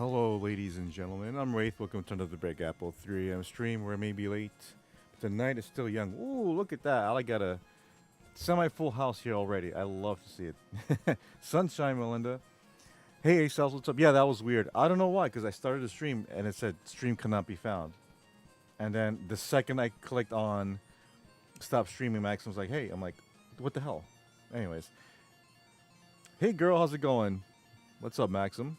Hello, ladies and gentlemen. I'm Wraith. Welcome to another Break Apple 3 AM stream where I may be late, but the night is still young. Ooh, look at that. I got a semi-full house here already. I love to see it. Sunshine, Melinda. Hey, Cells, what's up? Yeah, that was weird. I don't know why, because I started the stream and it said stream cannot be found. And then the second I clicked on stop streaming, Maxim was like, hey, I'm like, what the hell? Anyways. Hey, girl, how's it going? What's up, Maxim?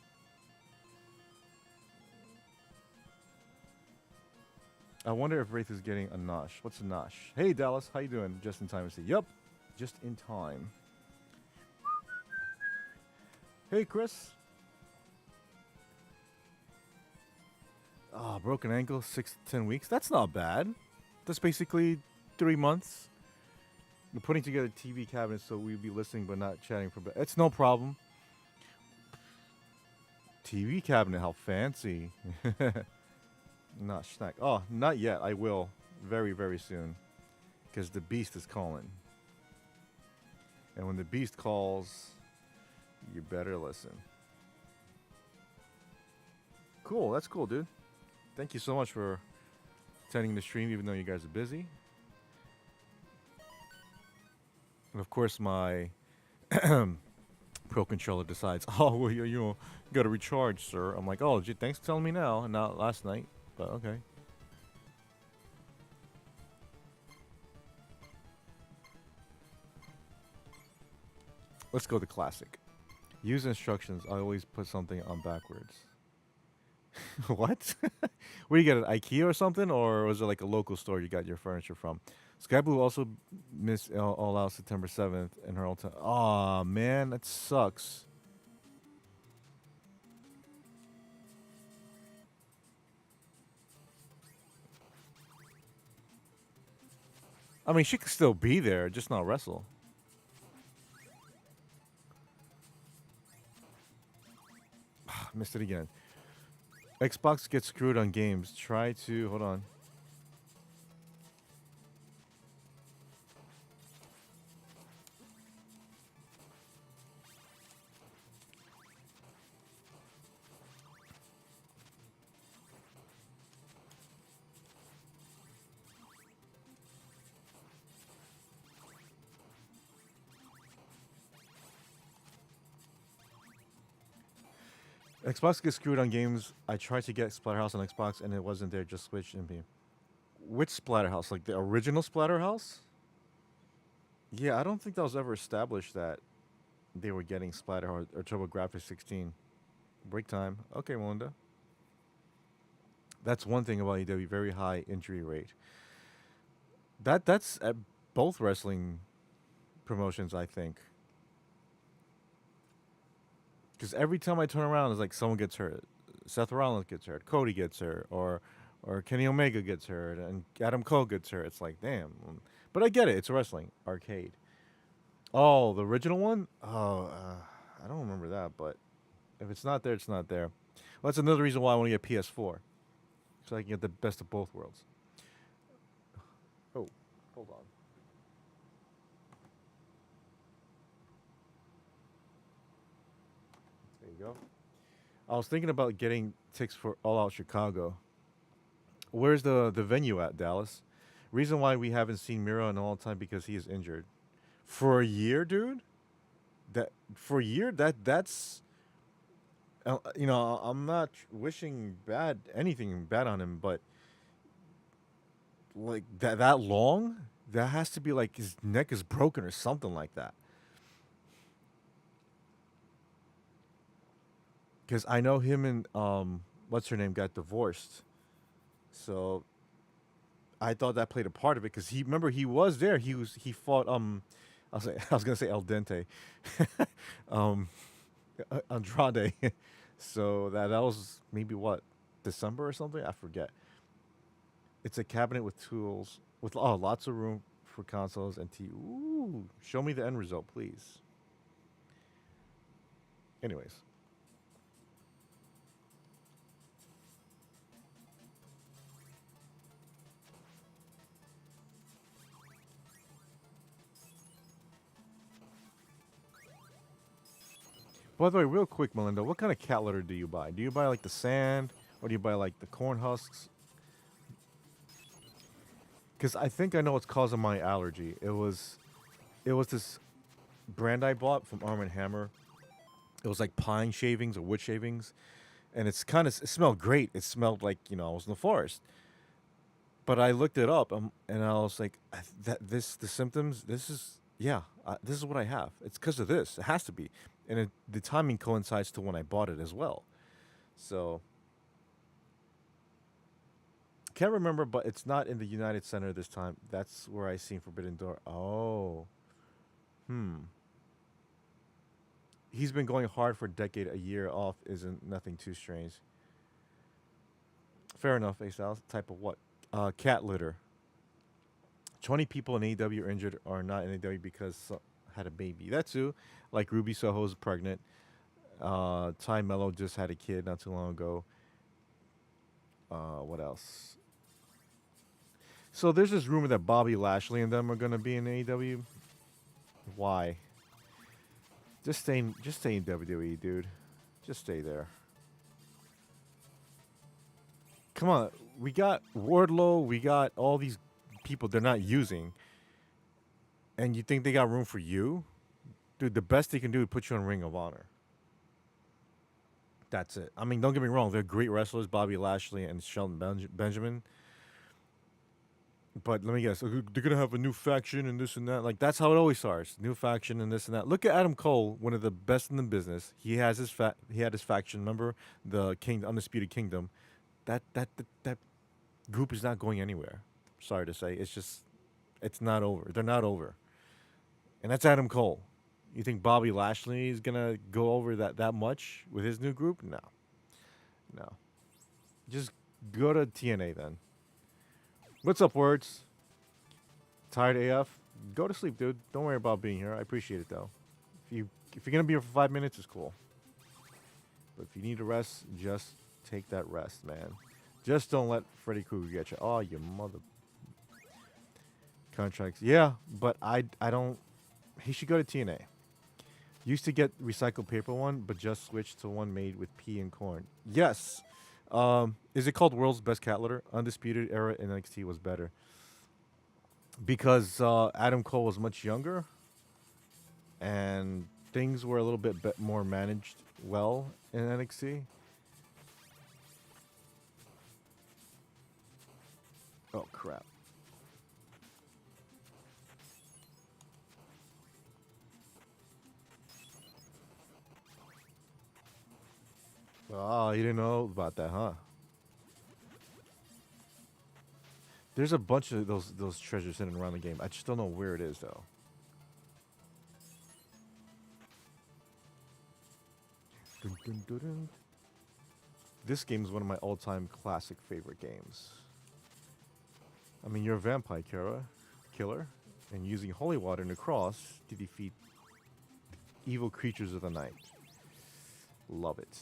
I wonder if Wraith is getting a nosh. What's a nosh? Hey, Dallas, how you doing? Just in time to see. Yup, just in time. Hey, Chris. Ah, broken ankle, 6 to 10 weeks. That's not bad. That's basically 3 months. We're putting together TV cabinets so we'd be listening but not chatting for. It's no problem. TV cabinet, how fancy. Not snack. Oh, not yet. I will. Very, very soon. Because the beast is calling. And when the beast calls, you better listen. Cool. That's cool, dude. Thank you so much for attending the stream, even though you guys are busy. And of course, my Pro controller decides, oh, well, you got to recharge, sir. I'm like, oh, gee, thanks for telling me now, and not last night. But okay. Let's go to classic. Use instructions. I always put something on backwards. What? Where you get it? IKEA or something? Or was it like a local store you got your furniture from? Sky Blue also missed all out September 7th in her own time. Aw, man, that sucks. I mean, she could still be there, just not wrestle. Missed it again. Xbox gets screwed on games. Try to... Hold on. Xbox gets screwed on games. I tried to get Splatterhouse on Xbox and it wasn't there. Just switched and be. Which Splatterhouse? Like the original Splatterhouse? Yeah, I don't think that was ever established that they were getting Splatter or TurboGrafx 16. Break time. Okay, Melinda. That's one thing about AEW. Very high injury rate. That's at both wrestling promotions, I think. Because every time I turn around, it's like someone gets hurt. Seth Rollins gets hurt. Cody gets hurt. Or Kenny Omega gets hurt. And Adam Cole gets hurt. It's like, damn. But I get it. It's wrestling. Arcade. Oh, the original one? Oh, I don't remember that. But if it's not there, it's not there. Well, that's another reason why I want to get PS4. So I can get the best of both worlds. Oh, hold on. There you go. I was thinking about getting tickets for All Out Chicago. Where's the venue at, Dallas? Reason why we haven't seen Miro in a long time because he is injured. For a year, dude? For a year? That's you know, I'm not wishing anything bad on him, but like that long? That has to be like his neck is broken or something like that. Because I know him and what's her name got divorced, so I thought that played a part of it. Because he was there. He fought I was gonna say El Dente, Andrade. So that was maybe what, December or something. I forget. It's a cabinet with tools with lots of room for consoles and TV. Ooh, show me the end result, please. Anyways. By the way, real quick, Melinda, what kind of cat litter do you buy? Do you buy like the sand, or do you buy like the corn husks? Because I think I know what's causing my allergy. It was this brand I bought from Arm& and Hammer. It was like pine shavings or wood shavings, and it smelled great. It smelled like I was in the forest. But I looked it up, and I was like, the symptoms. This is what I have. It's because of this. It has to be, and the timing coincides to when I bought it as well. So can't remember, but it's not in the United Center this time. That's where I seen Forbidden Door. Oh, hmm. He's been going hard for a decade. A year off isn't nothing too strange. Fair enough, Ace. Type of what? Cat litter. 20 people in AEW are injured or not in AEW because had a baby. That too. Like Ruby Soho's pregnant. Ty Mello just had a kid not too long ago. What else? So there's this rumor that Bobby Lashley and them are gonna be in AEW. Why? Just stay in WWE, dude. Just stay there. Come on, we got Wardlow, we got all these people they're not using, and you think they got room for you? Dude, the best they can do is put you on Ring of Honor. That's it. I mean, don't get me wrong, they're great wrestlers, Bobby Lashley and Shelton Benjamin. But let me guess, they're gonna have a new faction and this and that. Like that's how it always starts. New faction and this and that. Look at Adam Cole, one of the best in the business. He has he had his faction. Remember the Undisputed Kingdom. That group is not going anywhere. Sorry to say, it's not over. They're not over, and that's Adam Cole. You think Bobby Lashley is gonna go over that much with his new group? No, no. Just go to TNA then. What's up, words? Tired AF? Go to sleep, dude. Don't worry about being here. I appreciate it though. If you're gonna be here for 5 minutes, it's cool. But if you need to rest, just take that rest, man. Just don't let Freddy Krueger get you. Oh, you mother. Contracts. Yeah, but I don't. He should go to TNA. Used to get recycled paper one, but just switched to one made with pea and corn. Yes. Is it called World's Best Cat Litter? Undisputed Era in NXT was better. Because Adam Cole was much younger. And things were a little bit more managed well in NXT. Oh, crap. Oh, you didn't know about that, huh? There's a bunch of those treasures hidden around the game. I just don't know where it is, though. Dun, dun, dun, dun. This game is one of my all-time classic favorite games. I mean, you're a vampire killer, and using holy water and a cross to defeat evil creatures of the night. Love it.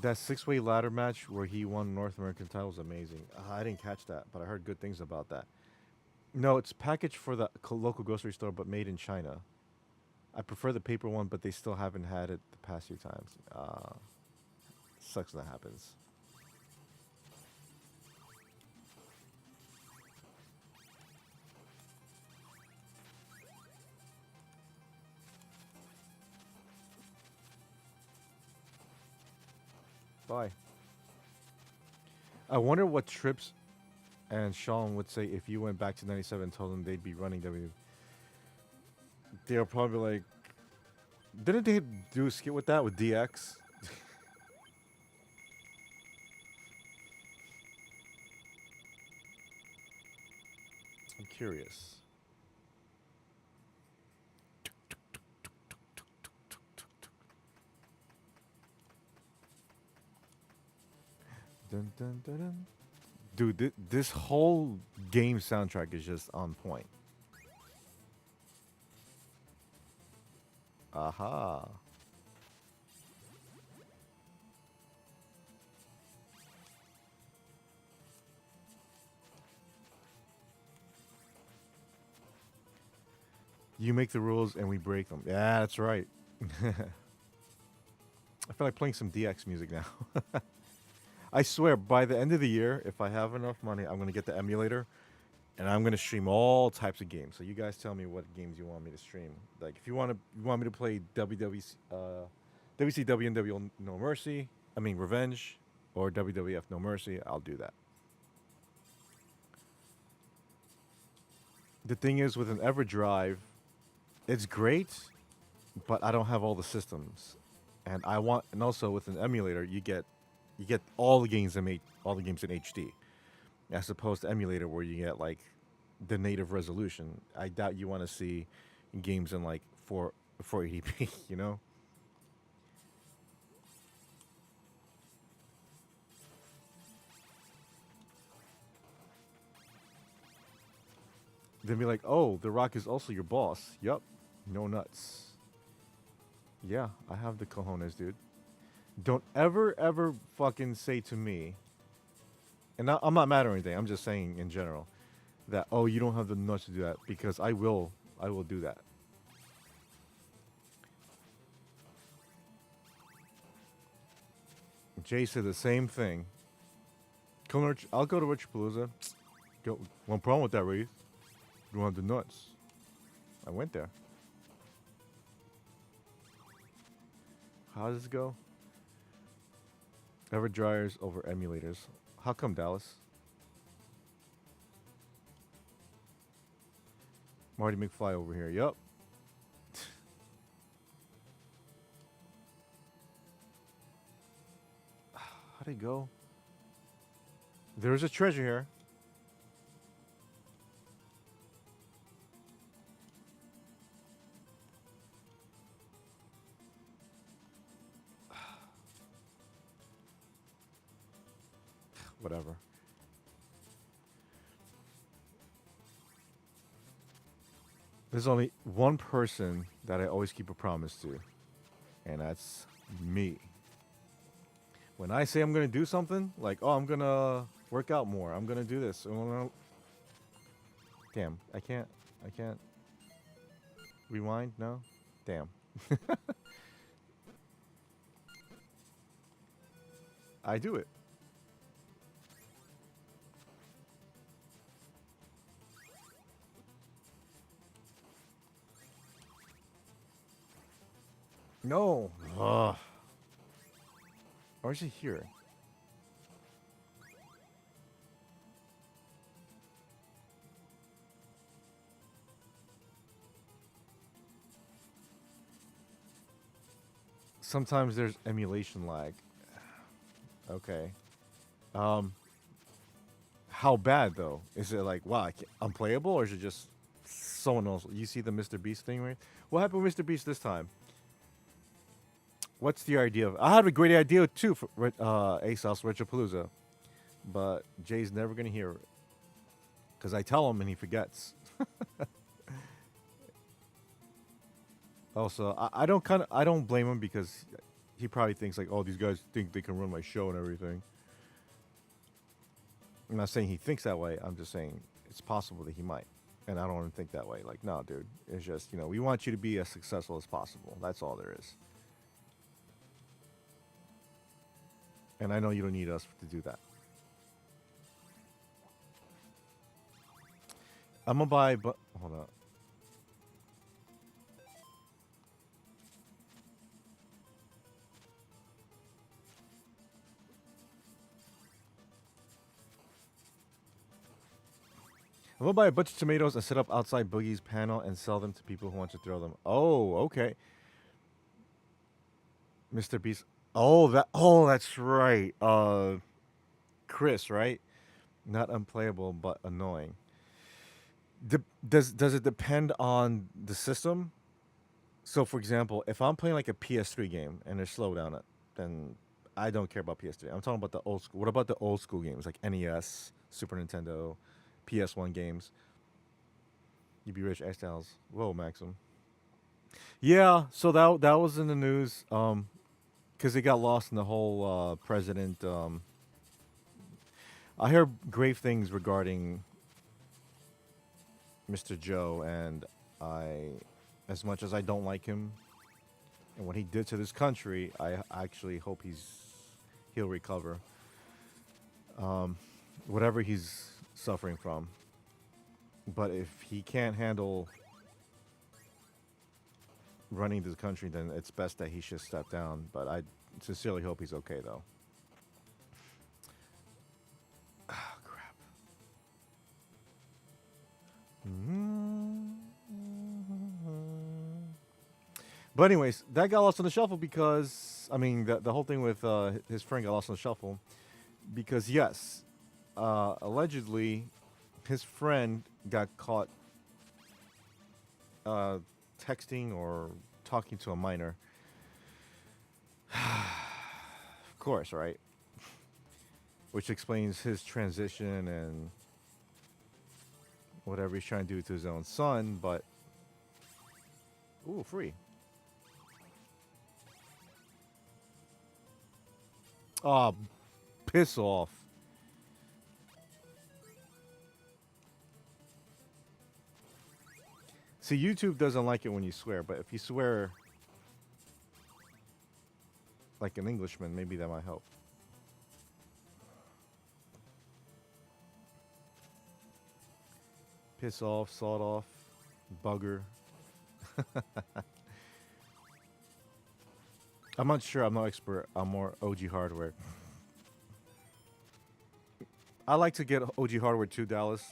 That six-way ladder match where he won North American title was amazing. I didn't catch that, but I heard good things about that. No, it's packaged for the local grocery store, but made in China. I prefer the paper one, but they still haven't had it the past few times. Sucks when that happens. Bye. I wonder what Trips and Sean would say if you went back to 97 and told them they'd be running W. They'll probably like, didn't they do a skit with that with DX? I'm curious. Dun, dun, dun, dun. Dude, this whole game soundtrack is just on point. Aha. You make the rules and we break them. Yeah, that's right. I feel like playing some DX music now. I swear, by the end of the year, if I have enough money, I'm gonna get the emulator and I'm gonna stream all types of games. So you guys tell me what games you want me to stream. Like, if you want me to play WCW and W No Mercy, I mean Revenge, or WWF No Mercy, I'll do that. The thing is, with an EverDrive, it's great, but I don't have all the systems, and and also with an emulator, you get all the games all the games in HD, as opposed to emulator where you get like the native resolution. I doubt you want to see games in like 480p. You know, then be like, oh, The Rock is also your boss. Yup, no nuts. Yeah, I have the cojones, dude. Don't ever fucking say to me, and I'm not mad or anything. I'm just saying in general that, oh, you don't have the nuts to do that, because I will do that. Jay said the same thing. I'll go to Richapalooza. Go, one problem with that, Wraith. You don't have the nuts. I went there. How does this go? Ever dryers over emulators. How come, Dallas? Marty McFly over here. Yup. How'd it go? There's a treasure here. Whatever. There's only one person that I always keep a promise to, and that's me. When I say I'm gonna do something, like, oh, I'm gonna work out more, I'm gonna do this. Damn, I can't rewind. No, damn. I do it. No. Ugh. Or is he here? Sometimes there's emulation lag. Okay. Um, how bad though? Is it like, wow, unplayable, or is it just someone else? You see the Mr. Beast thing, right? What happened with Mr. Beast this time? What's the idea of? I had a great idea too for ASOS Retropalooza, but Jay's never gonna hear it because I tell him and he forgets. Also, I don't blame him because he probably thinks like, oh, these guys think they can run my show and everything. I'm not saying he thinks that way. I'm just saying it's possible that he might, and I don't want to think that way. Like, no, dude, it's just, we want you to be as successful as possible. That's all there is. And I know you don't need us to do that. I'm gonna buy, but hold on. I'm gonna buy a bunch of tomatoes and set up outside Boogie's panel and sell them to people who want to throw them. Oh, okay. Mr. Beast. Oh, that's right. Chris, right? Not unplayable, but annoying. Does it depend on the system? So, for example, if I'm playing like a PS3 game and there's slowdown, then I don't care about PS3. I'm talking about the old school. What about the old school games like NES, Super Nintendo, PS1 games? You be rich, X Styles. Whoa, Maxim. Yeah, so that was in the news. Because it got lost in the whole president. I hear grave things regarding Mr. Joe, and I, as much as I don't like him and what he did to this country, I actually hope he'll recover whatever he's suffering from. But if he can't handle running this country, then it's best that he should step down. But I sincerely hope he's okay, though. Ah, crap. But anyways, that got lost on the shuffle because I mean the whole thing with his friend got lost on the shuffle because yes, allegedly his friend got caught uh, texting or talking to a minor. Of course, right? Which explains his transition and whatever he's trying to do to his own son. But ooh, free. Oh, piss off. See, YouTube doesn't like it when you swear, but if you swear like an Englishman, maybe that might help. Piss off, sawed off, bugger. I'm not sure. I'm not expert. I'm more OG hardware. I like to get OG hardware too, Dallas,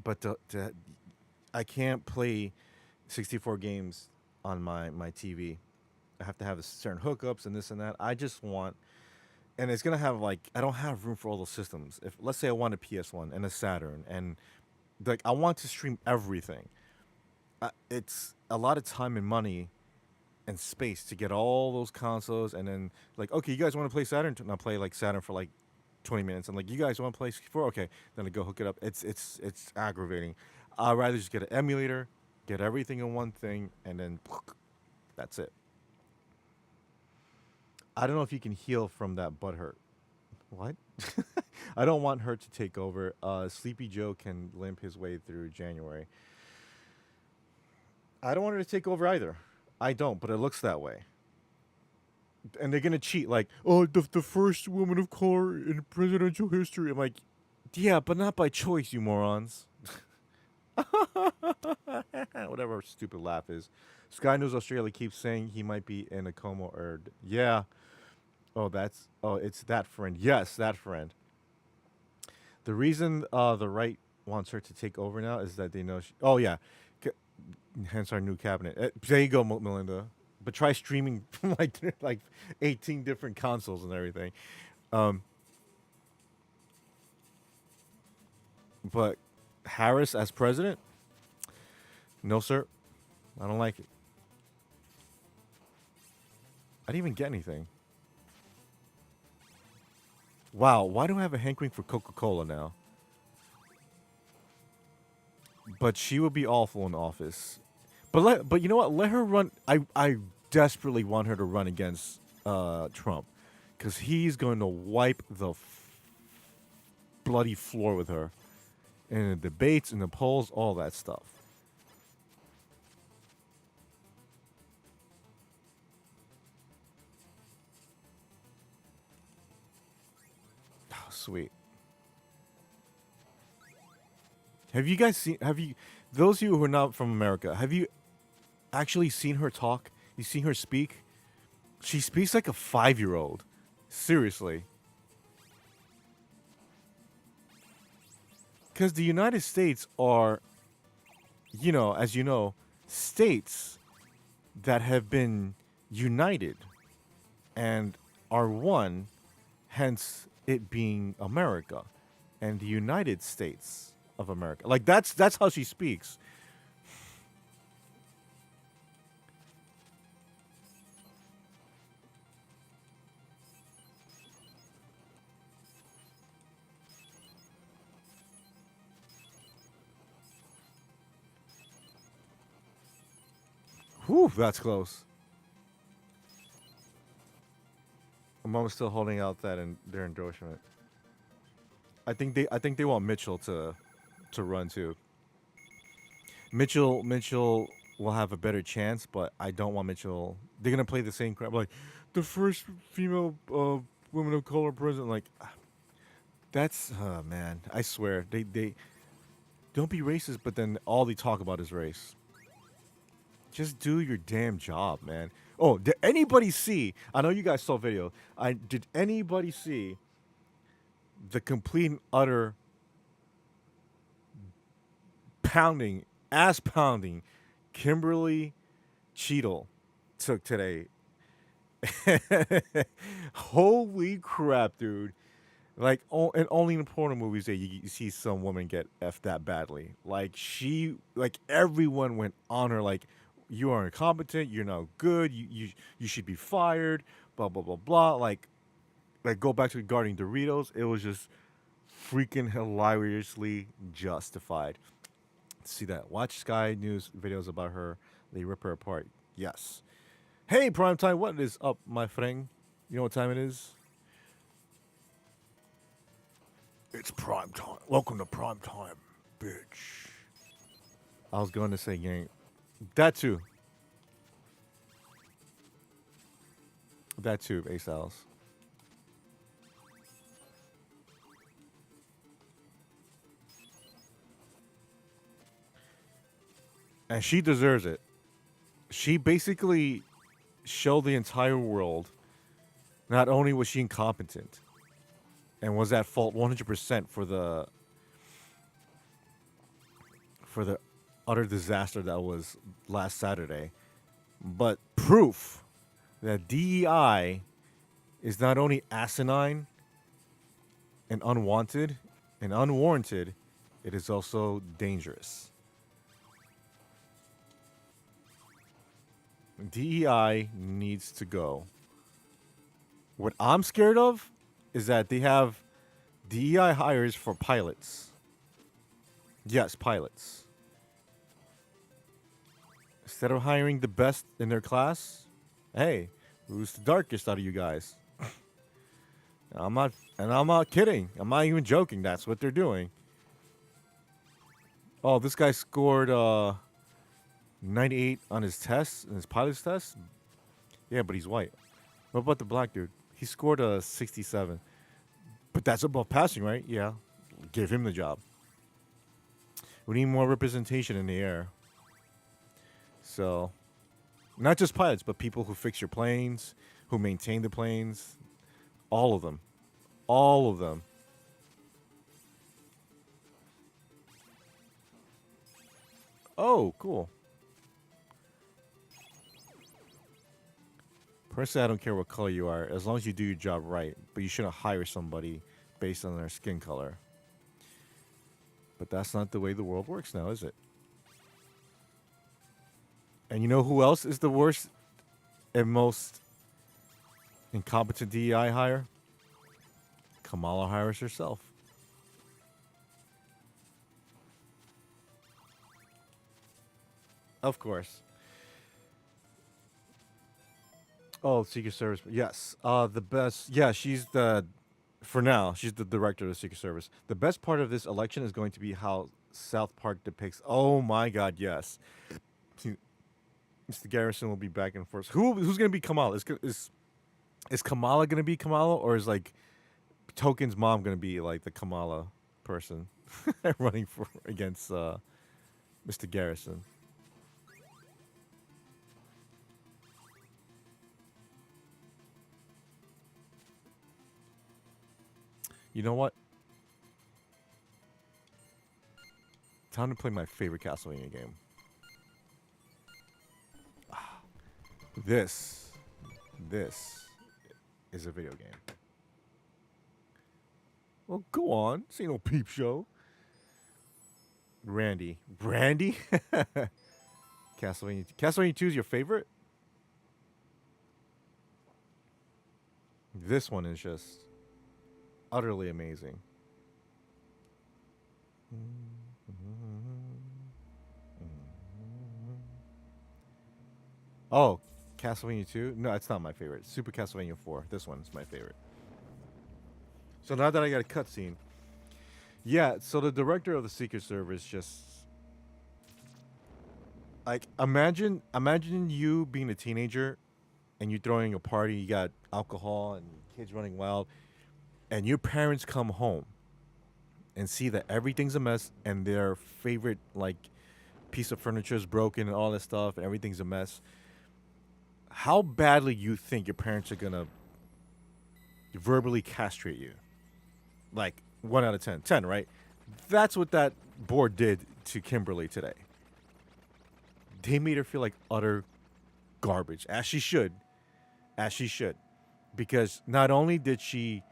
but I can't play 64 games on my TV. I have to have certain hookups and this and that. I just want, and it's gonna have like I don't have room for all those systems. If let's say I want a PS1 and a Saturn, and like I want to stream everything. It's a lot of time and money and space to get all those consoles, and then like okay, you guys want to play Saturn? And I'll play like Saturn for like 20 minutes. I'm like, you guys want to play 64? Okay, then I go hook it up. It's aggravating. I'd rather just get an emulator, get everything in one thing, and then that's it. I don't know if you can heal from that butt hurt. What? I don't want her to take over. Sleepy Joe can limp his way through January. I don't want her to take over either. I don't, but it looks that way. And they're gonna cheat, like, oh, the first woman of color in presidential history. I'm like, yeah, but not by choice, you morons. Whatever her stupid laugh is. Sky News Australia keeps saying he might be in a coma or yeah. It's that friend. Yes, that friend. The reason the right wants her to take over now is that they know. Oh yeah, C- hence our new cabinet. There you go, Melinda. But try streaming from like 18 different consoles and everything. Um, but Harris as president? No, sir. I don't like it. I didn't even get anything. Wow, why do I have a hankering for Coca Cola now? But she would be awful in office. But you know what? Let her run. I desperately want her to run against Trump because he's going to wipe the bloody floor with her in the debates, in the polls, all that stuff. Oh, sweet. Have you guys seen? Have you? Those of you who are not from America, have you actually seen her talk? You seen her speak? She speaks like a 5-year-old. Seriously. Because the United States are, as you know, states that have been united and are one, hence it being America and the United States of America. Like that's how she speaks. Whew, that's close. Mom's still holding out that and their endorsement. I think they want Mitchell to run too. Mitchell will have a better chance, but I don't want Mitchell. They're gonna play the same crap like the first female woman of color president. Like that's man, I swear they don't be racist, but then all they talk about is race. Just do your damn job, man. Oh, did anybody see? I know you guys saw video. Did anybody see the complete and utter pounding, ass pounding Kimberly Cheadle took today? Holy crap, dude. Like, and only in porno movies that you see some woman get effed that badly. Like, like, everyone went on her, like, you are incompetent, you're not good, you should be fired, blah, blah, blah, blah. Like, go back to regarding Doritos. It was just freaking hilariously justified. See that. Watch Sky News videos about her. They rip her apart. Yes. Hey, Primetime, what is up, my friend? You know what time it is? It's prime time. Welcome to prime time, bitch. I was going to say gang. That too. That too, Ace Alice. And she deserves it. She basically showed the entire world not only was she incompetent and was at fault 100% for the utter disaster that was last Saturday, but proof that DEI is not only asinine and unwanted and unwarranted, it is also dangerous. DEI needs to go. What I'm scared of is that they have DEI hires for pilots. Yes, pilots. Instead of hiring the best in their class, hey, who's the darkest out of you guys? I'm not kidding. I'm not even joking. That's what they're doing. Oh, this guy scored 98 on his test, in his pilot's test. Yeah, but he's white. What about the black dude? He scored a 67. But that's above passing, right? Yeah. Give him the job. We need more representation in the air. So, not just pilots, but people who fix your planes, who maintain the planes. All of them. All of them. Oh, cool. Personally, I don't care what color you are, as long as you do your job right. But you shouldn't hire somebody based on their skin color. But that's not the way the world works now, is it? And you know who else is the worst and most incompetent DEI hire? Kamala Harris herself. Of course. Oh, Secret Service. Yes. The best. Yeah, she's the. For now, she's the director of the Secret Service. The best part of this election is going to be how South Park depicts. Oh my God, yes. Mr. Garrison will be back and forth. Who's going to be Kamala? Is Kamala going to be Kamala, or is like Token's mom going to be like the Kamala person running for against Mr. Garrison? You know what? Time to play my favorite Castlevania game. This is a video game. Well, go on. This ain't no peep show. Brandy. Castlevania 2 is your favorite? This one is just utterly amazing. Oh, Castlevania 2? No, it's not my favorite. Super Castlevania 4. This one's my favorite. So now that I got a cutscene, yeah. So the director of the Secret Service just like imagine you being a teenager and you throwing a party. You got alcohol and kids running wild, and your parents come home and see that everything's a mess and their favorite like piece of furniture is broken and all this stuff and everything's a mess. How badly you think your parents are gonna verbally castrate you? Like 1 out of 10, 10, right? That's what that board did to Kimberly today. They made her feel like utter garbage, as she should, because not only did she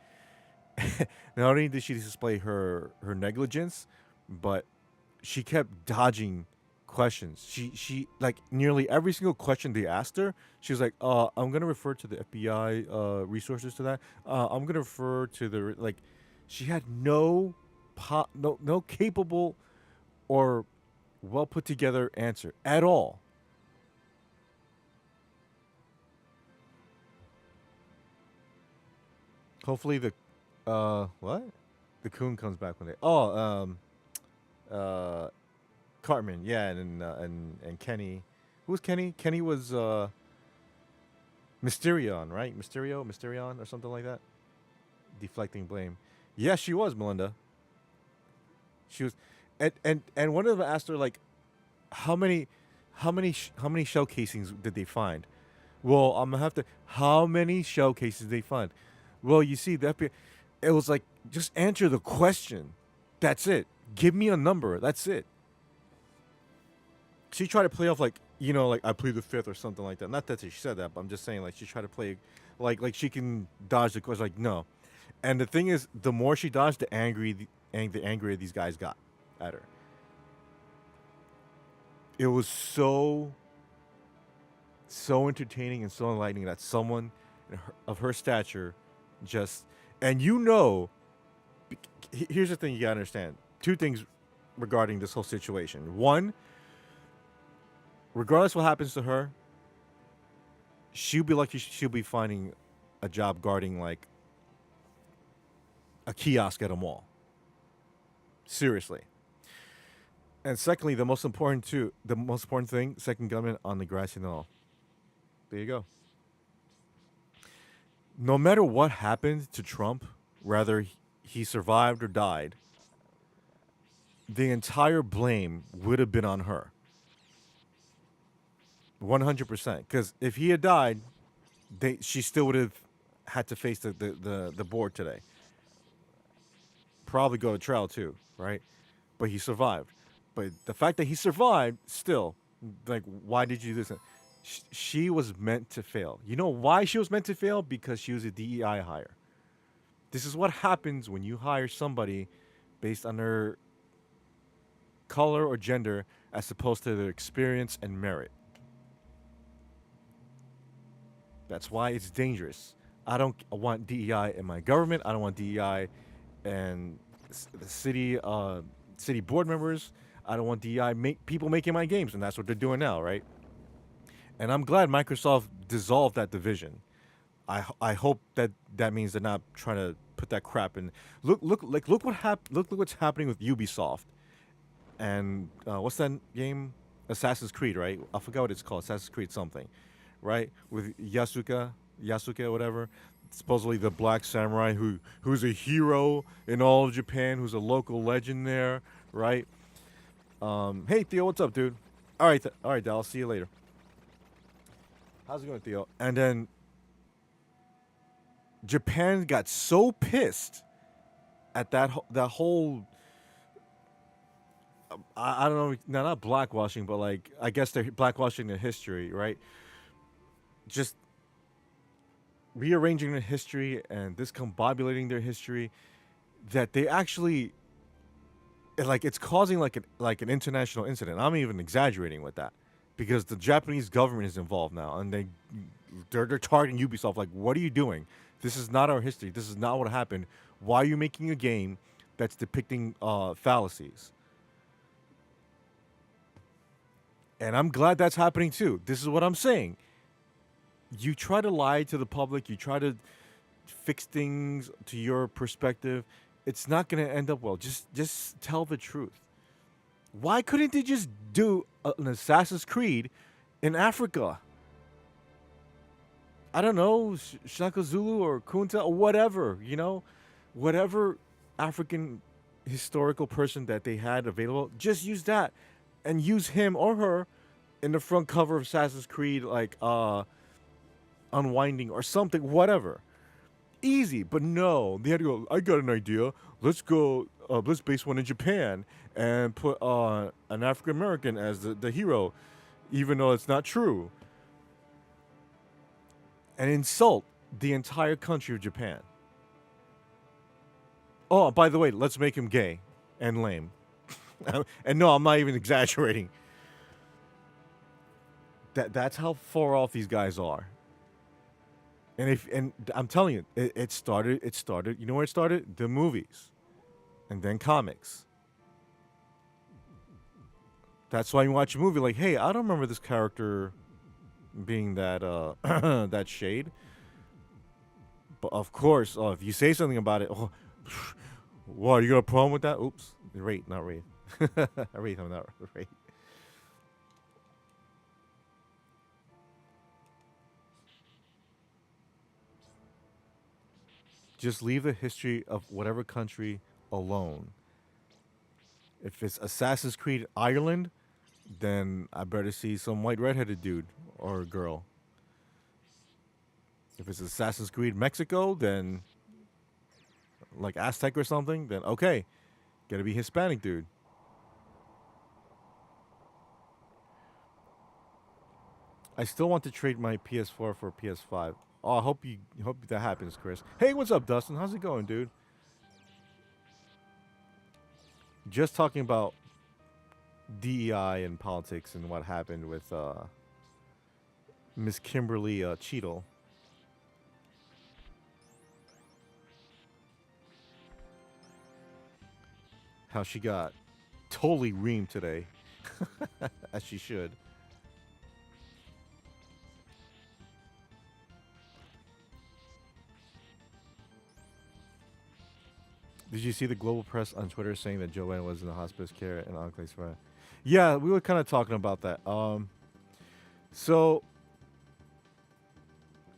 display her negligence, but she kept dodging questions. She like nearly every single question they asked her, she was like, I'm gonna refer to the FBI resources to that. I'm gonna refer to the like." She had no capable or well put together answer at all. Hopefully what? The coon comes back one day. Uh Cartman, yeah, and Kenny. Who was Kenny? Kenny was Mysterion, right? Mysterion or something like that. Deflecting blame. Yes, she was Melinda. She was, and one of them asked her like, how many, how many shell casings did they find? Well, I'm gonna have to. How many shell cases did they find? Well, you see, the FBI, it was like just answer the question. That's it. Give me a number. That's it. She tried to play off like like I plead the fifth or something like that. Not that she said that, but I'm just saying like she tried to play like she can dodge the question. Like no, and the thing is, the more she dodged, the angrier these guys got at her. It was so entertaining and so enlightening that someone of her stature just and here's the thing you gotta understand. Two things regarding this whole situation. One, regardless what happens to her, she'll be lucky she'll be finding a job guarding like a kiosk at a mall. Seriously. And secondly, the most important thing, second gunman on the grassy knoll. There you go. No matter what happened to Trump, whether he survived or died, the entire blame would have been on her. 100%. Because if he had died, she still would have had to face the board today. Probably go to trial too, right? But he survived. But the fact that he survived, still, like, why did you do this? She was meant to fail. You know why she was meant to fail? Because she was a DEI hire. This is what happens when you hire somebody based on their color or gender as opposed to their experience and merit. That's why it's dangerous. I don't want DEI in my government. I don't want DEI and the city board members. I don't want DEI people making my games, and that's what they're doing now, right? And I'm glad Microsoft dissolved that division. I hope that means they're not trying to put that crap in. Look what's happening with Ubisoft and what's that game? Assassin's Creed, right? I forgot what it's called. Assassin's Creed something, right? With Yasuke or whatever. Supposedly the black samurai who's a hero in all of Japan, who's a local legend there, right? Hey Theo, what's up, dude? All right, Dal. I'll see you later. How's it going, Theo? And then Japan got so pissed at that whole I don't know, no, not blackwashing, but like I guess they're blackwashing the history, right? Just rearranging their history and discombobulating their history that they actually it's causing like an international incident. I'm even exaggerating with that because the Japanese government is involved now and they're targeting Ubisoft like what are you doing? This is not our history. This is not what happened. Why are you making a game that's depicting fallacies? And I'm glad that's happening too. This is what I'm saying. You try to lie to the public, you try to fix things to your perspective, it's not going to end up well. Just tell the truth. Why couldn't they just do an Assassin's Creed in Africa? I don't know, Shaka Zulu or Kunta or whatever, whatever African historical person that they had available, just use that and use him or her in the front cover of Assassin's Creed, like Unwinding or something, whatever. Easy, but no, they had to go. I got an idea. Let's go. Let's base one in Japan and put an African American as the hero, even though it's not true, and insult the entire country of Japan. Oh, by the way, let's make him gay and lame. And no, I'm not even exaggerating. That's how far off these guys are. And I'm telling you, it started. It started. You know where it started? The movies, and then comics. That's why you watch a movie like, hey, I don't remember this character being that that shade. But of course, if you say something about it, what, you got a problem with that? Oops, Wraith, not Wraith. Wraith, I'm not Wraith. Just leave the history of whatever country alone. If it's Assassin's Creed Ireland, then I better see some white redheaded dude or girl. If it's Assassin's Creed Mexico, then like Aztec or something, then okay, gotta be Hispanic dude. I still want to trade my PS4 for PS5. Oh, I hope that happens, Chris. Hey, what's up, Dustin? How's it going, dude? Just talking about DEI and politics and what happened with Miss Kimberly Cheadle. How she got totally reamed today, as she should. Did you see the global press on Twitter saying that Joe Biden was in the hospice care in Enclaves Fire? Yeah, we were kind of talking about that. So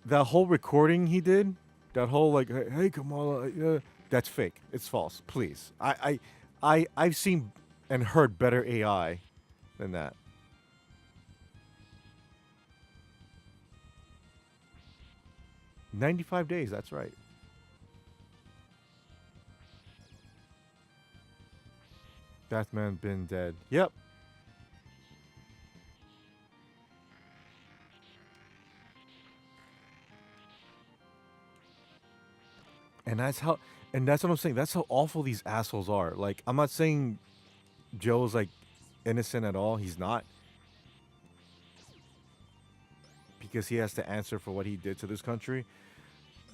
that whole recording he did, that whole like, hey Kamala, that's fake. It's false. Please, I've seen and heard better AI than that. 95 days. That's right. That man been dead. Yep. And that's what I'm saying. That's how awful these assholes are. Like, I'm not saying Joe's like innocent at all. He's not, because he has to answer for what he did to this country.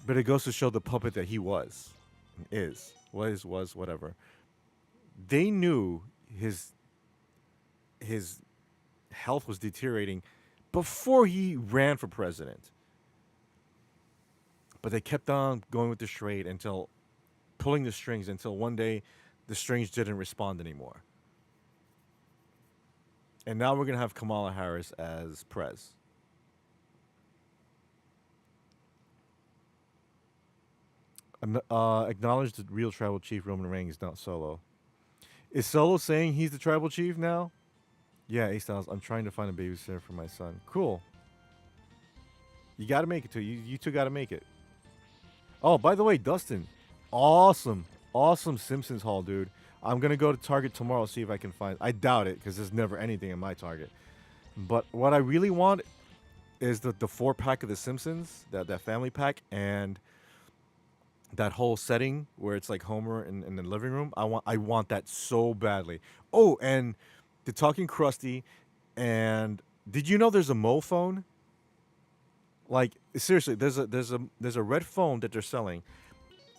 But it goes to show the puppet that he was, whatever. They knew his his health was deteriorating before he ran for president. But they kept on going with the charade until pulling the strings until one day the strings didn't respond anymore. And now we're gonna have Kamala Harris as Prez. Acknowledge the real tribal chief Roman Reigns, not Solo. Is Solo saying he's the tribal chief now? Yeah, A Styles. I'm trying to find a babysitter for my son. Cool. You got to make it too. You two got to make it. Oh, by the way, Dustin, awesome, awesome Simpsons haul, dude. I'm gonna go to Target tomorrow, see if I can find. I doubt it because there's never anything in my Target. But what I really want is the 4 pack of the Simpsons, that family pack, and that whole setting where it's like Homer in the living room. I want that so badly. Oh, and the Talking Krusty, and did you know there's a Mo phone? Like seriously, there's a red phone that they're selling.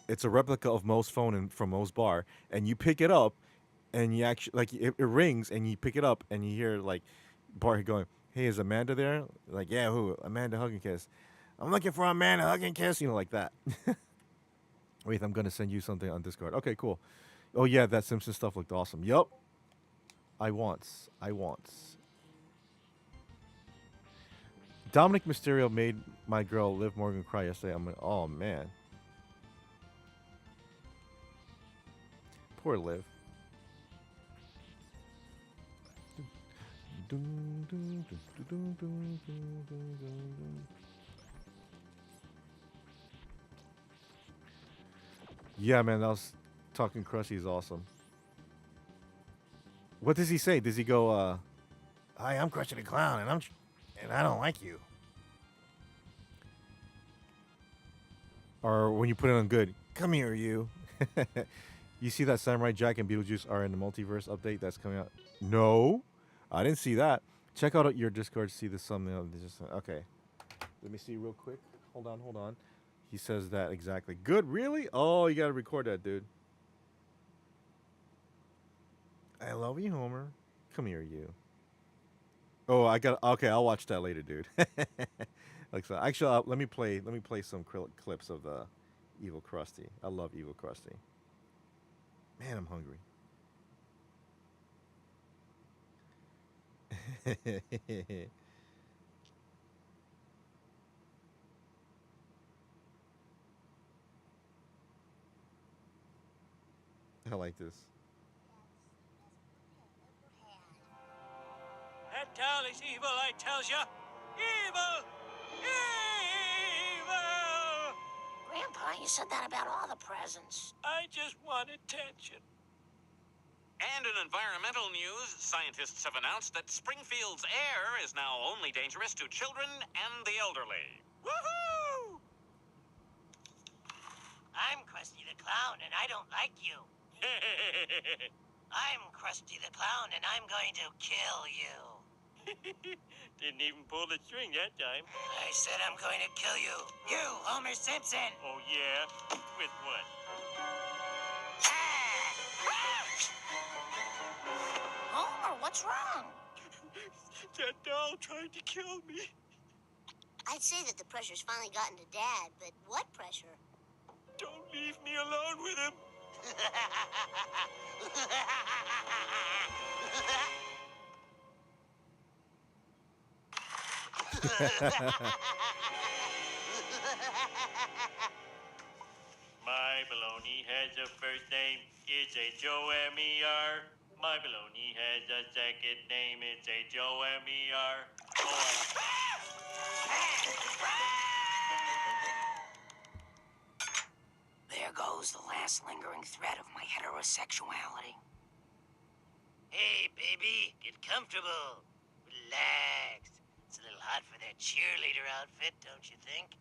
It's a replica of Mo's phone from Mo's bar, and you pick it up, and you actually like it rings, and you pick it up, and you hear like Bart going, "Hey, is Amanda there?" Like, yeah, who? Amanda Hug and Kiss. I'm looking for Amanda Hug and Kiss. You know, like that. Wait, I'm gonna send you something on Discord. Okay, cool. Oh yeah, that Simpson stuff looked awesome. Yup. I wants. Dominic Mysterio made my girl Liv Morgan cry yesterday. I'm like, oh man, poor Liv. Yeah, man, that was talking Krusty is awesome. What does he say? Does he go, "Hi, I'm Krusty the Clown, and and I don't like you," or when you put it on good, "Come here, you." You see that Samurai Jack and Beetlejuice are in the multiverse update that's coming out? No, I didn't see that. Check out your Discord to see the thumbnail. Okay, let me see real quick. Hold on, hold on. He says that exactly. Good, really? Oh, you gotta record that, dude. I love you, Homer. Come here, you. Oh, I got. Okay, I'll watch that later, dude. Like so. Actually, let me play. Let me play some clips of the Evil Krusty. I love Evil Krusty. Man, I'm hungry. I like this. That doll is evil, I tells ya. Evil! Evil! Grandpa, you said that about all the presents. I just want attention. And in environmental news, scientists have announced that Springfield's air is now only dangerous to children and the elderly. Woohoo! I'm Krusty the Clown, and I don't like you. I'm Krusty the Clown, and I'm going to kill you. Didn't even pull the string that time. I said I'm going to kill you. You, Homer Simpson. Oh, yeah? With what? Homer, what's wrong? That doll tried to kill me. I'd say that the pressure's finally gotten to Dad, but what pressure? Don't leave me alone with him. My baloney has a first name. It's H-O-M-E-R. My baloney has a second name. It's H-O-M-E-R. There goes the last lingering thread of my heterosexuality. Hey, baby, get comfortable. Relax. It's a little hot for that cheerleader outfit, don't you think?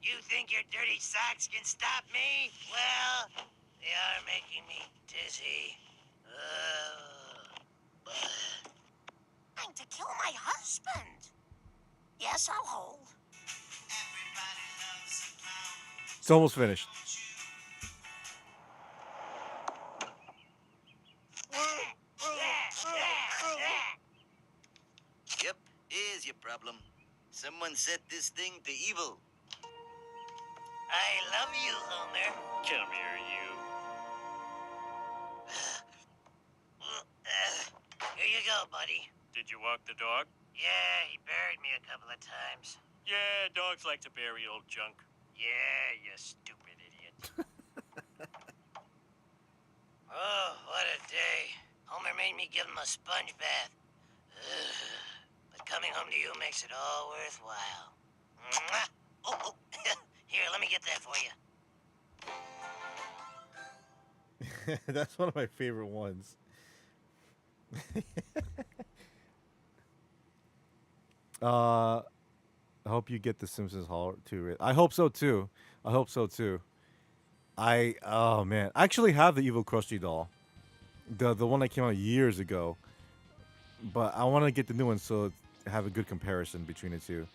You think your dirty socks can stop me? Well, they are making me dizzy. Trying to kill my husband. Yes, I'll hold. It's almost finished. Yep, here's your problem. Someone set this thing to evil. I love you, Homer. Come here, you. Here you go, buddy. Did you walk the dog? Yeah, he buried me a couple of times. Yeah, dogs like to bury old junk. Yeah, you stupid idiot. Oh, what a day. Homer made me give him a sponge bath. But coming home to you makes it all worthwhile. Mwah! Oh. Here, let me get that for you. That's one of my favorite ones. I hope you get the Simpsons Hall too. I hope so too. I hope so too. Oh man, I actually have the Evil Krusty doll, the one that came out years ago. But I want to get the new one so have a good comparison between the two,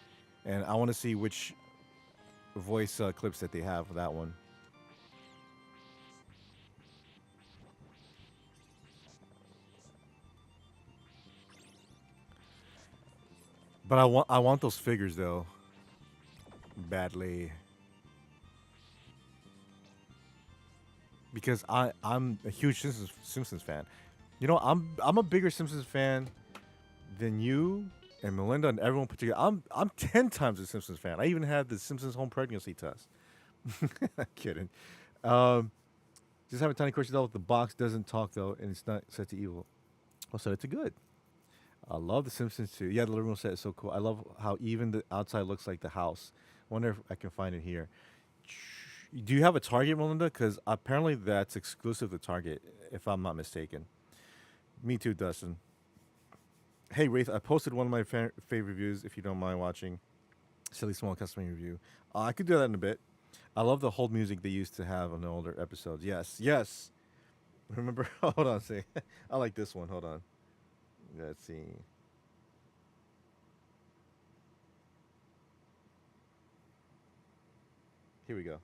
and I want to see which voice clips that they have for that one. But I want those figures though. Badly. Because I'm a huge Simpsons fan. You know, I'm a bigger Simpsons fan than you and Melinda and everyone put together. I'm 10 times a Simpsons fan. I even had the Simpsons home pregnancy test. I'm kidding. Just have a tiny question though. The box doesn't talk though, and it's not set to evil. I'll set it to good. I love The Simpsons too. Yeah, the living room set is so cool. I love how even the outside looks like the house. Wonder if I can find it here. Do you have a Target, Melinda? Because apparently that's exclusive to Target, if I'm not mistaken. Me too, Dustin. Hey, Wraith, I posted one of my favorite reviews, if you don't mind watching. Silly Small Custom Review. I could do that in a bit. I love the hold music they used to have on the older episodes. Yes, yes. Remember? Hold on a second. I like this one. Hold on. Let's see. Here we go.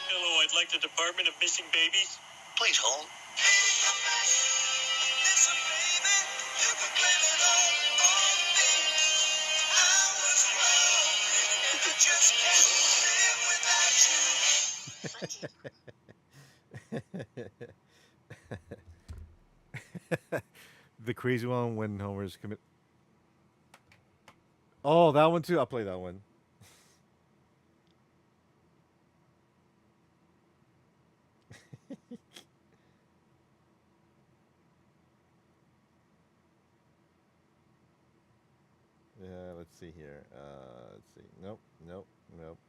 Hello, I'd like the Department of Missing Babies. Please hold. The crazy one when Homer's commit. Oh, that one too. I'll play that one. Yeah, let's see here. Let's see. Nope, nope, nope.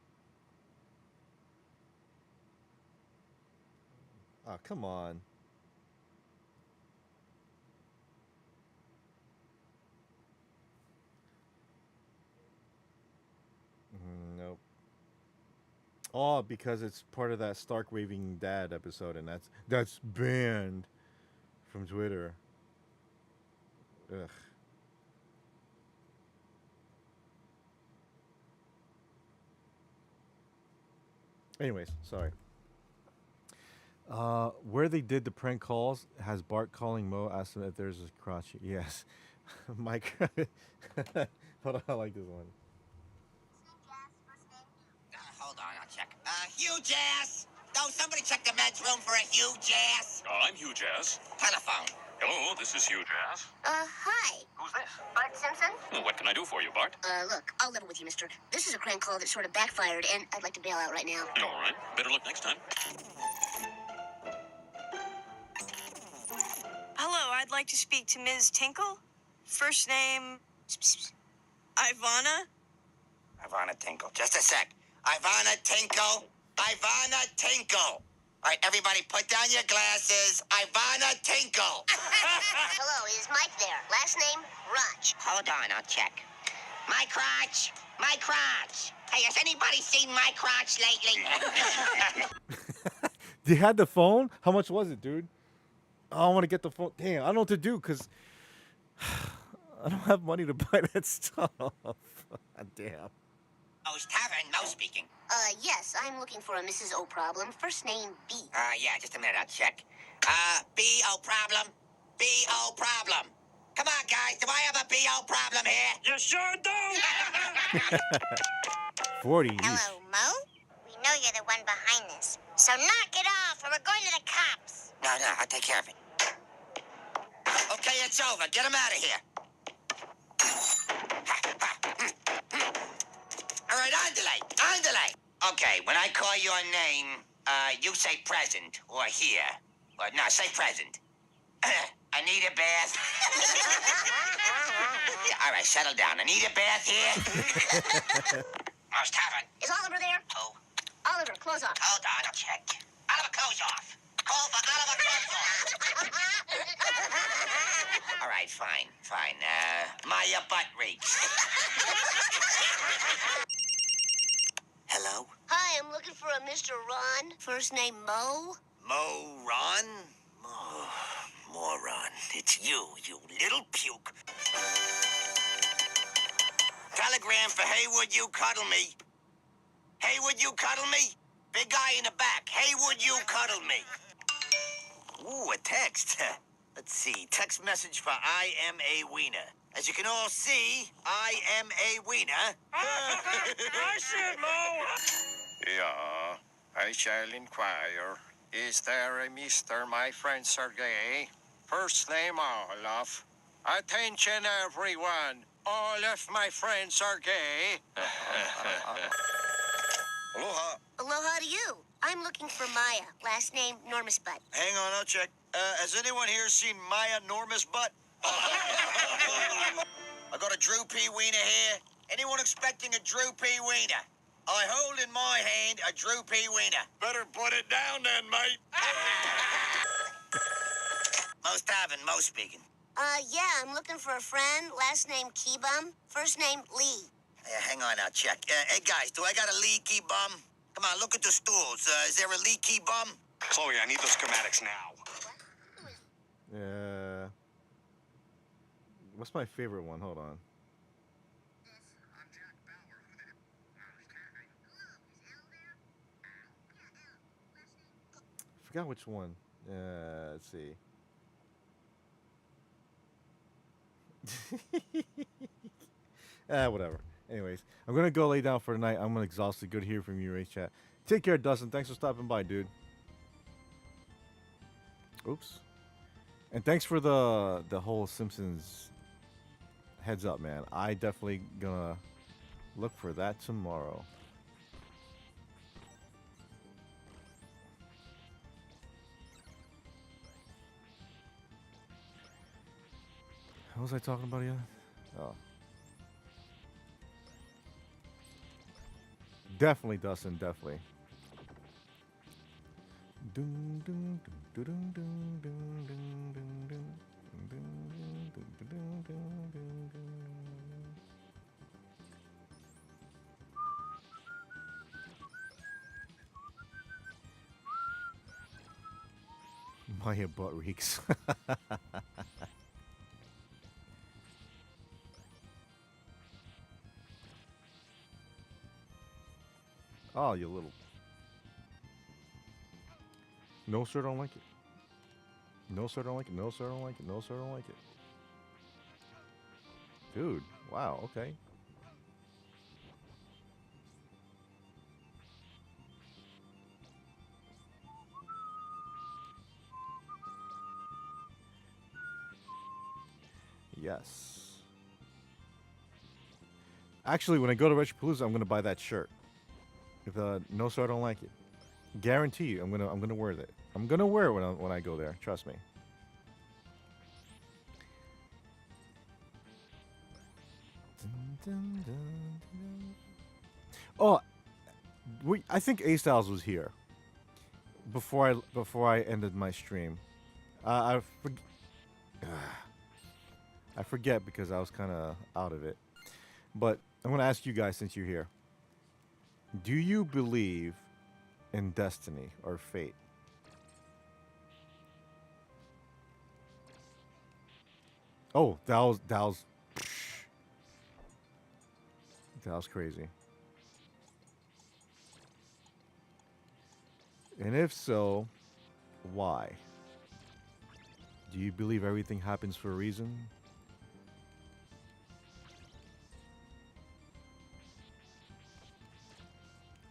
Oh, come on. Nope. Oh, because it's part of that Stark Raving Dad episode, and that's banned from Twitter. Ugh. Anyways, sorry. Where they did the prank calls has Bart calling Mo, asked him if there's a crotch. Yes. Mike. Hold on, I like this one. Hold on, I'll check. Huge ass! No, somebody check the men's room for a huge ass. I'm Huge Ass. Telephone. Hello, this is Huge Ass. Hi. Who's this? Bart Simpson? What can I do for you, Bart? Look, I'll level with you, mister. This is a crank call that sort of backfired, and I'd like to bail out right now. All right, better luck next time. Hello, I'd like to speak to Ms. Tinkle. First name, Ivana. Ivana Tinkle. Just a sec. Ivana Tinkle. Ivana Tinkle. All right, everybody, put down your glasses. Ivana Tinkle. Hello, is Mike there? Last name, Raj. Hold on, I'll check. My crotch. My crotch. Hey, has anybody seen my crotch lately? They had the phone? How much was it, dude? Oh, I want to get the phone. Damn, I don't know what to do because I don't have money to buy that stuff. Damn. Mo's Tavern, Mo speaking. Yes, I'm looking for a Mrs. O problem. First name, B. Yeah, just a minute, I'll check. B.O. problem. B.O. problem. Come on, guys, do I have a B.O. problem here? You sure do! 40. yeesh. Hello, Mo? We know you're the one behind this. So knock it off or we're going to the cops. No, I'll take care of it. Okay, it's over. Get him out of here. All right, on delay. Okay, when I call your name, you say present or here. Or no, say present. I need a bath. Yeah, all right, settle down. I need a bath here. Mo's Tavern. Is Oliver there? Oh, Oliver, close off. hold on, I'll check. Oliver, close off. Call for Oliver, close off. All right, fine. My butt reeks. Hello? Hi, I'm looking for a Mr. Ron. First name, Mo. Mo Ron? Oh, moron. It's you little puke. Telegram for Haywood, you cuddle me. Haywood, you cuddle me? Big guy in the back. Haywood, you cuddle me. Ooh, a text. Let's see. Text message for I am a wiener. As you can all see, I am a wiener. I said Mo. Yeah, I shall inquire. Is there a Mr. My friend Sergey? First name Olaf. Attention, everyone. All of my friends are gay. Aloha. Aloha to you. I'm looking for Maya. Last name Normus Butt. Hang on, I'll check. Has anyone here seen Maya Normus Butt? I got a droopy wiener here. Anyone expecting a droopy wiener? I hold in my hand a droopy wiener. Better put it down then, mate. Most having, most speaking. Yeah, I'm looking for a friend. Last name Keybum. First name Lee. Hang on, I'll check. Hey, guys, do I got a leaky bum? Come on, look at the stools. Is there a leaky bum? Chloe, I need those schematics now. Yeah. What's my favorite one? Hold on. Forgot which one. Let's see. Whatever. Anyways, I'm gonna go lay down for the night. I'm exhausted. Good to hear from you, Race Chat. Take care, Dustin. Thanks for stopping by, dude. Oops. And thanks for the whole Simpsons heads up, man. I definitely gonna look for that tomorrow. What was I talking about again? Oh. Definitely, Dustin, definitely. Maya butt reeks. Oh, you little. No, sir, don't like it. No, sir, don't like it. No, sir, don't like it. No, sir, don't like it. Dude, wow, okay. Yes. Actually, when I go to Retropalooza, I'm gonna buy that shirt. If no, sir, I don't like it. Guarantee you, I'm gonna wear that. I'm gonna wear it when I go there. Trust me. Oh, I think A Styles was here before I ended my stream. I forget because I was kind of out of it. But I'm gonna ask you guys since you're here. Do you believe in destiny or fate? Oh, that was crazy. And if so, why? Do you believe everything happens for a reason?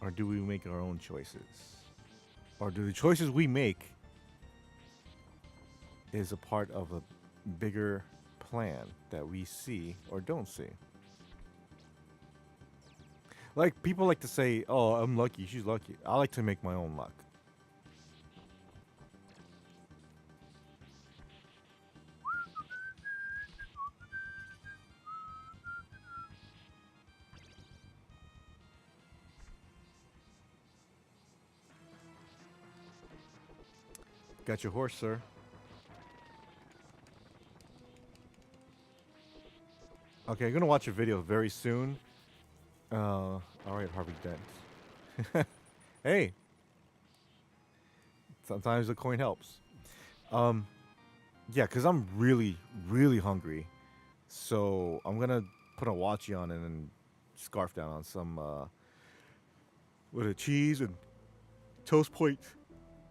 Or do we make our own choices? Or do the choices we make is a part of a bigger plan that we see or don't see? Like, people like to say, oh, I'm lucky, she's lucky. I like to make my own luck. Got your horse, sir. Okay, I'm gonna watch a video very soon. All right, Harvey Dent. Hey, sometimes the coin helps. Yeah, cause I'm really, really hungry, so I'm gonna put a watchy on and then scarf down on some with a cheese and toast plate.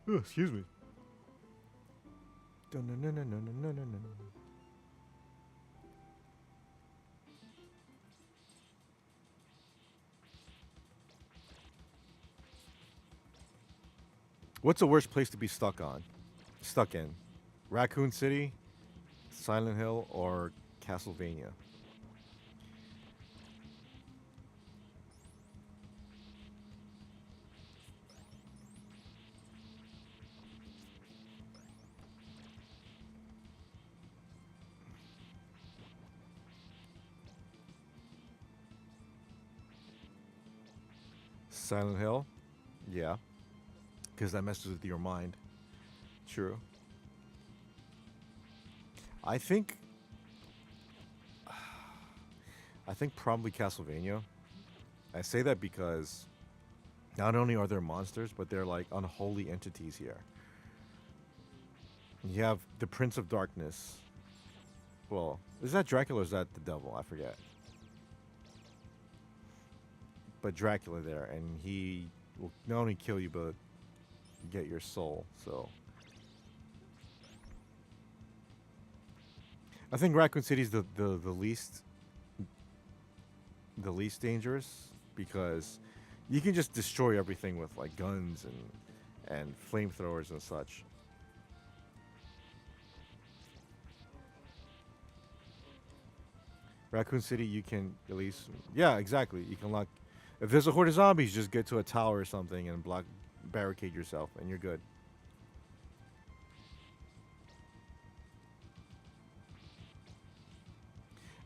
Excuse me. Dun-dun-dun-dun-dun-dun-dun. What's the worst place to be stuck in? Raccoon City, Silent Hill, or Castlevania? Silent Hill? Yeah. Because that messes with your mind. True. I think I think probably Castlevania. I say that because not only are there monsters, but they're like unholy entities here. You have the Prince of Darkness. Well, is that Dracula or is that the devil? I forget. But Dracula there, and he will not only kill you, but get your soul. So I think Raccoon City's the least dangerous because you can just destroy everything with like guns and flamethrowers and such. Raccoon City, you can at least, yeah, exactly. You can lock. If there's a horde of zombies, just get to a tower or something and barricade yourself, and you're good.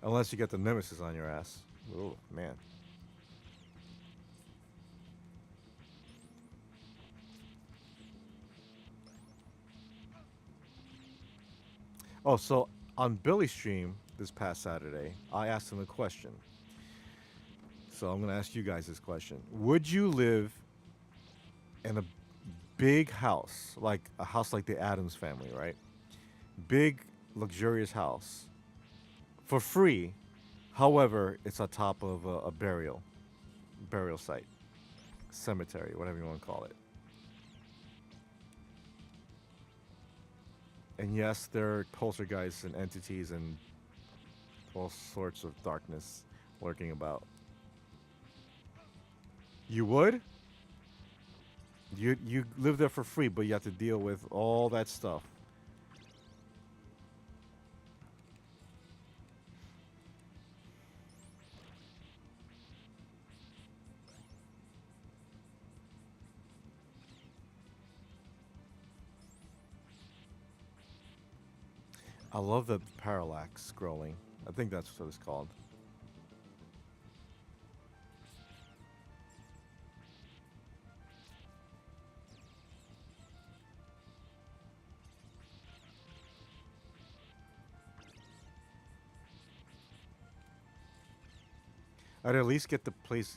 Unless you get the nemesis on your ass. Oh man. Oh, so on Billy's stream this past Saturday, I asked him a question. So I'm going to ask you guys this question. Would you live in a big house, like a house like the Addams family, right? Big, luxurious house for free. However, it's on top of a burial site, cemetery, whatever you want to call it. And yes, there are poltergeists and entities and all sorts of darkness lurking about. You would? You live there for free, but you have to deal with all that stuff. I love the parallax scrolling. I think that's what it's called. I'd at least get the place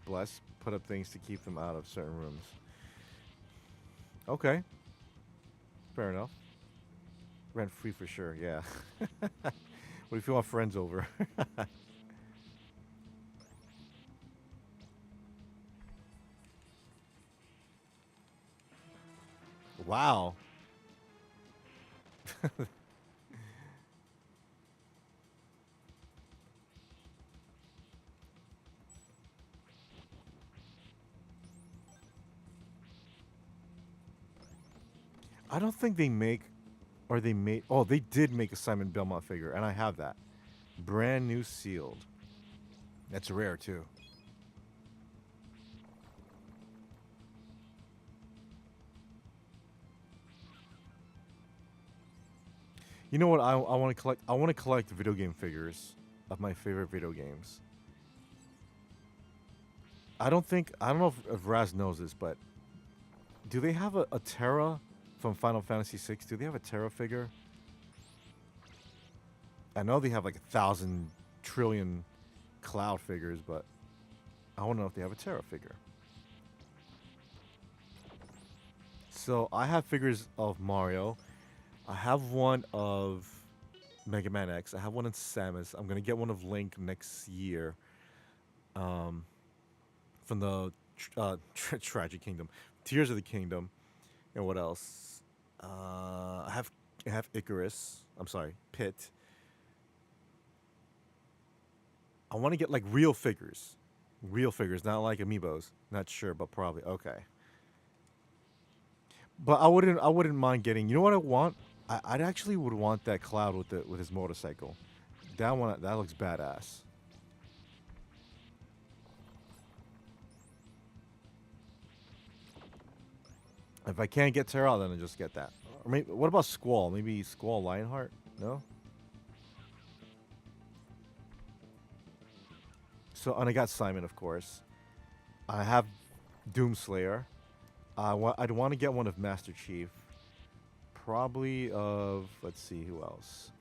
blessed, put up things to keep them out of certain rooms. Okay. Fair enough. Rent free for sure, yeah. What if you want friends over? Wow. I don't think they make, or they made, oh, they did make a Simon Belmont figure, and I have that. Brand new sealed. That's rare, too. You know what I want to collect? I want to collect video game figures of my favorite video games. I don't know if Raz knows this, but do they have a Terra from Final Fantasy VI? Do they have a Terra figure? I know they have like 1,000 trillion Cloud figures, but I want to know if they have a Terra figure. So I have figures of Mario. I have one of Mega Man X. I have one of Samus. I'm gonna get one of Link next year. From the Tragic Kingdom, Tears of the Kingdom, and what else? I have Icarus. I'm sorry, Pit. I want to get like real figures, not like amiibos. Not sure, but probably okay. But I wouldn't mind getting. You know what I want? I'd actually would want that Cloud with his motorcycle. That one that looks badass. If I can't get Terra, then I just get that. Or maybe, what about Squall? Maybe Squall Lionheart? No. So and I got Simon, of course. I have Doomslayer. I'd want to get one of Master Chief. Probably of, let's see, who else?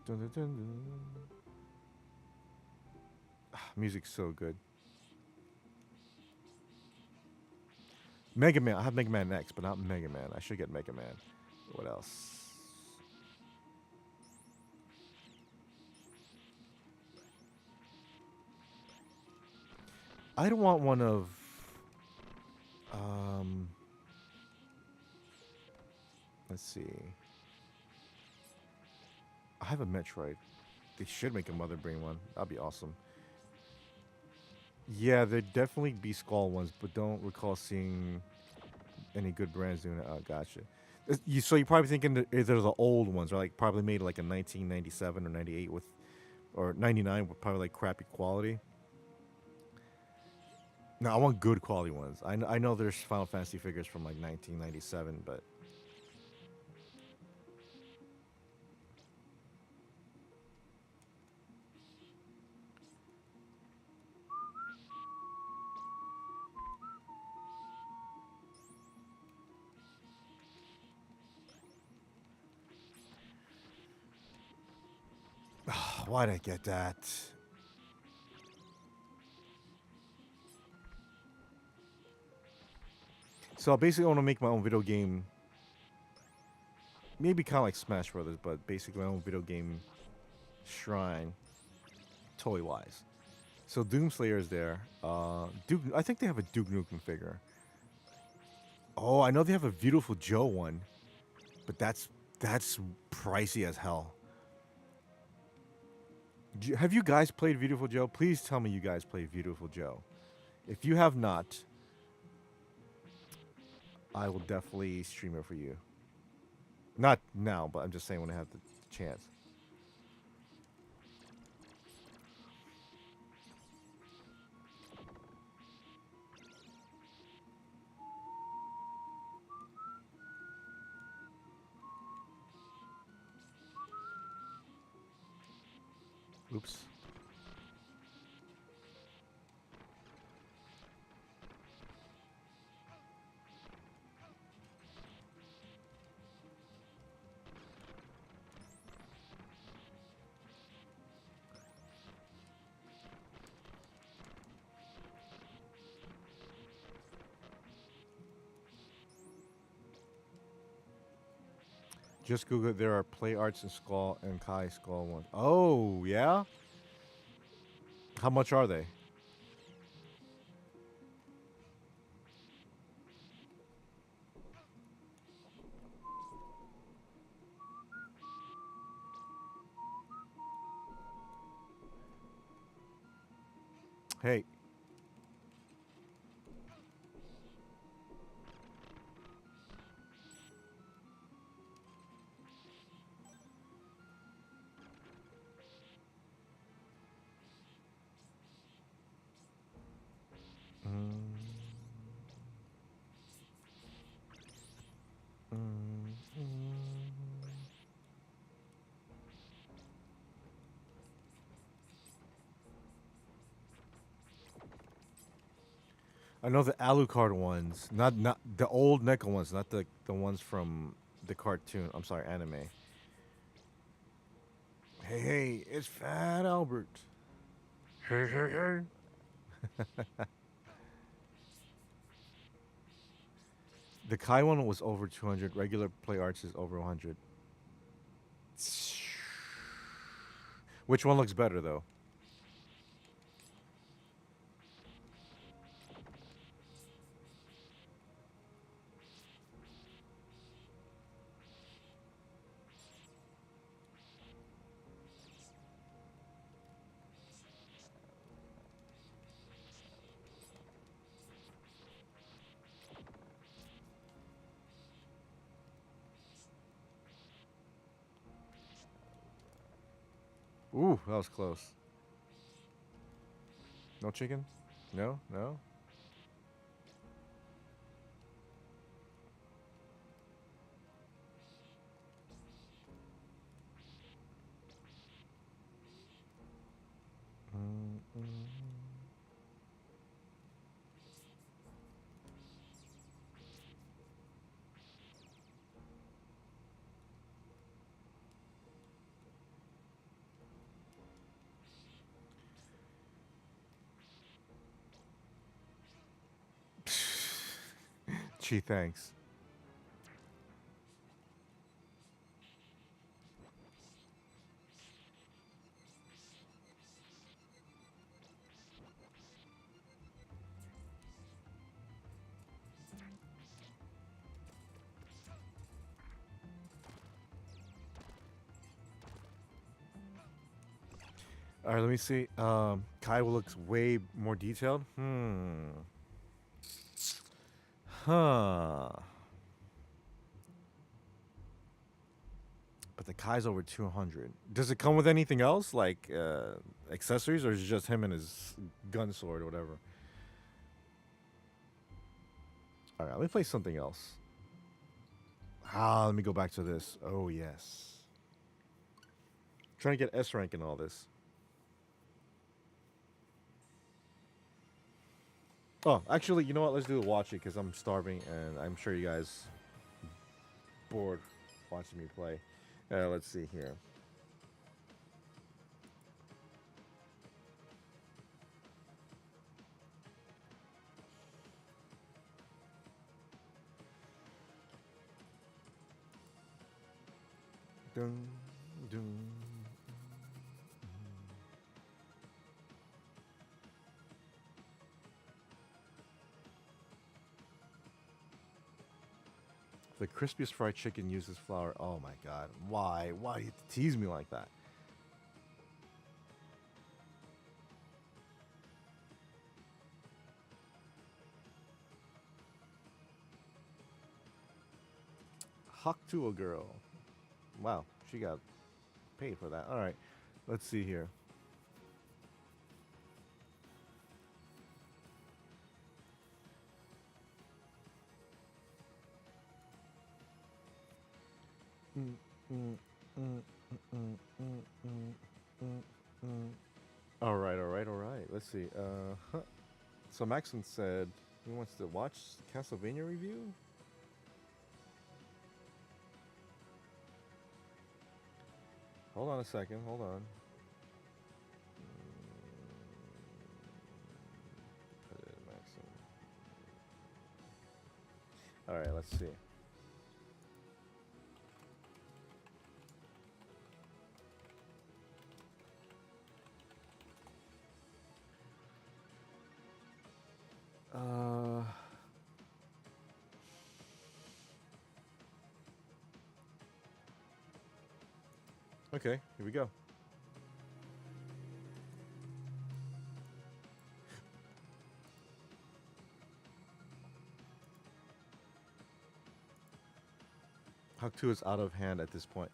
Dun, dun, dun, dun. Music's so good. Mega Man. I have Mega Man X, but not Mega Man. I should get Mega Man. What else? I don't want one of. Let's see. I have a Metroid. They should make a Mother Brain one. That'd be awesome. Yeah, there'd definitely be Skull ones, but don't recall seeing any good brands doing it. Oh, gotcha. So you're probably thinking that either the old ones, or like probably made like a 1997 or 98 with, or 99 with probably like crappy quality. No, I want good quality ones. I know there's Final Fantasy figures from like 1997, but why'd I get that? So basically, I want to make my own video game. Maybe kind of like Smash Brothers, but basically my own video game shrine, toy-wise. So Doomslayer is there. Duke, I think they have a Duke Nukem figure. Oh, I know they have a Beautiful Joe one, but that's pricey as hell. Have you guys played Beautiful Joe? Please tell me you guys played Beautiful Joe. If you have not, I will definitely stream it for you. Not now, but I'm just saying when I have the chance. Oops. Just Google it. There are Play Arts and Skull and Kai Skull ones. Oh, yeah? How much are they? Hey. I know the Alucard ones, not the old NECA ones, not the ones from the cartoon. I'm sorry, anime. Hey, it's Fat Albert. Hey, hey, hey. The Kai one was over 200. Regular Play Arts is over 100. Which one looks better though? Ooh, that was close. No chicken? No, no. Gee, thanks. All right, let me see. Kai looks way more detailed. Huh. But the Kai's over 200. Does it come with anything else, like accessories, or is it just him and his gun sword or whatever? All right, let me play something else. Let me go back to this. Oh, yes. Trying to get S rank in all this. Oh, actually, you know what? Let's do the watch it because I'm starving and I'm sure you guys bored watching me play. Let's see here. Dun, dun. The crispiest fried chicken uses flour. Oh my god. Why? Why do you tease me like that? Huck to a girl. Wow, she got paid for that. All right. Let's see here. All right, all right, all right. Let's see. So Maxon said he wants to watch Castlevania review. Hold on a second. Hold on. Put it in Maxon. All right. Let's see. Okay, here we go. Huck 2 is out of hand at this point.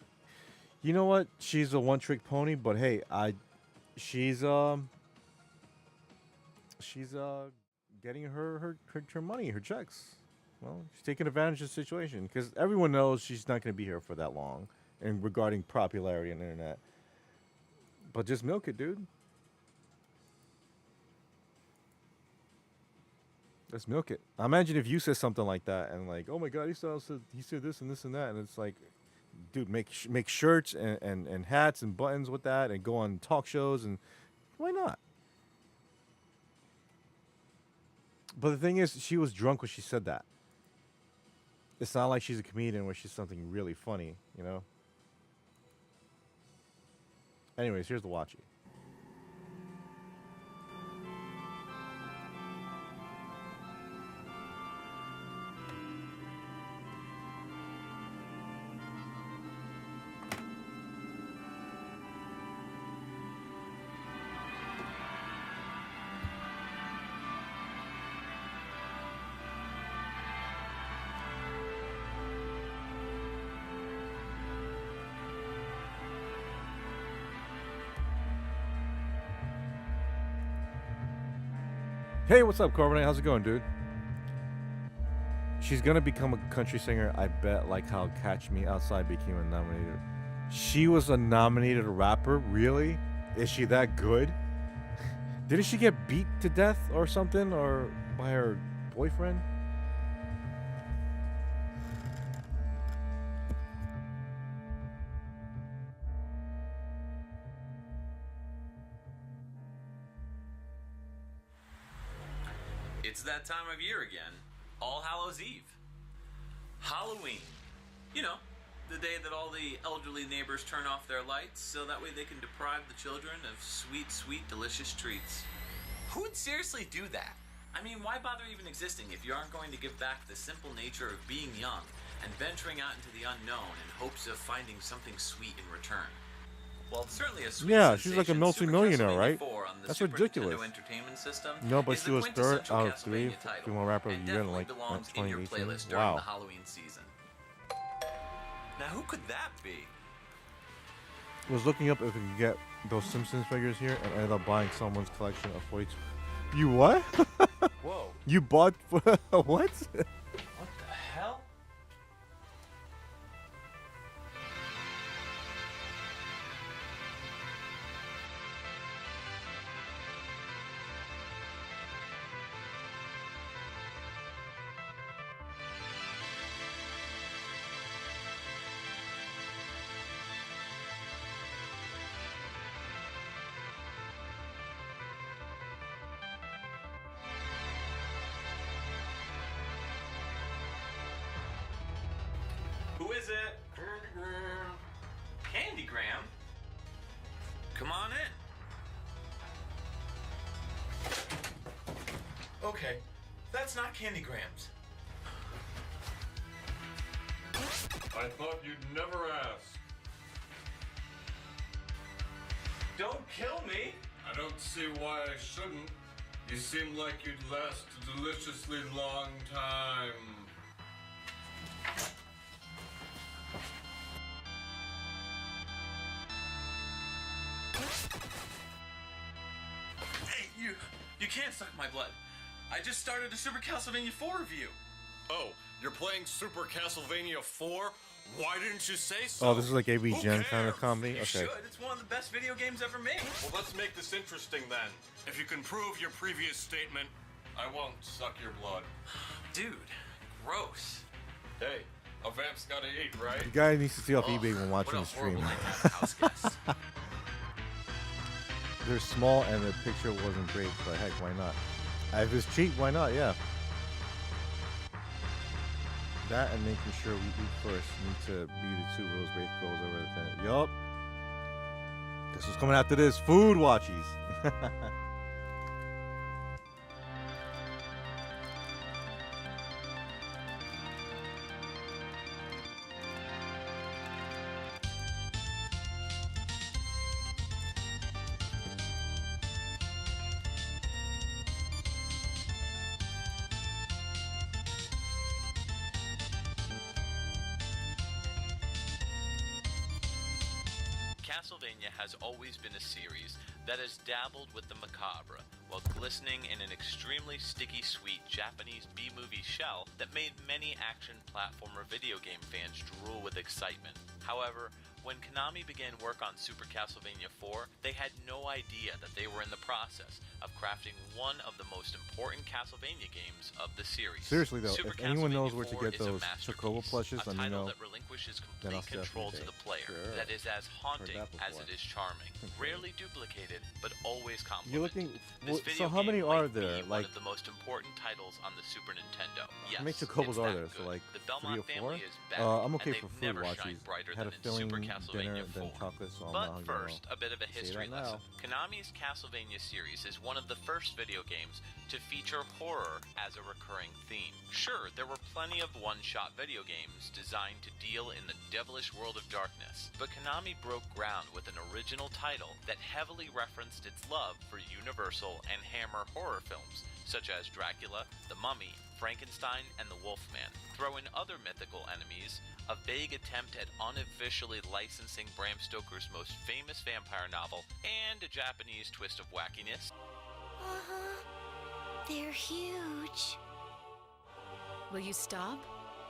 You know what? She's a one-trick pony, but hey, she's getting her money, her checks. Well, she's taking advantage of the situation because everyone knows she's not going to be here for that long, and regarding popularity on the internet. But just milk it, dude. Let's milk it. Imagine if you said something like that and like, oh my god, he said this and this and that, and it's like, dude, make shirts and hats and buttons with that, and go on talk shows, and why not? But the thing is, she was drunk when she said that. It's not like she's a comedian where she's something really funny, you know? Anyways, here's the watchie. Hey, what's up, Carbonite? How's it going, dude? She's gonna become a country singer, I bet, like how Catch Me Outside became a nominated. She was a nominated rapper? Really? Is she that good? Didn't she get beat to death or something, or by her boyfriend? It's that time of year again. All Hallows Eve. Halloween. You know, the day that all the elderly neighbors turn off their lights so that way they can deprive the children of sweet, sweet, delicious treats. Who would seriously do that? I mean, why bother even existing if you aren't going to give back the simple nature of being young and venturing out into the unknown in hopes of finding something sweet in return? Well, it's certainly a sweet Yeah, she's like a sensation. multi-millionaire, Super right? Castlevania 4 on the That's Super ridiculous. Nintendo Entertainment System No, but is she the was third quintessential out of three Castlevania title, female rapper of and the year in definitely like belongs in your 2018. playlist during Wow. the Halloween season. Now, who could that be? Was looking up if we could get those Simpsons figures here and ended up buying someone's collection of 42. You what? Whoa. You bought what? What the hell? Who is it? Candygram? Come on in. Okay, that's not Candygrams. I thought you'd never ask. Don't kill me! I don't see why I shouldn't. You seem like you'd last a deliciously long time. Hey, you can't suck my blood. I just started a Super Castlevania 4 review. Oh, you're playing Super Castlevania 4? Why didn't you say so? Oh, this is like AV Who Gen kind of cares? comedy? You Okay. should. It's one of the best video games ever made. Well, let's make this interesting then. If you can prove your previous statement, I won't suck your blood. Dude, gross. Hey, a vamp's gotta eat, right? The guy needs to see off Ugh, eBay when watching what the a horrible stream. night to have a house guest. They're small and the picture wasn't great, but heck, why not? If it's cheap, why not? Yeah. That and making sure we eat first need to be the two rules Wraith goes over the thing. Yup. Guess what's coming after this? Food watchies. Castlevania has always been a series that has dabbled with the macabre while glistening in an extremely sticky sweet Japanese B-movie shell that made many action platformer video game fans drool with excitement. However, when Konami began work on Super Castlevania 4, they had no idea that they were in the process of crafting one of the most important Castlevania games of the series. Seriously though, Super if anyone knows Castlevania where to 4 get is a those Chocobo masterpiece, plushes, a let me title know. that relinquishes Then I'll complete control to definitely the player, Sure. that is as haunting that as before. it is charming, rarely duplicated, but always complimented. You're looking. This So video how many game are might be there? one Like, of the most important titles on the Super Nintendo. how Yes, many Chocobos it's are that there? So good. like the 3 or Belmont 4? family is back, I'm okay and for they've food never watchies. shined brighter Had a than in feeling Super Castlevania dinner, then 4. chocolate, so I'm But not hungry first, now. a bit of a Say history that now. lesson. Konami's Castlevania series is one of the first video games to feature horror as a recurring theme. Sure, there were plenty of one-shot video games designed to deal in the devilish world of darkness, but Konami broke ground with an original title that heavily referenced its love for Universal and Hammer horror films, such as Dracula, The Mummy, Frankenstein, and The Wolfman. Throw in other mythical enemies, a vague attempt at unofficially licensing Bram Stoker's most famous vampire novel, and a Japanese twist of wackiness. They're huge. Will you stop?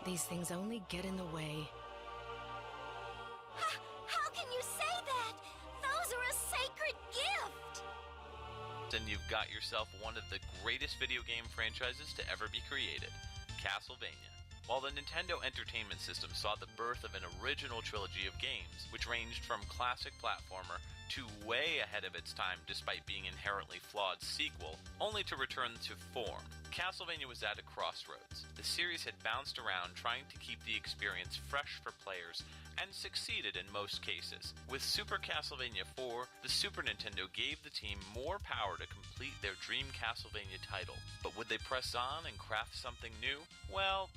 These things only get in the way. How can you say that? Those are a sacred gift. Then you've got yourself one of the greatest video game franchises to ever be created, Castlevania. While the Nintendo Entertainment System saw the birth of an original trilogy of games, which ranged from classic platformer to way ahead of its time despite being inherently flawed sequel, only to return to form, Castlevania was at a crossroads. The series had bounced around trying to keep the experience fresh for players, and succeeded in most cases. With Super Castlevania 4, the Super Nintendo gave the team more power to complete their dream Castlevania title. But would they press on and craft something new? Well,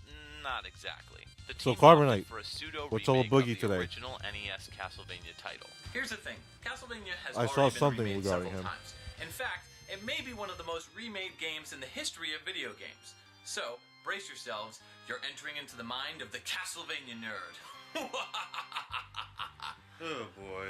not exactly. The So, team Carbonite, opted for a pseudo what's all the remake Boogie of the today? original NES Castlevania title. Here's the thing, Castlevania has I already saw been something remade regarding several him. times. In fact, it may be one of the most remade games in the history of video games. So, brace yourselves, you're entering into the mind of the Castlevania nerd. Oh boy.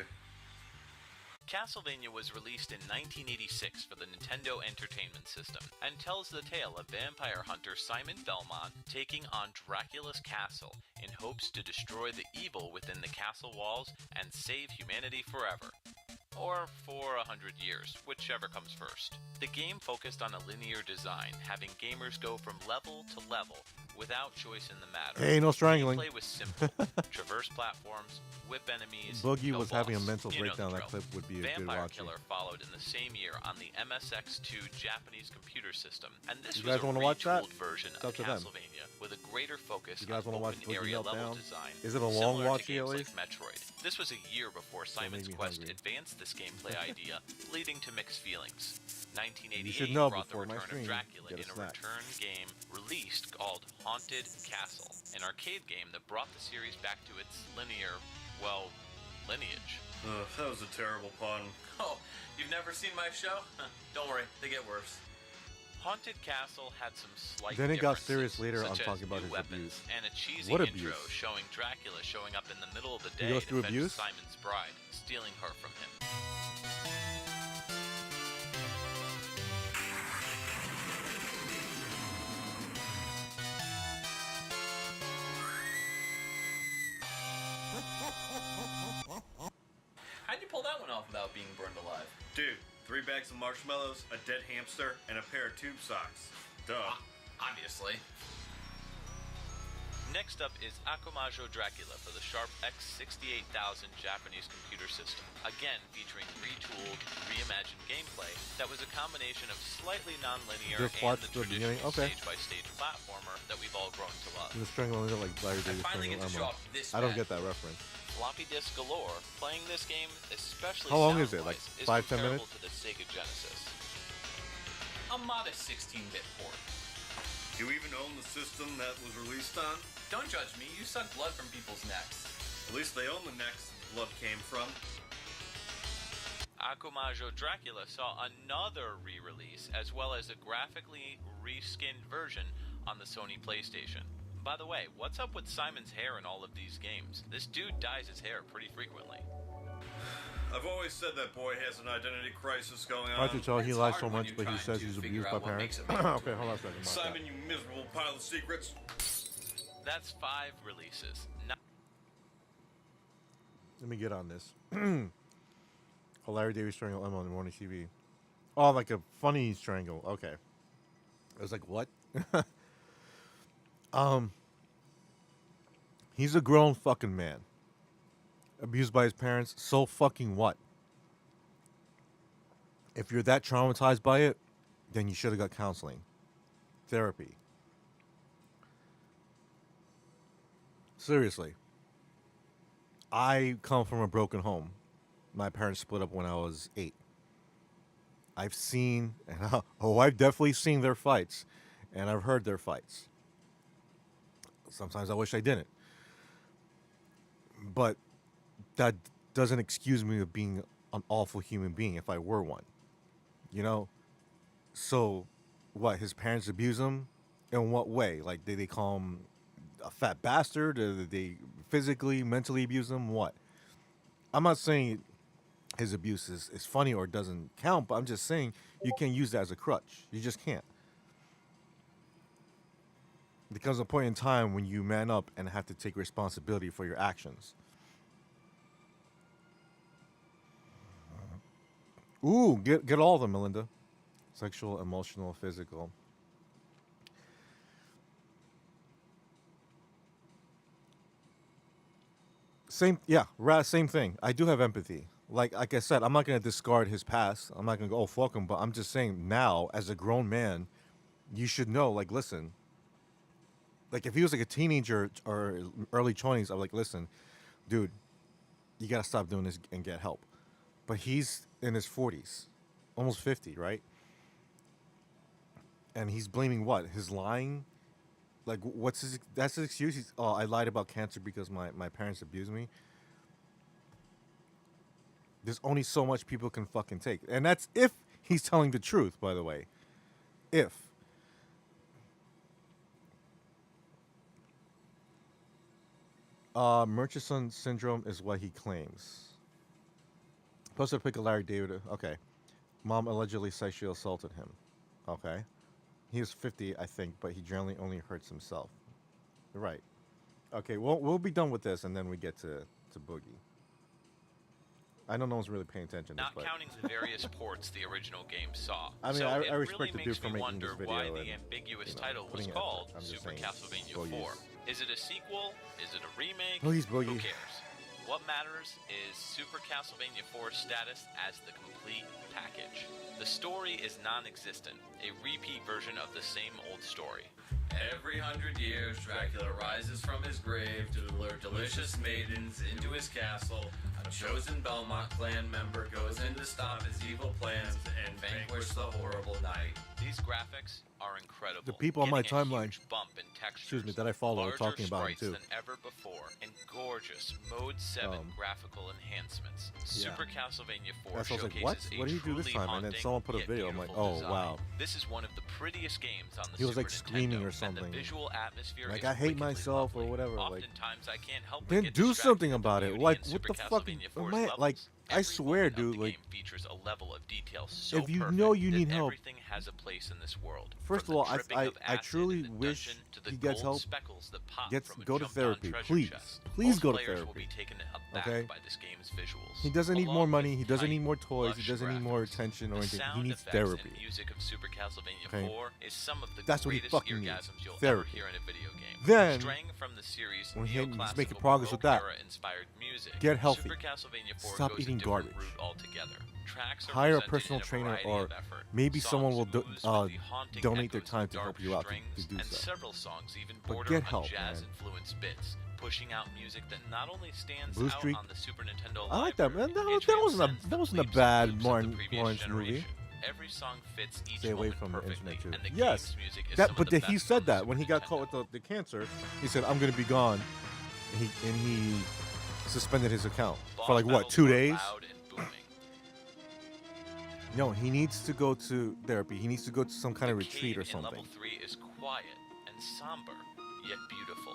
Castlevania was released in 1986 for the Nintendo Entertainment System and tells the tale of vampire hunter Simon Belmont taking on Dracula's castle in hopes to destroy the evil within the castle walls and save humanity forever. Or for 100 years, whichever comes first. The game focused on a linear design, having gamers go from level to level without choice in the matter. Hey, no strangling. Gameplay was simple. Traverse platforms, whip enemies, Boogie no was having a boss. mental You know the breakdown. That drill. clip would be a good Vampire watching. Killer followed in the same year on the MSX2 Japanese computer system, and this You was guys a wanna watch that? retooled version It's of up to them. Castlevania with a greater focus You guys on wanna watch open Boogie area level Meltdown? design. Is it a long similar watch to games at like least? Metroid. This was a year before Simon's me Quest hungry. advanced this gameplay idea, leading to mixed feelings. 1988 You should know brought the before my return of stream, Dracula get a in a snack. return game released called Haunted Castle, an arcade game that brought the series back to its lineage. Ugh, that was a terrible pun. Oh, you've never seen my show? Don't worry, they get worse. Haunted Castle had some slight Then it got differences, serious later on such as talking about new his weapons abuse. and a cheesy What intro abuse? showing Dracula showing up in the middle of the He day goes to through fetch abuse? Simon's bride, stealing her from him. How'd you pull that one off without being burned alive? Dude, 3 bags of marshmallows, a dead hamster, and a pair of tube socks. Duh. Obviously. Next up is Akumajo Dracula for the Sharp X68000 Japanese computer system. Again, featuring retooled, reimagined gameplay that was a combination of slightly non-linear Just and watch the the beginning? traditional Okay. stage-by-stage platformer that we've all grown to love. The strangling like Larry I David finally get to show Strangle off this I don't bad get that boy. reference. Floppy disk galore, playing this game, especially How long is it? sound-wise, Like is 5-10 comparable minutes? to the Sega Genesis. A modest 16-bit port. You even own the system that was released on? Don't judge me, you suck blood from people's necks. At least they own the necks blood came from. Akumajo Dracula saw another re-release, as well as a graphically reskinned version on the Sony PlayStation. By the way, what's up with Simon's hair in all of these games? This dude dyes his hair pretty frequently. I've always said that boy has an identity crisis going on. Hard to tell he It's lies hard so when much, you're but he trying says to he's figure abused by out what parents. makes him Okay, hold on a second. Mark that. Simon, you miserable pile of secrets. That's 5 releases. Let me get on this. Oh, Larry David Strangle Emma on the morning TV. Oh, like a funny strangle. Okay. I was like, what? He's a grown fucking man. Abused by his parents. So fucking what? If you're that traumatized by it, then you should have got counseling. Therapy. Seriously. I come from a broken home. My parents split up when I was 8. I've seen, I've definitely seen their fights, and I've heard their fights. Sometimes I wish I didn't. But that doesn't excuse me of being an awful human being if I were one. You know? So, what, his parents abuse him? In what way? Like, did they call him a fat bastard? Did they physically, mentally abuse him? What? I'm not saying his abuse is funny or doesn't count, but I'm just saying you can't use that as a crutch. You just can't. There comes a point in time when you man up and have to take responsibility for your actions. Ooh, get all of them, Melinda. Sexual, emotional, physical. Same thing. I do have empathy. Like I said, I'm not gonna discard his past. I'm not gonna go, oh fuck him. But I'm just saying now, as a grown man, you should know. Like, listen. Like, if he was like a teenager or early 20s, I'm like, listen, dude, you gotta stop doing this and get help. But he's in his 40s, almost 50, right? And he's blaming what? His lying? Like, that's his excuse? I lied about cancer because my parents abused me. There's only so much people can fucking take. And that's if he's telling the truth, by the way. If. Murchison syndrome is what he claims. Plus, I pick a Larry David. Okay. Mom allegedly sexually assaulted him. Okay. He was 50, I think, but he generally only hurts himself. Right. Okay, we'll be done with this, and then we get to Boogie. I know no one's really paying attention to this, Not counting the various ports the original game saw. I mean, so I respect really the dude for making this video. why and, the ambiguous title was putting it called effort. I'm just Super saying, Castlevania go 4. use. Is it a sequel? Is it a remake? Please, Boogie. Who cares? What matters is Super Castlevania 4's status as the complete package. The story is non-existent, a repeat version of the same old story. Every 100 years, Dracula rises from his grave to lure delicious maidens into his castle. A chosen Belmont clan member goes in to stop his evil plans and vanquish the horrible knight. These graphics are incredible. The people on my getting a timeline, huge bump in textures, excuse me, that I follow are larger talking about him sprites too. than ever before, and gorgeous Mode 7 graphical enhancements. Super Castlevania 4 I was like, showcases what? a What did he do this truly time? And then haunting, someone put a yet video. I'm like, beautiful oh design. wow. This is one of the prettiest games on the He was Super like screaming Nintendo, or something. And the visual atmosphere Like, is I hate wickedly myself lovely. or whatever. Like, Oftentimes I can't help but then get do distracted something at the about it. beauty Like, in what Super the fuck? Castlevania 4's Man, levels. like, I Every swear, moment of dude. the Like, game features a level of detail so if you perfect know you that need help, everything has a place in this world. first From of all, the dripping of I acid truly in the wish dungeon to the he gets gold help. speckles that pop from a Go to jumped-on therapy, treasure please. chest. Please Most go to players will therapy. be taken aback Okay? by this game's visuals. He doesn't need Along more with money. He doesn't tight, need more toys. He lush doesn't need more graphics. attention or The anything. He sound needs effects therapy. and music of Super Castlevania Okay? 4 is some of the That's what he greatest fucking needs. orgasms you'll ever Therapy. hear in a video game. Then, Straying from the series when he's neoclassical making progress with that, Baroque era-inspired music, get healthy. Super Castlevania 4 Stop goes eating a different garbage. route altogether. Tracks are Hire a presented personal in trainer, variety or of effort. maybe someone will Songs oozed with the haunting donate their echoes time of to dark help you out strings, to do and so. several songs even But border get on help, man. jazz-influenced bits, pushing out music that not only stands Blue out Streak. on the Super Nintendo I like that, library, man. it That wasn't transcends a the bad bleeps and bloops of the Lawrence previous movie. generation. Every song fits each Stay away moment from the perfectly, internet and the too. Yes, game's music is that. some But of the he best said on the that when he Super got caught Nintendo. with the cancer. He said, "I'm going to be gone," and he suspended his account for like what, 2 days? Loud and booming. No, he needs to go to therapy. He needs to go to some kind of The retreat or cave in something. Level 3 is quiet and somber, yet beautiful.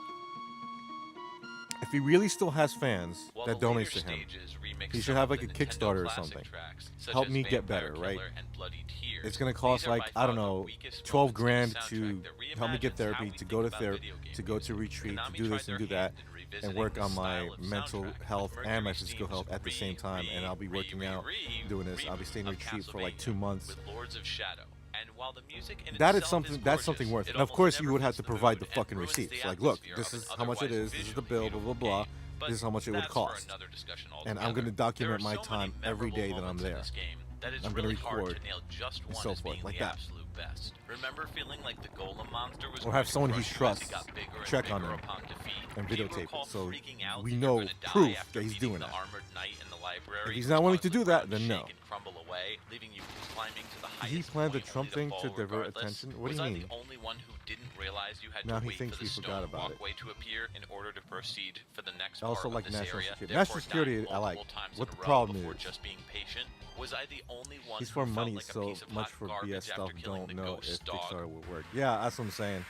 If he really still has fans While that the later donates to him, stages remix he should some have of like the a Nintendo Kickstarter or classic something. tracks, such Help as me get Vampire better, right? Killer and Bloody Tears. It's gonna cost These are like, by I don't far the know, weakest 12 moments in grand the to soundtrack that help me get reimagines therapy, how we to go to think about therapy, video game to go to music. retreat, to Konami do tried this and their do that, hand in and revisiting work the on my style of mental soundtrack, health with and my Mercury's physical themes health at the same time. And I'll be working out, doing this. I'll be staying in of retreat for like 2 Castlevania months. with Lords of Shadow. And while the music in That is itself something. is That's something gorgeous, worth. it And of almost course, you never would have fits to the provide the mood and fucking ruins the receipts. Like, look, atmosphere this of is an how much it otherwise is. This is the visually bill. Blah blah beautiful blah. game. But This is how much it would that's for cost. another discussion And I'm altogether. going to document There my are so many time every memorable day that I'm moments in there. this game that it's I'm gonna really hard record to nail just and one so as forth, being like the that. absolute best. Remember feeling like the golem monster was Or going have to someone he crush you as he trusts got bigger and check on bigger him. upon defeat? and Do you videotape recall it, so freaking out we that know you're gonna die proof after that he's beating doing the that. armored knight in the library, If he's which not willing to caused do the that, ground then to no. shake and crumble away, leaving you climbing to the Did he highest plan the point, Trump only thing to fall divert regardless? attention? What do Was you I mean? the only one who didn't realize you had Now to he wait thinks for the he forgot stone about it. walkway to appear in order to proceed for the next I also part like of this national area? security. Therefore, National security, dying I like. multiple times What in the a row problem before is, just being patient? Was I the only one he's who for felt money, like a so piece of much hot for garbage BS after stuff. killing Don't the know ghost if dog? Kickstarter will work. Yeah, that's what I'm saying.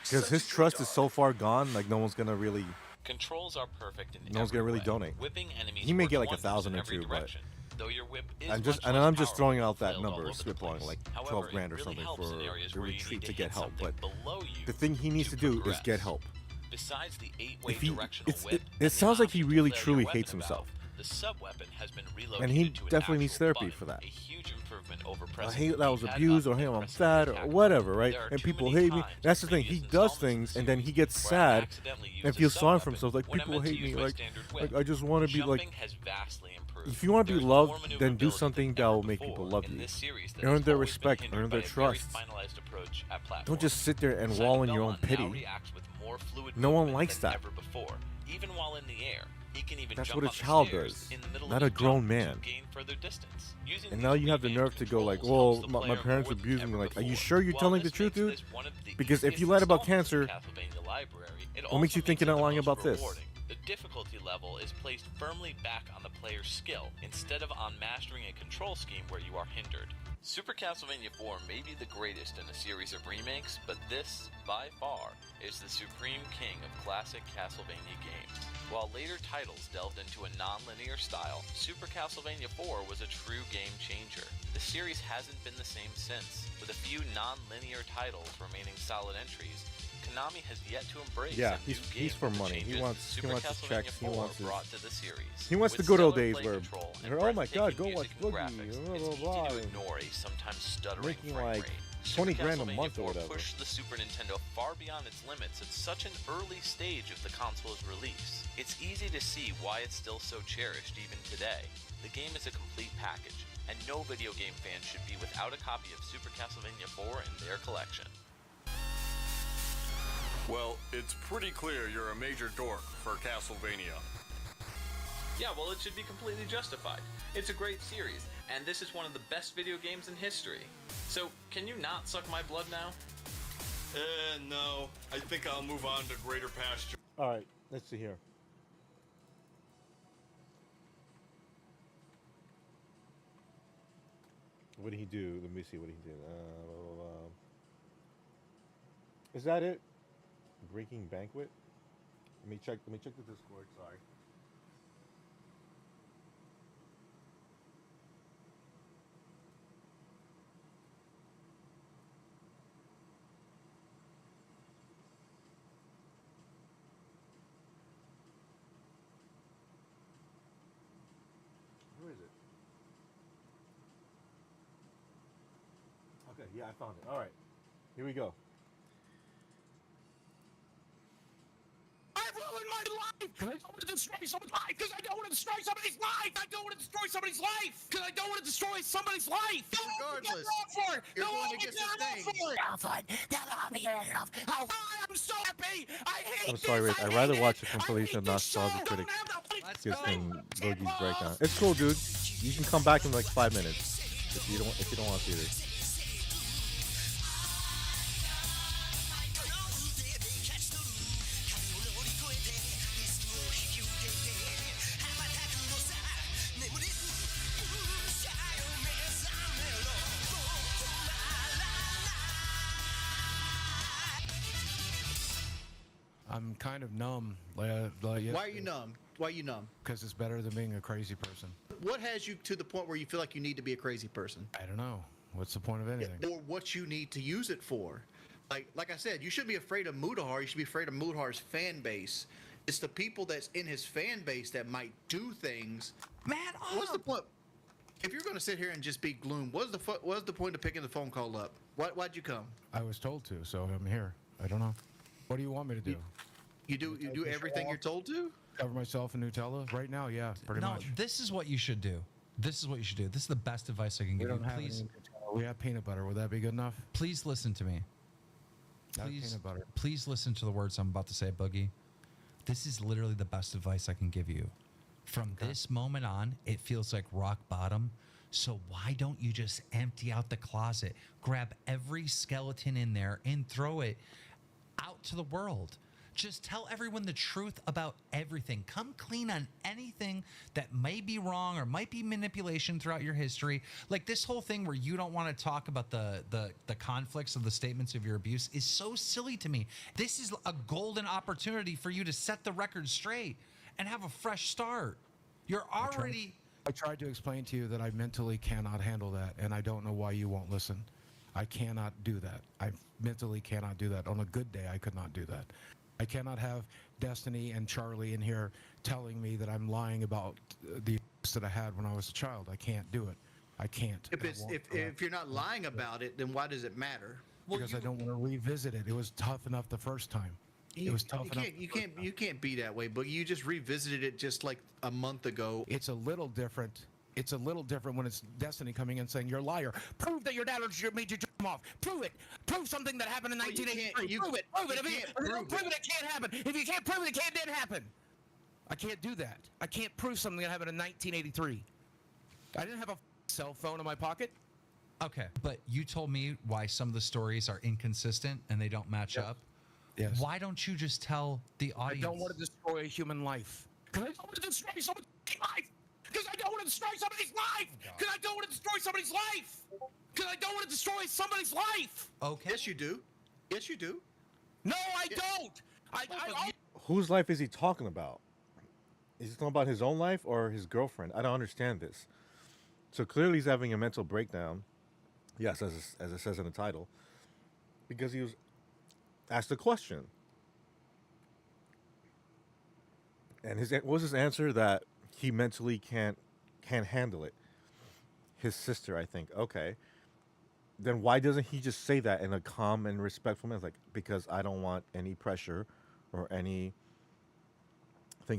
Because his trust is so far gone, like no one's gonna really. Controls are perfect in No one's every gonna really way. donate. Whipping enemies He may works get like wonders 1,000 in or every 2, but direction. Though your whip is I'm much just less throwing powerful out that flailed all number, over the spitballing place. like However, 12 it grand or really something helps for in areas the where you retreat need to hit get help. But something below you the thing he needs to do is get help. Besides the 8-way If he, directional whip, it sounds like he really truly hates himself. the sub-weapon has been relocated And he to an definitely needs actual therapy button, for that. a huge improvement over I pressing hate the that I was D-pad abused, or button hey, and I'm pressing fat, the or attack whatever, button. right? There are And too people many hate me. times That's in the thing. He previous does installments in things, the and then he series gets where I sad, accidentally used and a feels sorry for sub-weapon himself. Like, when I people meant to hate me. use my Like, standard whip. I just want to be like. Jumping has vastly improved. If you want to be There's more loved, then do maneuverability something than that ever will make before people love in you. this series that Earn has their always been respect, hindered earn by their a very trust. finalized approach at Don't just platforming. sit there and Simon wallow in your own Belmont now pity. reacts with more fluid No one movement likes than that. ever before. Even while in the air, he can even That's jump what a on the child stairs does, in the middle not of a his grown jump man. to gain further distance. Using And these now you have the revamped nerve to go like, controls well, helps the my player parents more than abused me. ever Like, are you before. sure you're While telling the this truth, makes dude? this one of the Because if easiest you lied about installments in cancer, Castlevania library, it what makes you also think you're makes it not the lying most about this? rewarding. The difficulty level is placed firmly back on the player's skill, instead of on mastering a control scheme where you are hindered. Super Castlevania 4 may be the greatest in a series of remakes, but this, by far, is the supreme king of classic Castlevania games. While later titles delved into a non-linear style, Super Castlevania 4 was a true game changer. The series hasn't been the same since, with a few non-linear titles remaining solid entries. Konami has yet to embrace Yeah, a new he's game for with the money. He changes wants Super his Castlevania checks. He 4 wants his. brought to the series. He wants With the good old stellar days play where, control and oh my God, breathtaking go watch music and Boogie, graphics, blah, it's blah, easy blah, to and ignore a sometimes stuttering making frame like rate. 20 Super grand a Castlevania month or 4 whatever. pushed the Super Nintendo far beyond its limits at such an early stage of the console's release. It's easy to see why it's still so cherished even today. The game is a complete package, and no video game fan should be without a copy of Super Castlevania 4 in their collection. Well, it's pretty clear you're a major dork for Castlevania. Yeah, well, it should be completely justified. It's a great series, and this is one of the best video games in history. So, can you not suck my blood now? No. I think I'll move on to greater pasture. All right, let's see here. What did he do? Let me see what he did. Is that it? Breaking Banquet? Let me check the Discord, sorry. Where is it? Okay, yeah, I found it. All right, here we go. I've ruined my life because I don't want to destroy someone's life. Because I don't want to destroy somebody's life. I don't want to destroy somebody's life. Because I don't want to destroy somebody's life. Regardless, you're going to get sustained. I'm so happy. I hate I'm sorry, Rick. I'd rather watch a compilation of Nostalgia Critic than Boogie's Breakdown. It's cool, dude. You can come back in like 5 minutes if you don't want to see this. I'm kind of numb. Why are you numb? Why are you numb? Because it's better than being a crazy person. What has you to the point where you feel like you need to be a crazy person? I don't know. What's the point of anything? Or what you need to use it for. Like I said, you shouldn't be afraid of Mudahar. You should be afraid of Mudahar's fan base. It's the people that's in his fan base that might do things. Man, what's the point? If you're going to sit here and just be gloom, what's the point of picking the phone call up? Why'd you come? I was told to, so I'm here. I don't know. What do you want me to do? You do everything you're told to? Cover myself in Nutella? Right now, yeah, pretty much. No, this is what you should do. This is what you should do. This is the best advice I can give you. Please. We have peanut butter. Would that be good enough? Please listen to me. Not peanut butter. Please listen to the words I'm about to say, Boogie. This is literally the best advice I can give you. From this moment on, it feels like rock bottom. So why don't you just empty out the closet, grab every skeleton in there, and throw it out to the world? Just tell everyone the truth about everything. Come clean on anything that may be wrong or might be manipulation throughout your history. Like this whole thing where you don't want to talk about the conflicts of the statements of your abuse is so silly to me. This is a golden opportunity for you to set the record straight and have a fresh start. You're already... I tried to explain to you that I mentally cannot handle that, and I don't know why you won't listen. I cannot do that. I mentally cannot do that. On a good day, I could not do that. I cannot have Destiny and Charlie in here telling me that I'm lying about the abuse that I had when I was a child. I can't do it. I can't. If you're not lying about it, then why does it matter? Because I don't want to revisit it. It was tough enough the first time. It was tough enough. You can't be that way, but you just revisited it just like a month ago. It's a little different. It's a little different when it's Destiny coming in saying, you're a liar. Prove that your dad made you jump off. Prove it. Prove something that happened in 1983. Prove it. Prove it. If you don't prove it, it can't happen. If you can't prove it, it didn't happen. I can't do that. I can't prove something that happened in 1983. I didn't have a cell phone in my pocket. Okay, but you told me why some of the stories are inconsistent and they don't match up. Yes. Why don't you just tell the audience? I don't want to destroy a human life. Because I don't want to destroy someone's life. Because I don't want to destroy somebody's life. Because I don't want to destroy somebody's life. Because I don't want to destroy somebody's life. Okay. Yes, you do. Yes, you do. No, I don't. Whose life is he talking about? Is he talking about his own life or his girlfriend? I don't understand this. So clearly he's having a mental breakdown. Yes, as it says in the title. Because he was asked a question. And what was his answer? That he mentally can't handle it. His sister, I think. Okay. Then why doesn't he just say that in a calm and respectful manner? Like, because I don't want any pressure or anything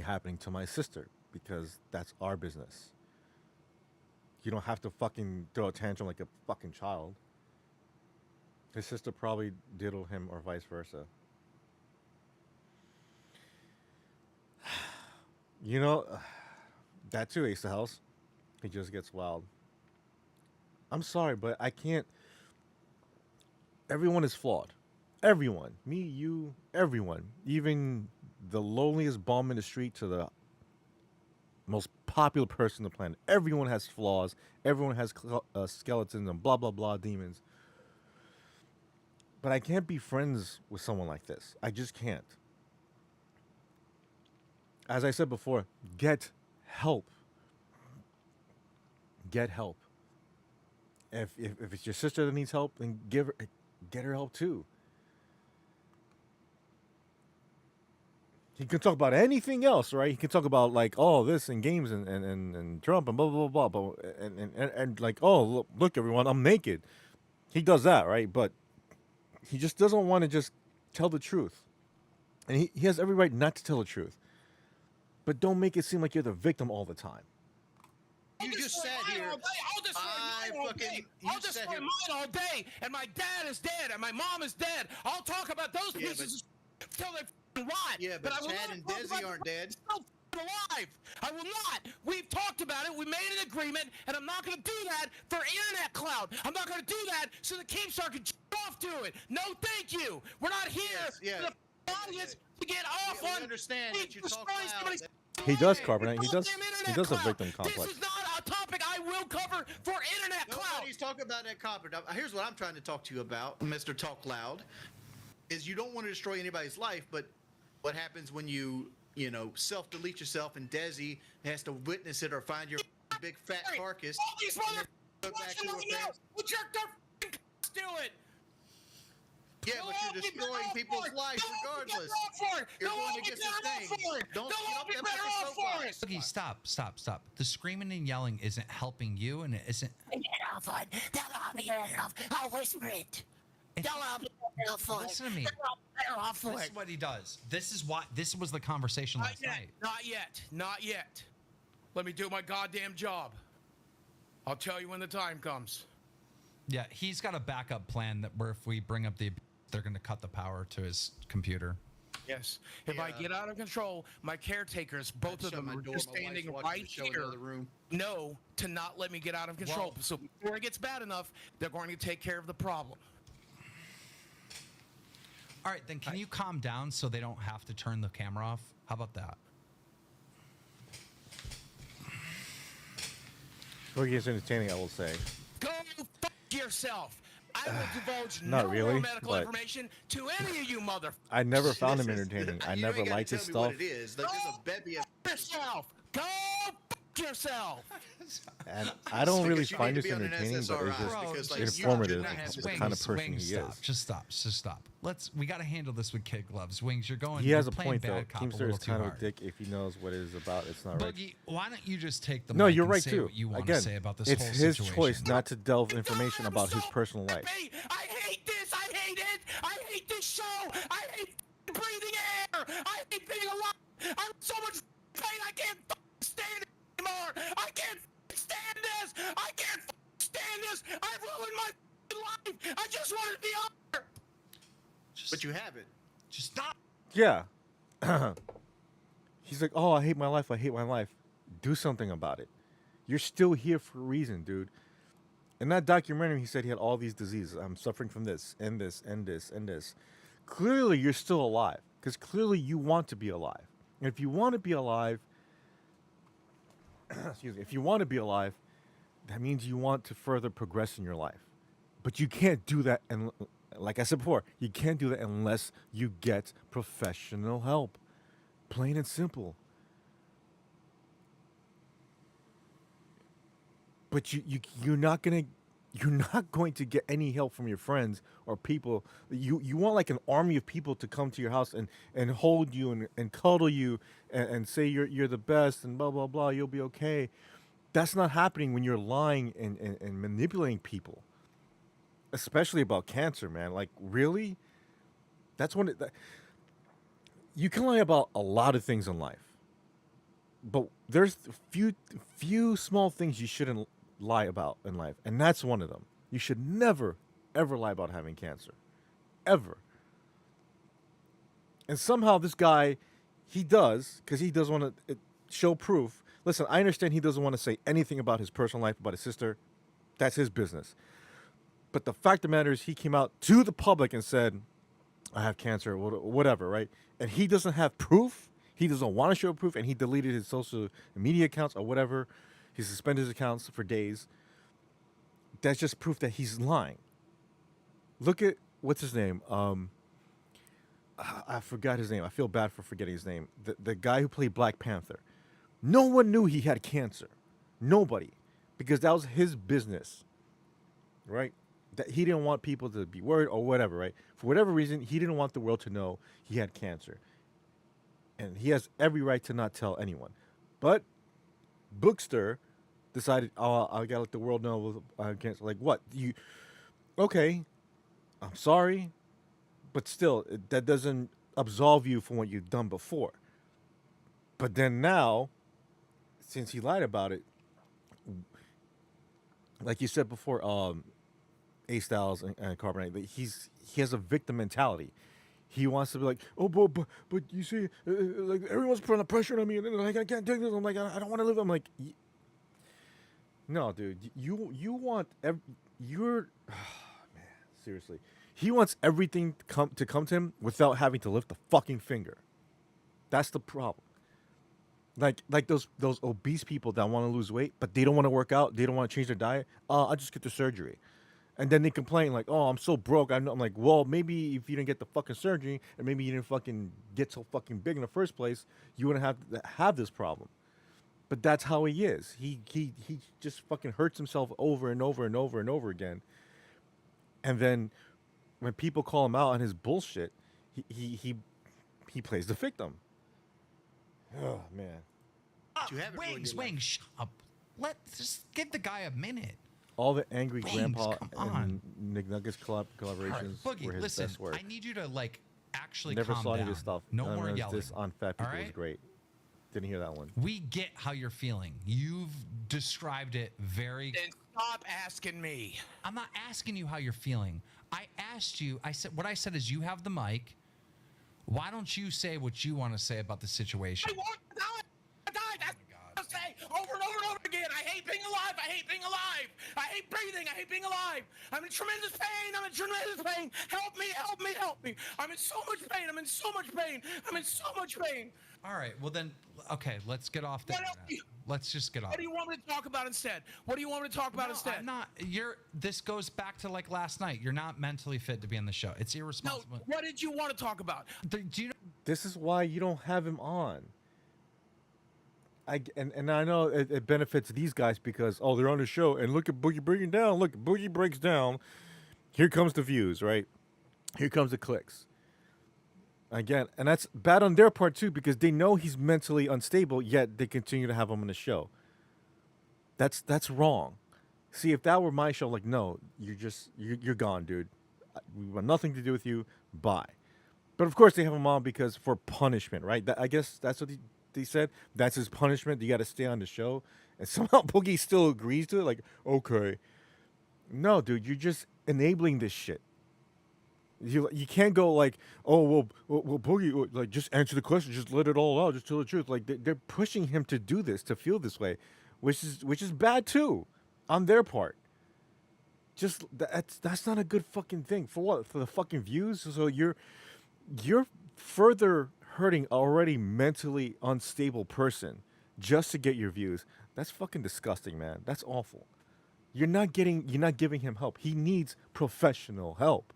happening to my sister. Because that's our business. You don't have to fucking throw a tantrum like a fucking child. His sister probably diddled him or vice versa. You know, that too, Ace the House. He just gets wild. I'm sorry, but I can't. Everyone is flawed. Everyone. Me, you, everyone. Even the loneliest bum in the street to the most popular person on the planet. Everyone has flaws. Everyone has skeletons and blah, blah, blah demons. But I can't be friends with someone like this. I just can't. As I said before, get help. Get help. If it's your sister that needs help, then get her help too. He can talk about anything else, right? He can talk about like, oh, this and games and Trump and blah blah blah blah, and like, oh, look everyone, I'm naked. He does that, right? But he just doesn't want to just tell the truth. And he has every right not to tell the truth. But don't make it seem like you're the victim all the time. You just sat here. I'll destroy mine all day, and my dad is dead, and my mom is dead. I'll talk about those pieces until they're rot. Yeah, but Chad and Desi aren't dead. Alive. I will not. We've talked about it. We made an agreement, and I'm not going to do that for internet clout. I'm not going to do that so the Keemstar can off to it. No, thank you. We're not here for the audience to get off on. I understand that you talk loud. He does, Carbonite. He does a victim complex. This is not a topic I will cover for internet clout. Nobody's talking about that copper. Now, here's what I'm trying to talk to you about, Mr. Talk Loud, is you don't want to destroy anybody's life, but what happens when you self-delete yourself and Desi has to witness it or find your big fat carcass? All these motherfuckers watching right now will jerk their to it. Yeah, but you're destroying people's lives regardless. You're going against the thing. Don't be better off for it. Boogie, stop. The screaming and yelling isn't helping you, and it isn't. I'll whisper it. Listen to me. This is what he does. This was the conversation last night. Not yet. Let me do my goddamn job. I'll tell you when the time comes. Yeah, he's got a backup plan that where if we bring up they're going to cut the power to his computer. Yes. If I get out of control, my caretakers, both of them, are just standing right here, know to not let me get out of control. Well, so before it gets bad enough, they're going to take care of the problem. All right, then can you calm down so they don't have to turn the camera off? How about that? Boogie is entertaining, I will say. Go fuck yourself. I will divulge Not no really, more medical but- information to any of you mother. I never found him entertaining. I never liked his stuff. What it is. Like, there's a bevy of yourself. Go fuck yourself. And I don't really Because you find need this to be on an entertaining, but it's SSRI, just because, like, informative. you're not It's the having kind of person Wings, he stop. is. Just stop. We got to handle this with kid gloves. Wings, you're going. He has you're a playing point, though. bad cop a Keemstar little is too kind of a hard. dick if he knows what it is about. It's not right. Boogie, why don't you just take the No, mic you're and right, say too. what you want Again, to say about this it's whole his situation? choice not to delve information about his personal life. I hate this. I hate it. I hate this show. I hate breathing air. I hate being alive. I'm in so much pain. I can't stand it anymore. I can't stand this. I can't stand this. I've ruined my life. I just want to be on here. But you haven't. Just stop. Yeah. He's like, oh, I hate my life. I hate my life. Do something about it. You're still here for a reason, dude. In that documentary, he said he had all these diseases. I'm suffering from this, and this, and this, and this. Clearly, you're still alive. Because clearly, you want to be alive. And if you want to be alive, excuse me, if you want to be alive, that means you want to further progress in your life. But you can't do that, and like I said before, you can't do that unless you get professional help. Plain and simple. But you're not going to get any help from your friends or people. You want like an army of people to come to your house and hold you and cuddle you and say you're the best and blah blah blah, you'll be okay. That's not happening when you're lying and manipulating people. Especially about cancer, man. Like, really? That's when you can lie about a lot of things in life. But there's few small things you shouldn't lie about in life, and that's one of them. You should never ever lie about having cancer. Ever. And somehow this guy, he does, because he does want to show proof. Listen, I understand he doesn't want to say anything about his personal life, about his sister. That's his business. But the fact of the matter is, he came out to the public and said, I have cancer, whatever, right? And he doesn't have proof. He doesn't want to show proof, and he deleted his social media accounts or whatever. He suspended his accounts for days. That's just proof that he's lying. Look at, what's his name? I forgot his name. I feel bad for forgetting his name. The guy who played Black Panther. No one knew he had cancer. Nobody. Because that was his business. Right? That he didn't want people to be worried or whatever, right? For whatever reason, he didn't want the world to know he had cancer. And he has every right to not tell anyone. But Bookster decided, oh, I gotta let the world know I have cancer. Like, what? Okay, I'm sorry, but still, that doesn't absolve you from what you've done before. But then now, since he lied about it, like you said before, A Styles and Carbonate, he has a victim mentality. He wants to be like, oh, but you see, like everyone's putting the pressure on me, and like I can't take this. I'm like, I don't want to live. I'm like, no, dude, you want man, seriously. He wants everything to come to him without having to lift a fucking finger. That's the problem. Like those obese people that want to lose weight, but they don't want to work out. They don't want to change their diet. I'll just get the surgery. And then they complain like, oh, I'm so broke. I'm like, well, maybe if you didn't get the fucking surgery and maybe you didn't fucking get so fucking big in the first place, you wouldn't have this problem. But that's how he is. He just fucking hurts himself over and over and over and over again. And then when people call him out on his bullshit, he plays the victim. Oh man. Wings, shut up. Let's just give the guy a minute. All the angry Wings, grandpa come and on. Nick Nuggets collaborations Boogie, were his listen, best work. I need you to actually Never calm saw any down. of this stuff. No more yelling. This on fat people all was right? great. Didn't hear that one. We get how you're feeling. You've described it very. Then stop asking me. I'm not asking you how you're feeling. I asked you. What I said is, you have the mic. Why don't you say what you want to say about the situation? I want to die. That's what I say over and over and over again. I hate being alive. I hate being alive. I hate breathing. I hate being alive. I'm in tremendous pain. I'm in tremendous pain. Help me, help me, help me. I'm in so much pain. I'm in so much pain. I'm in so much pain. All right. Well then, okay. Let's get off that. Let's just get off. What do you want me to talk about instead? What do you want me to talk about instead? I'm not. This goes back to like last night. You're not mentally fit to be on the show. It's irresponsible. No. What did you want to talk about? Do you know? This is why you don't have him on. And I know it benefits these guys because they're on the show and look at Boogie breaking down. Look, Boogie breaks down. Here comes the views, right? Here comes the clicks. Again, and that's bad on their part too because they know he's mentally unstable, yet they continue to have him on the show. That's wrong. See, if that were my show, like, no, you're gone, dude. We want nothing to do with you. Bye. But of course they have him on because for punishment, right? I guess that's what they said. That's his punishment. You got to stay on the show, and somehow Boogie still agrees to it. Like, okay, no, dude, you're just enabling this shit. You can't go like, well, Boogie, like, just answer the question, just let it all out, just tell the truth. Like they're pushing him to do this, to feel this way, which is bad too, on their part. Just that's not a good fucking thing. For what? For the fucking views? So you're further hurting already mentally unstable person just to get your views. That's fucking disgusting, man. That's awful. You're not giving him help. He needs professional help.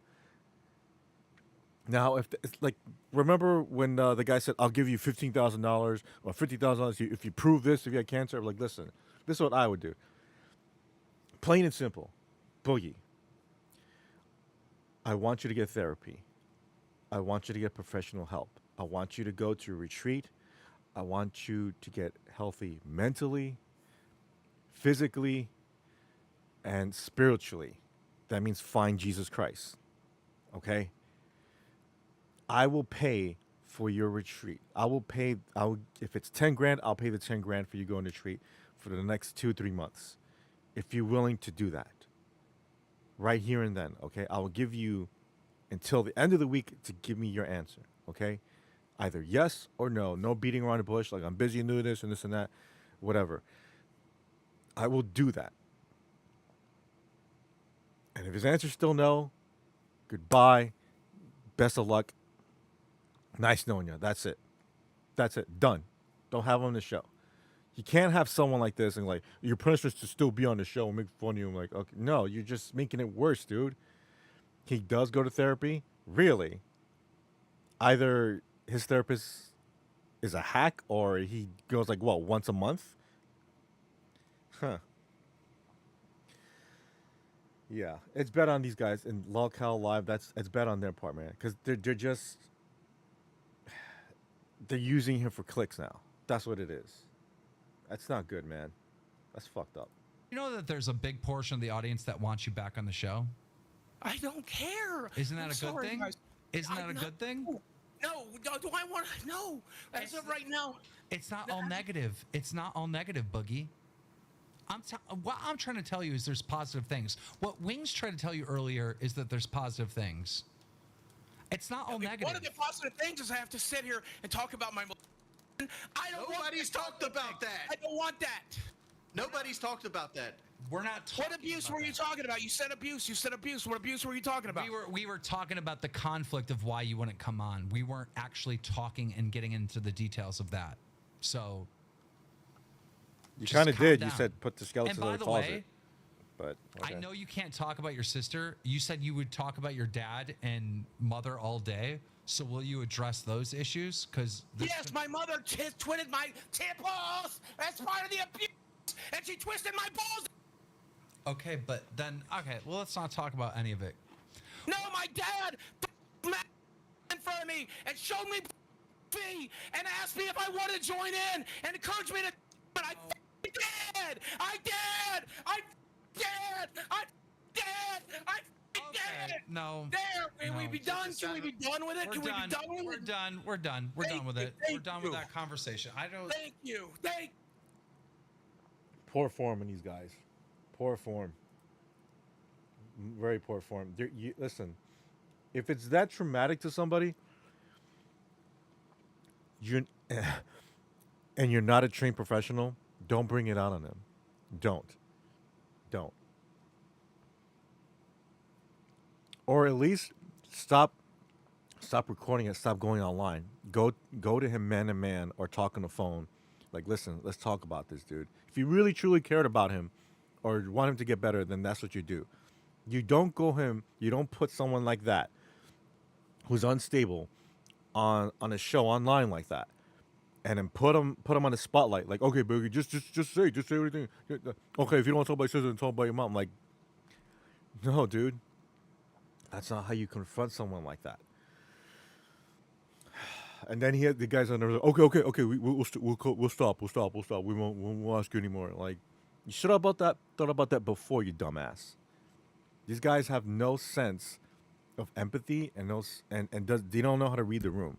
Now, if like, remember when the guy said, "I'll give you $15,000 or $50,000 if you prove this, if you had cancer"? I'm like, listen, this is what I would do. Plain and simple, Boogie. I want you to get therapy. I want you to get professional help. I want you to go to a retreat. I want you to get healthy mentally, physically, and spiritually. That means find Jesus Christ. Okay? I will pay for your retreat. If it's 10 grand, I'll pay the 10 grand for you going to retreat for the next 2-3 months. If you're willing to do that. Right here and then, okay? I will give you until the end of the week to give me your answer, okay? Either yes or no. No beating around the bush, like I'm busy doing this and this and that, whatever. I will do that. And if his answer's still no, goodbye. Best of luck. Nice knowing you. That's it. That's it. Done. Don't have him on the show. You can't have someone like this and like, your punishment is to still be on the show and make fun of you. I'm like, okay, no, you're just making it worse, dude. He does go to therapy. Really? Either his therapist is a hack or he goes like, what, once a month? Huh. Yeah, it's bad on these guys in Lolcow Live. It's bad on their part, man, because they're using him for clicks now. That's what it is. That's not good, man. That's fucked up. You know that there's a big portion of the audience that wants you back on the show? I don't care. Isn't that a good thing? Isn't that a good thing? No, do I want to? No. As of right now. It's not all negative. It's not all negative, Boogie. What I'm trying to tell you is there's positive things. What Wings tried to tell you earlier is that there's positive things. It's not all negative. One of the positive things is I have to sit here and talk about my. Nobody's talked about that. I don't want that. Nobody's talked about that. We're not talking. What abuse were you talking about? You said abuse. You said abuse. What abuse were you talking about? We were talking about the conflict of why you wouldn't come on. We weren't actually talking and getting into the details of that. So you kind of did. Down. You said put the skeleton in the closet. Way, but okay. I know you can't talk about your sister. You said you would talk about your dad and mother all day. So will you address those issues? Because yes, my mother twisted my balls. That's part of the abuse, and she twisted my balls. Okay, but then well, let's not talk about any of it. No, my dad in front of me and showed me and asked me if I wanted to join in and encouraged me to. But I did. I did. I did. I did. I did. No. There. Can we be done? Can we be done with it? Can we be done with it? We're done. We're done. We're done with it. We're done with that conversation. I don't. Thank you. Poor form in these guys. Poor form. Very poor form. Listen, if it's that traumatic to somebody, you're and you're not a trained professional, don't bring it out on him. Don't. Or at least stop recording it, stop going online. Go to him man to man or talk on the phone. Like, listen, let's talk about this, dude. If you really truly cared about him or want him to get better, then that's what you do. You don't you don't put someone like that who's unstable on a show online like that. And then put him on the spotlight. Like, okay, Boogie, just say everything. Okay, if you don't want to talk about your sister, talk about your mom. Like, no, dude. That's not how you confront someone like that. And then the guys on there. Okay. We'll stop. We won't ask you anymore. Like, you should have thought about that before, you dumbass. These guys have no sense of empathy and they don't know how to read the room.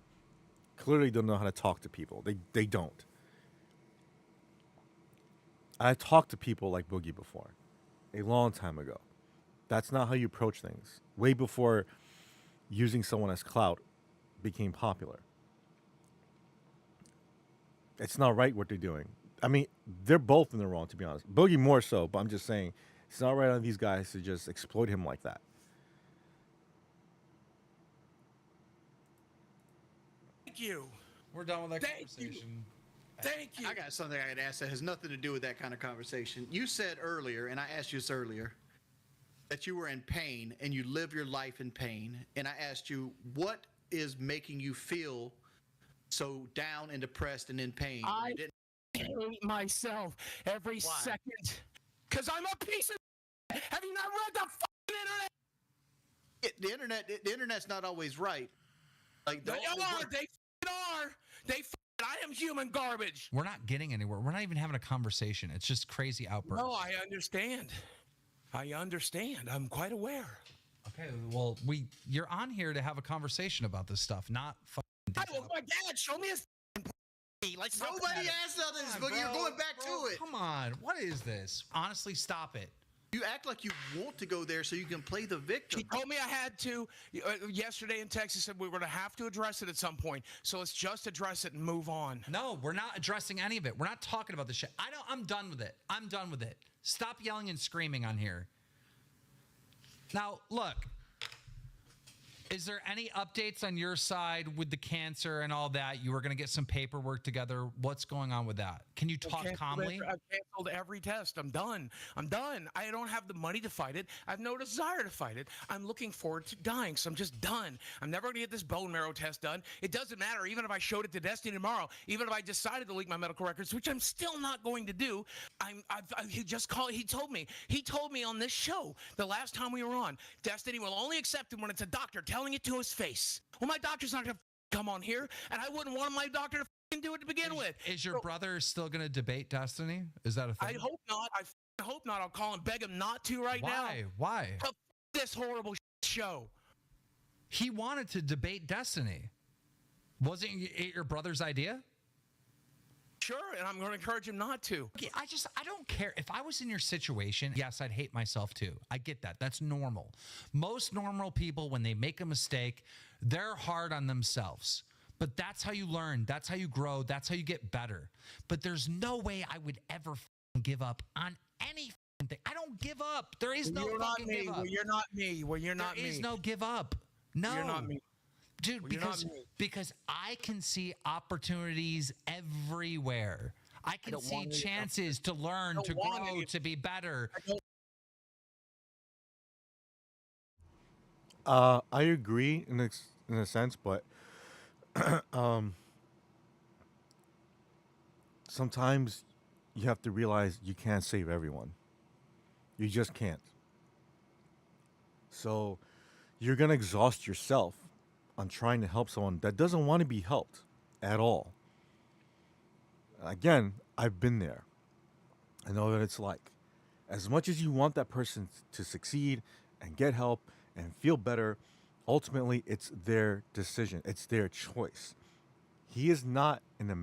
Clearly don't know how to talk to people. They don't. I talked to people like Boogie before, a long time ago. That's not how you approach things. Way before using someone as clout became popular. It's not right what they're doing. I mean, they're both in the wrong, to be honest. Boogie more so, but I'm just saying it's not right on these guys to just exploit him like that. Thank you. We're done with that conversation. Thank you. I got something I had asked that has nothing to do with that kind of conversation. You said earlier, and I asked you this earlier, that you were in pain and you live your life in pain. And I asked you, what is making you feel so down and depressed and in pain? I hate myself every second because I'm a piece of. Have you not read the fucking internet? The internet's not always right. Like they are. I am human garbage. We're not getting anywhere. We're not even having a conversation. It's just crazy outbursts. No, I understand. I'm quite aware. Okay, well, you're on here to have a conversation about this stuff, not fucking. My dad, show me his like nobody asked nothing. Boogie, you're going back to it. Come on, what is this? Honestly, stop it. You act like you want to go there so you can play the victim. He told me I had to. Yesterday in Texas, said we were going to have to address it at some point. So let's just address it and move on. No, we're not addressing any of it. We're not talking about this shit. I'm done with it. Stop yelling and screaming on here. Now, look. Is there any updates on your side with the cancer and all that? You were going to get some paperwork together. What's going on with that? Can you talk calmly? I've canceled every test. I'm done. I don't have the money to fight it. I have no desire to fight it. I'm looking forward to dying, so I'm just done. I'm never going to get this bone marrow test done. It doesn't matter. Even if I showed it to Destiny tomorrow, even if I decided to leak my medical records, which I'm still not going to do, he told me on this show the last time we were on, Destiny will only accept it when it's a doctor telling it to his face. Well, my doctor's not going to come on here, and I wouldn't want my doctor to do it to begin with. Is your brother still going to debate Destiny? Is that a thing? I hope not. I hope not. I'll call him, beg him not to now. Why? This horrible show. He wanted to debate Destiny. Wasn't it your brother's idea? Sure, and I'm going to encourage him not to. I don't care. If I was in your situation, yes, I'd hate myself too. I get that. That's normal. Most normal people, when they make a mistake, they're hard on themselves. But that's how you learn. That's how you grow. That's how you get better. But there's no way I would ever give up on any thing. I don't give up. There is no fucking give up. Well, you're not me. There is no give up. No. You're not me. Dude, because I can see opportunities everywhere. I can see chances to learn, to grow, to be better. I agree in a sense, but sometimes you have to realize you can't save everyone. You just can't. So you're going to exhaust yourself on trying to help someone that doesn't want to be helped at all. Again, I've been there. I know what it's like. As much as you want that person to succeed and get help and feel better, ultimately it's their decision. It's their choice. He is not in a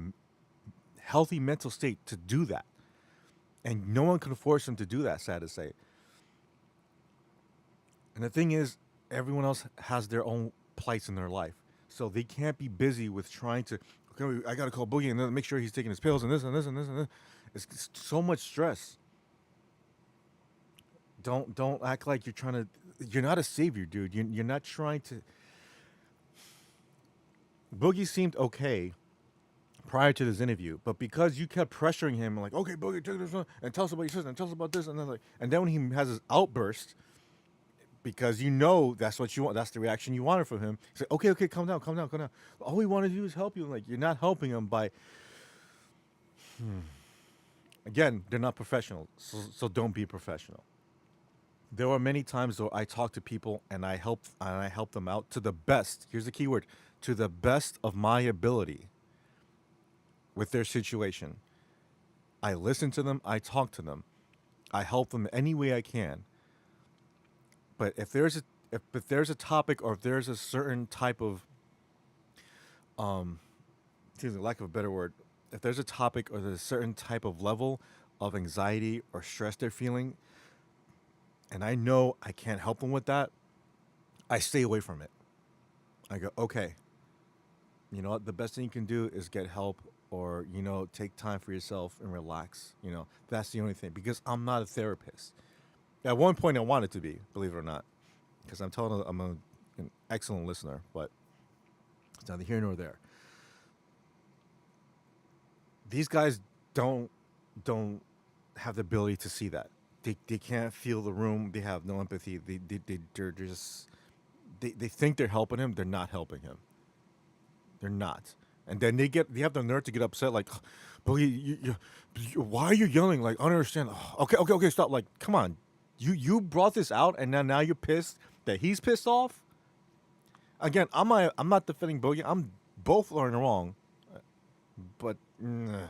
healthy mental state to do that. And no one can force him to do that, sad to say. And the thing is, everyone else has their own plights in their life. So they can't be busy with trying to, I gotta call Boogie and then make sure he's taking his pills and this and this and this and this. It's so much stress. Don't act like you're trying to. You're not a savior, dude. You're not trying to. Boogie seemed okay prior to this interview, but because you kept pressuring him, like, okay, Boogie, take this one and tell us about your sister and tell us about this and then when he has his outburst, because you know that's what you want, that's the reaction you wanted from him. He's like, okay, calm down. All we want to do is help you. Like, you're not helping him by. Again, they're not professional, so don't be professional. There were many times though I talked to people and I helped them out to the best. Here's the key word: to the best of my ability. With their situation, I listen to them. I talk to them. I help them any way I can. But if there's a topic or if there's a certain type of excuse me, lack of a better word, if there's a topic or there's a certain type of level of anxiety or stress they're feeling, and I know I can't help them with that, I stay away from it. I go, okay, you know what? The best thing you can do is get help or, take time for yourself and relax. That's the only thing, because I'm not a therapist. At one point I wanted to be, believe it or not, because I'm an excellent listener, but it's neither here nor there. These guys don't have the ability to see that. They can't feel the room. They have no empathy. They're just they think they're helping him. They're not helping him. They're not. And then they have the nerve to get upset, like, Boogie, why are you yelling? Like, I don't understand. Okay, stop. Like, come on. You brought this out, and now you're pissed that he's pissed off? Again, I'm not defending Boogie. I'm both are wrong. But and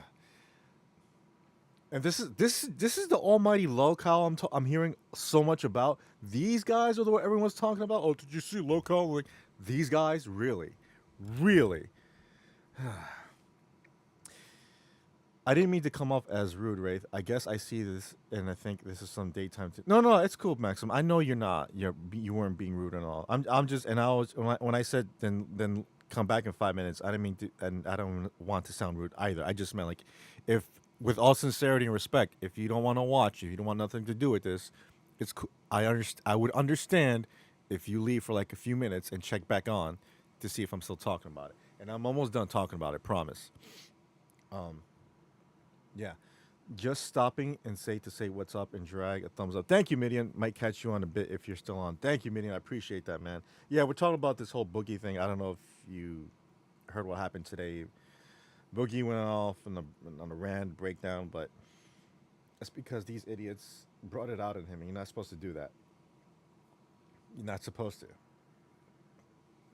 this is the almighty Lolcow I'm hearing so much about. These guys are what everyone's talking about. Oh, did you see Lolcow? Like, these guys, really? I didn't mean to come off as rude, Wraith. I guess I see this, and I think this is some daytime. No, it's cool, Maxim. I know you're not. You weren't being rude at all. I'm just, and I was when I said then come back in 5 minutes. I didn't mean to, and I don't want to sound rude either. I just meant, like, if with all sincerity and respect, if you don't want to watch, if you don't want nothing to do with this, it's cool. I would understand if you leave for like a few minutes and check back on to see if I'm still talking about it. And I'm almost done talking about it, promise. Yeah. Just stopping and say what's up and drag a thumbs up. Thank you, Midian. Might catch you on a bit if you're still on. Thank you, Midian. I appreciate that, man. Yeah, we're talking about this whole Boogie thing. I don't know if you heard what happened today. Boogie went off on a rant breakdown, but that's because these idiots brought it out in him, and you're not supposed to do that. You're not supposed to.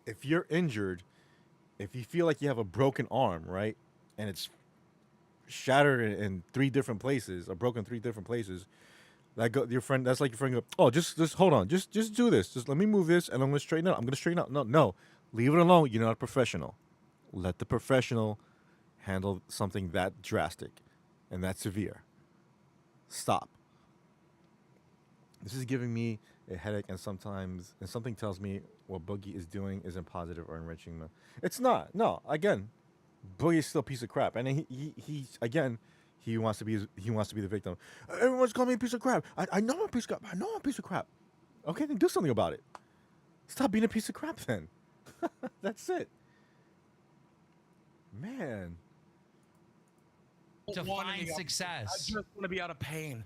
If you're injured, if you feel like you have a broken arm, right, and it's shattered in 3 different places, or broken 3 different places, that's like your friend go, oh, just hold on, just do this, just let me move this and I'm gonna straighten out. No, leave it alone. You're not a professional. Let the professional handle something that drastic and that severe. Stop. This is giving me a headache, and something tells me what Boogie is doing isn't positive or enriching me. It's not. No, again, Boogie is still a piece of crap, and he wants to be the victim. Everyone's calling me a piece of crap. I know I'm a piece of crap. I know I'm a piece of crap. Okay, then do something about it. Stop being a piece of crap then. That's it. Man. Define success. I just want to be out of pain.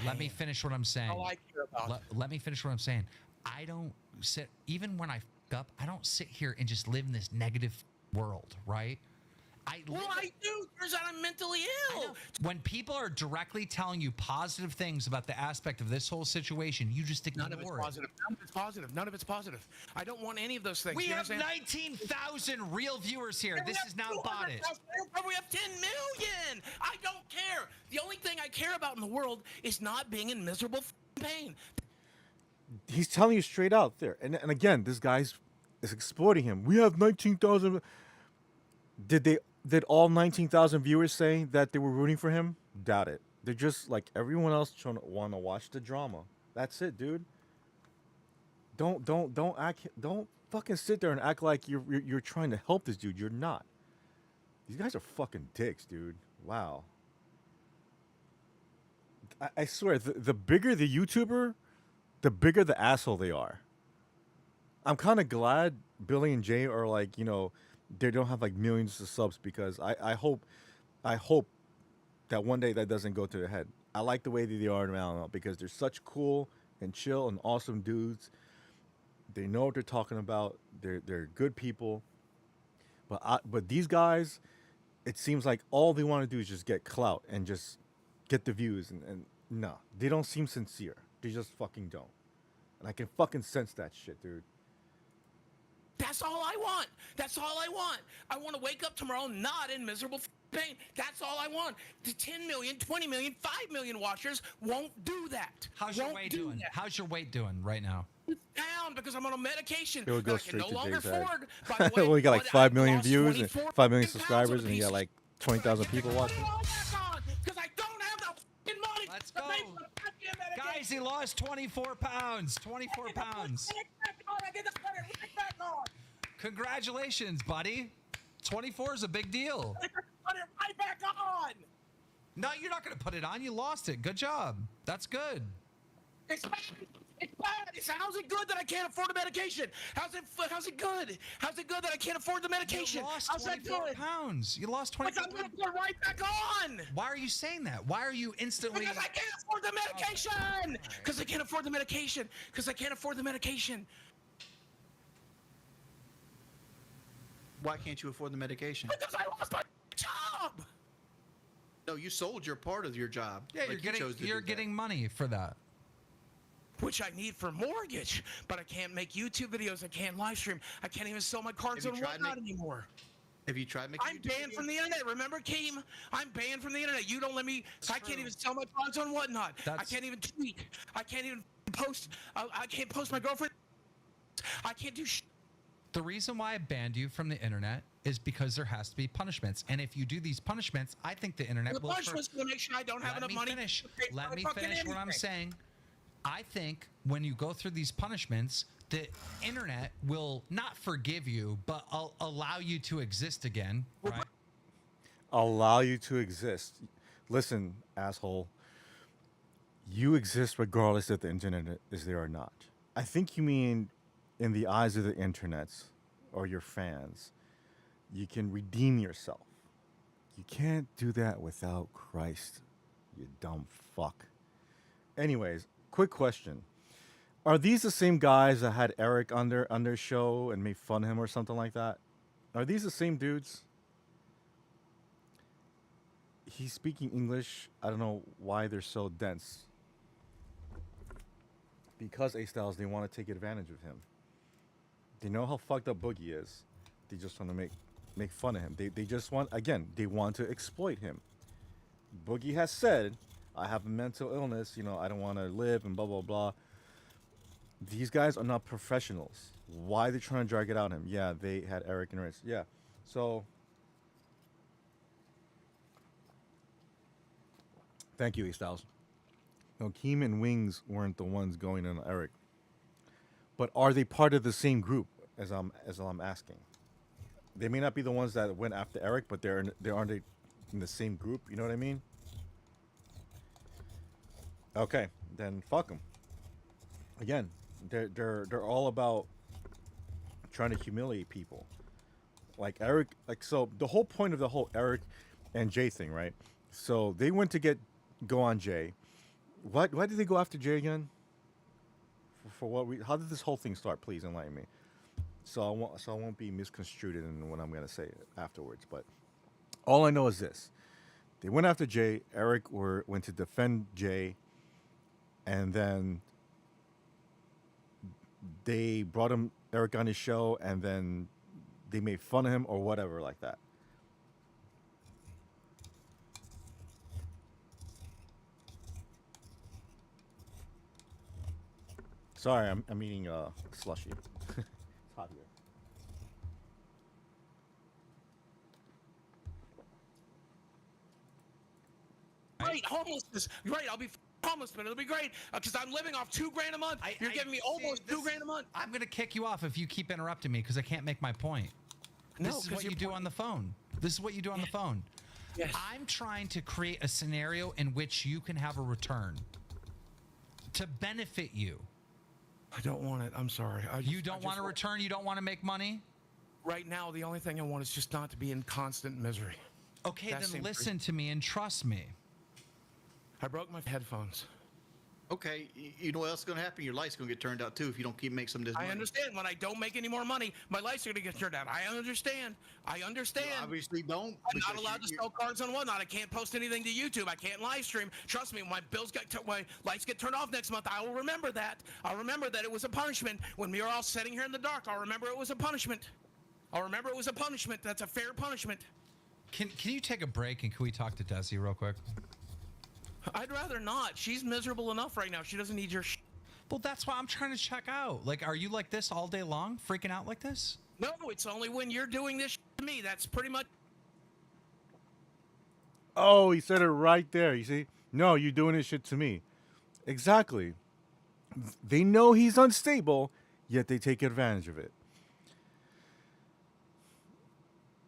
Let me finish what I'm saying. All I care about. Let me finish what I'm saying. I don't sit, even when I f up, I don't sit here and just live in this negative world, right? I do, because I'm mentally ill. When people are directly telling you positive things about the aspect of this whole situation, you just ignore it. None of it's positive. I don't want any of those things. We have 19,000 real viewers here. This is now bought it. We have 10 million. I don't care. The only thing I care about in the world is not being in miserable pain. He's telling you straight out there. And again, this guy's is exploiting him. We have 19,000. Did all 19,000 viewers say that they were rooting for him? Doubt it. They're just like everyone else trying to want to watch the drama. That's it, dude. Don't fucking sit there and act like you're trying to help this dude. You're not. These guys are fucking dicks, dude. Wow. I swear, the bigger the YouTuber, the bigger the asshole they are. I'm kind of glad Billy and Jay are like, they don't have like millions of subs because I hope that one day that doesn't go to their head. I like the way that they are now because they're such cool and chill and awesome dudes. They know what they're talking about. They're good people. But these guys, it seems like all they want to do is just get clout and just get the views. And no, they don't seem sincere. They just fucking don't. And I can fucking sense that shit, dude. That's all I want. That's all I want. I want to wake up tomorrow not in miserable pain. That's all I want. The 10 million, 20 million, 5 million watchers won't do that. How's your weight doing? How's your weight doing right now? It's down because I'm on a medication It would go that I can straight no to longer Jay's head. afford. By the way, Well, you got like but 5 I've million lost views and 24 5 million pounds subscribers, on and the you got piece. like 20,000 people watching. Because I don't have the fucking money. Let's go. Guys, he lost 24 pounds. 24 pounds. Congratulations, buddy. 24 is a big deal. Put it right back on. No, you're not going to put it on. You lost it. Good job. That's good. It's bad. It's bad. How's it good that I can't afford the medication? How's it good? How's it good that I can't afford the medication? You lost How's that 24 good? pounds. You lost 24 I'm going to put it right back on. Why are you saying that? Why are you instantly... Because I can't afford the medication. Because I can't afford the medication. Because I can't afford the medication. Why can't you afford the medication? Because I lost my job. No, you sold your part of your job. Yeah, Like, you're getting money for that. Which I need for mortgage, but I can't make YouTube videos. I can't live stream. I can't even sell my cards Have on you tried whatnot anymore. Have you tried making? I'm banned from the internet. Remember, Keem? I'm banned from the internet. You don't let me. I can't even sell my cards on whatnot. I can't even tweet. I can't even post. I can't post my girlfriend. I can't do shit. The reason why I banned you from the internet is because there has to be punishments. And if you do these punishments, I think the internet The will... punishment's going to make sure I don't have enough money. Let me finish what I'm saying. I think when you go through these punishments, the internet will not forgive you, but allow you to exist again, right? Allow you to exist. Listen, asshole. You exist regardless if the internet is there or not. I think you mean in the eyes of the internets or your fans, you can redeem yourself. You can't do that without Christ, you dumb fuck. Anyways, quick question. Are these the same guys that had Eric on their show and made fun of him or something like that? Are these the same dudes? He's speaking English. I don't know why they're so dense. Because A-Styles, they want to take advantage of him. They know how fucked up Boogie is. They just want to make fun of him. They just want, again, they want to exploit him. Boogie has said, I have a mental illness, I don't want to live and blah, blah, blah. These guys are not professionals. Why are they trying to drag it out of him? Yeah, they had Eric and Rich. Yeah. So, thank you, A-Styles. No, Keem and Wings weren't the ones going on Eric. But are they part of the same group as I'm asking? They may not be the ones that went after Eric, but they aren't in the same group. You know what I mean? Okay, then fuck them. Again, they're all about trying to humiliate people. Like Eric, so the whole point of the whole Eric and Jay thing, right? So they went to go on Jay. Why did they go after Jay again? For what how did this whole thing start? Please enlighten me. So I won't be misconstrued in what I'm gonna say afterwards. But all I know is this: they went after Jay. Eric went to defend Jay, and then they brought Eric on his show, and then they made fun of him or whatever like that. Sorry, I'm eating slushy. It's hot here. Right, homelessness. Right, I'll be homeless, but it'll be great because I'm living off $2,000 a month. You're giving me almost $2,000 a month. I'm going to kick you off if you keep interrupting me because I can't make my point. No, This is what you do on the phone. This is what you do on the phone. Yes. I'm trying to create a scenario in which you can have a return to benefit you. I don't want it. I'm sorry. You don't want to return? You don't want to make money? Right now, the only thing I want is just not to be in constant misery. Okay, then listen to me and trust me. I broke my headphones. Okay, you know what else is going to happen? Your light's going to get turned out too if you don't keep making some of this money. I understand. When I don't make any more money, my lights are going to get turned out. I understand. I understand. You obviously don't. I'm not allowed to sell cards on whatnot. I can't post anything to YouTube. I can't live stream. Trust me, my my lights get turned off next month. I will remember that. I'll remember that it was a punishment. When we were all sitting here in the dark, I'll remember it was a punishment. I'll remember it was a punishment. That's a fair punishment. Can you take a break and can we talk to Desi real quick? I'd rather not. She's miserable enough right now. She doesn't need your Well, that's why I'm trying to check out. Like, are you like this all day long, freaking out like this? No, it's only when you're doing this to me. That's pretty much. Oh, he said it right there. You see? No, you're doing this shit to me. Exactly. They know he's unstable, yet they take advantage of it.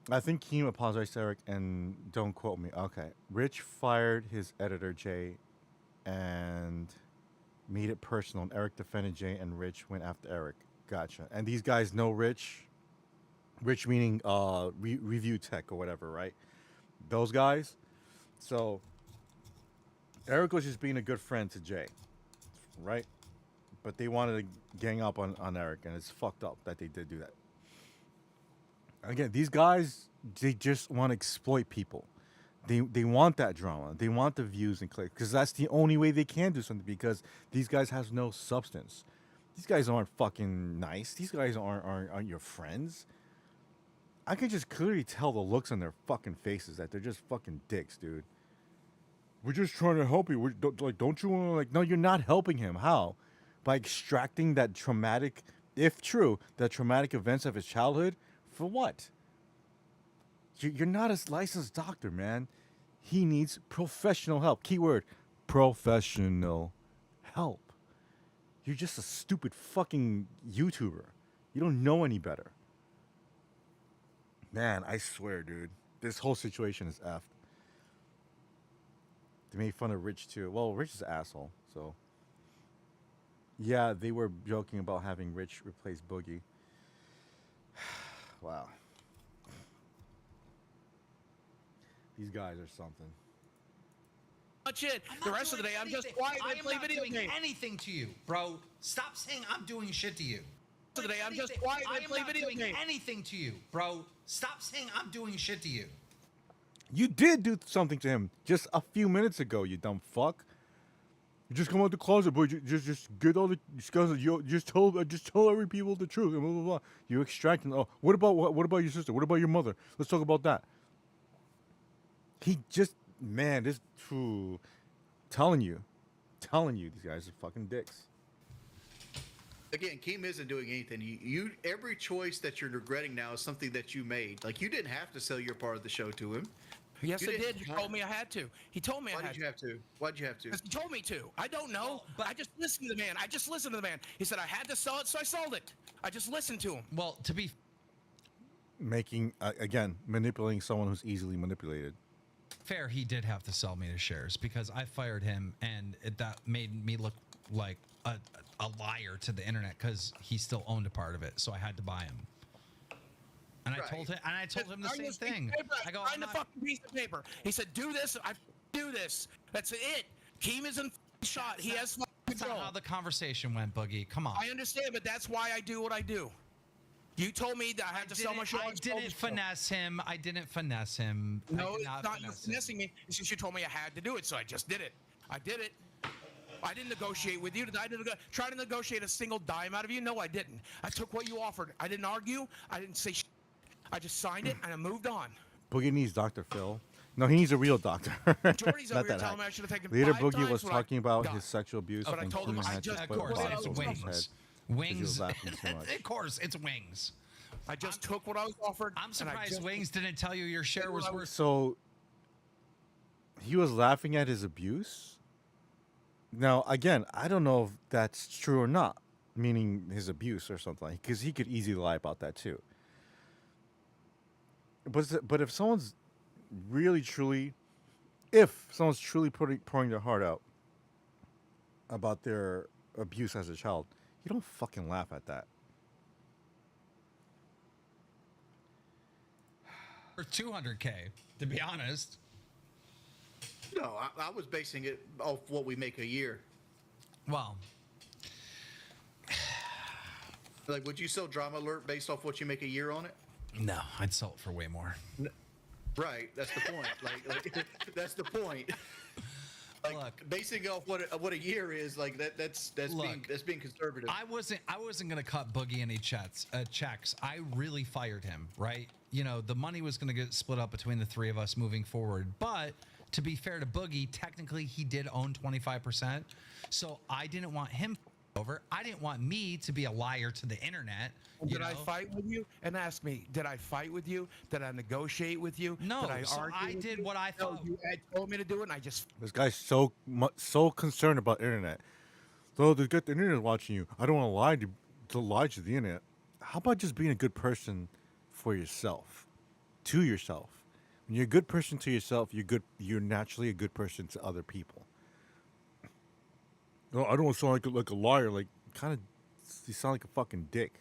I think Keem apologized to Eric, and don't quote me. Okay. Rich fired his editor, Jay, and made it personal. And Eric defended Jay, and Rich went after Eric. Gotcha. And these guys know Rich. Rich meaning review tech or whatever, right? Those guys. So Eric was just being a good friend to Jay, right? But they wanted to gang up on Eric, and it's fucked up that they did do that. Again, these guys, they just want to exploit people. They want that drama. They want the views and clicks because that's the only way they can do something because these guys have no substance. These guys aren't fucking nice. These guys aren't your friends. I can just clearly tell the looks on their fucking faces that they're just fucking dicks, dude. We're just trying to help you. Don't you want to, like, no, you're not helping him. How? By extracting that traumatic, if true, that traumatic events of his childhood. For what? You're not a licensed doctor, man. He needs professional help. Keyword, professional help. You're just a stupid fucking YouTuber. You don't know any better. Man, I swear, dude. This whole situation is effed. They made fun of Rich, too. Well, Rich is an asshole, so. Yeah, they were joking about having Rich replace Boogie. Wow. These guys are something. Much it. The rest of the day, I'm just quiet and play video games. I am not doing anything to you, bro. Stop saying I'm doing shit to you. The rest of the day, I'm just quiet and play video games. I am not doing anything to you, bro. Stop saying I'm doing shit to you. You did do something to him just a few minutes ago, you dumb fuck. You just come out the closet, boy. Just get all the discussions. You just tell every people the truth. And blah blah blah. You extract them. Oh, what about your sister? What about your mother? Let's talk about that. He just, man, this, telling you, these guys are fucking dicks. Again, Keem isn't doing anything. You every choice that you're regretting now is something that you made. Like, you didn't have to sell your part of the show to him. Yes, I did. He told me I had to. He told me I had to. Why did you have to? Why did you have to? Because he told me to. I don't know. But I just listened to the man. He said I had to sell it, so I sold it. I just listened to him. Well, to be... Making, again, manipulating someone who's easily manipulated. Fair, he did have to sell me the shares because I fired him, and that made me look like a liar to the internet because he still owned a part of it, so I had to buy him. And I told him the same thing. I go, find the fucking piece of paper. He said, "Do this." I do this. That's it. Keem isn't shot. He has That's not how the conversation went, Boogie. Come on. I understand, but that's why I do what I do. You told me that I had to sell my show. I didn't finesse him. I didn't finesse him. No, it's not you finessing me. It's just you told me I had to do it, so I just did it. I did it. I didn't negotiate with you. I didn't try to negotiate a single dime out of you. No, I didn't. I took what you offered. I didn't argue. I didn't say shit. I just signed it and I moved on. Boogie needs Dr. Phil. No, he needs a real doctor. Jordy's over here telling me I should have taken Leader 5 Boogie was times talking about his sexual abuse. But I told him I just of course, it's wings. Wings. Of course, it's wings. I just took what I was offered. I'm surprised Wings didn't tell you your share was worth. So he was laughing at his abuse. Now, again, I don't know if that's true or not, meaning his abuse or something, because he could easily lie about that too. but if someone's really truly, if someone's truly pouring their heart out about their abuse as a child, you don't fucking laugh at that. For 200K, to be honest. No, I was basing it off what we make a year. Well, like, would you sell Drama Alert based off what you make a year on it? No, I'd sell it for way more. Right, that's the point. like that's the point. Like, look, basing off what a year is, like that's being conservative. I wasn't gonna cut Boogie any checks. I really fired him, right? You know, the money was gonna get split up between the three of us moving forward. But to be fair to Boogie, technically he did own 25%, so I didn't want him over. I didn't want me to be a liar to the internet. Did I fight with you? And ask me, did I fight with you? Did I negotiate with you? No, did I did what I thought. You had told me to do it, and I just. This guy's so concerned about internet. So to get the internet watching you, I don't want to lie to the internet. How about just being a good person for yourself, to yourself? When you're a good person to yourself, you're naturally a good person to other people. No, I don't want to sound like a liar. Like, kind of, you sound like a fucking dick,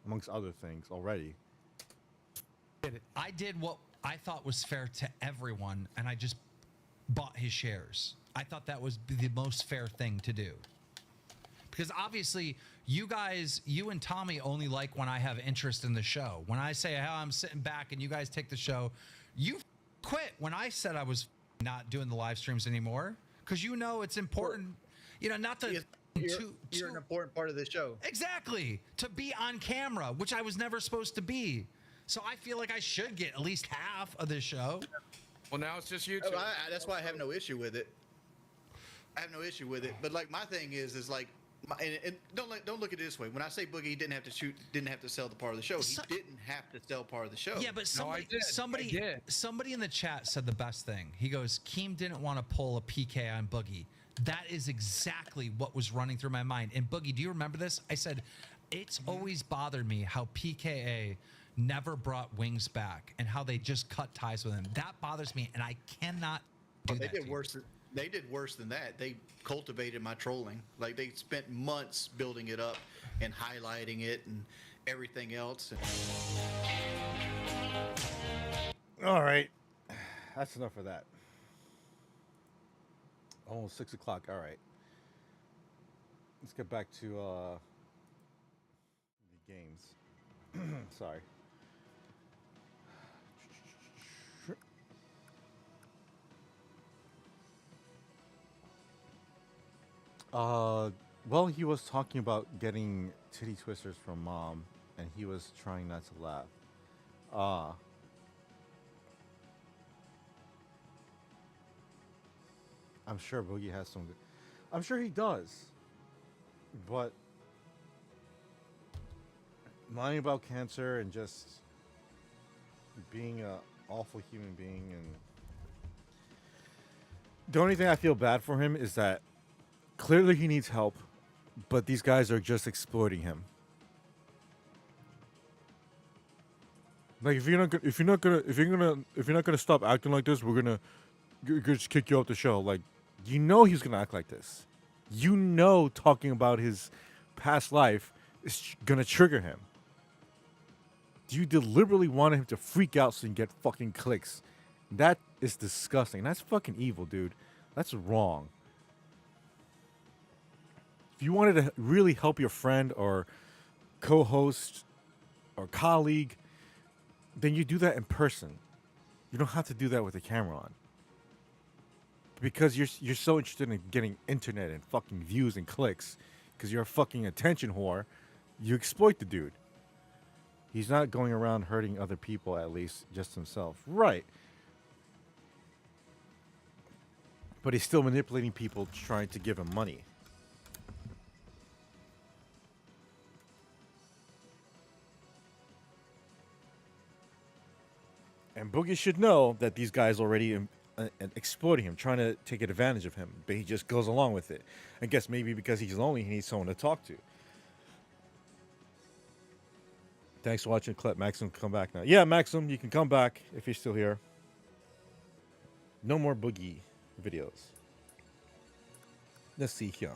amongst other things already. I did what I thought was fair to everyone, and I just bought his shares. I thought that was the most fair thing to do. Because obviously, you and Tommy only like when I have interest in the show. When I say, oh, I'm sitting back and you guys take the show, you quit when I said I was not doing the live streams anymore. Because you know it's important. You know, not to... You're an important part of the show. Exactly. To be on camera, which I was never supposed to be. So I feel like I should get at least half of this show. Well, now it's just you two. That's why I have no issue with it. I have no issue with it. But like my thing is like, and don't look at it this way. When I say Boogie didn't have to sell the part of the show, he didn't have to sell part of the show. Yeah, but somebody in the chat said the best thing. He goes, Keem didn't want to pull a PK on Boogie. That is exactly what was running through my mind. And Boogie, do you remember this? I said, it's always bothered me how PKA never brought Wings back and how they just cut ties with him. That bothers me, and I cannot do that. They did worse than that. They cultivated my trolling. Like, they spent months building it up and highlighting it and everything else. All right, that's enough of that. Almost 6 o'clock. All right. Let's get back to the games. Sorry. Well, he was talking about getting titty twisters from mom, and he was trying not to laugh. I'm sure Boogie has some good. I'm sure he does. But lying about cancer and just being a awful human being, and the only thing I feel bad for him is that clearly he needs help, but these guys are just exploiting him. Like, if you're not gonna stop acting like this, we're gonna just kick you off the show. Like, you know he's gonna act like this. You know talking about his past life is gonna trigger him. You deliberately wanted him to freak out so you can get fucking clicks. That is disgusting. That's fucking evil, dude. That's wrong. If you wanted to really help your friend or co-host or colleague, then you do that in person. You don't have to do that with the camera on. Because you're so interested in getting internet and fucking views and clicks, because you're a fucking attention whore, you exploit the dude. He's not going around hurting other people, at least just himself. Right. But he's still manipulating people trying to give him money. And Boogie should know that these guys already exploiting him, trying to take advantage of him, but he just goes along with it. I guess maybe because he's lonely, he needs someone to talk to. Thanks for watching, Clip. Maxim, come back now. Yeah, Maxim, you can come back if you're still here. No more Boogie videos. Let's see here.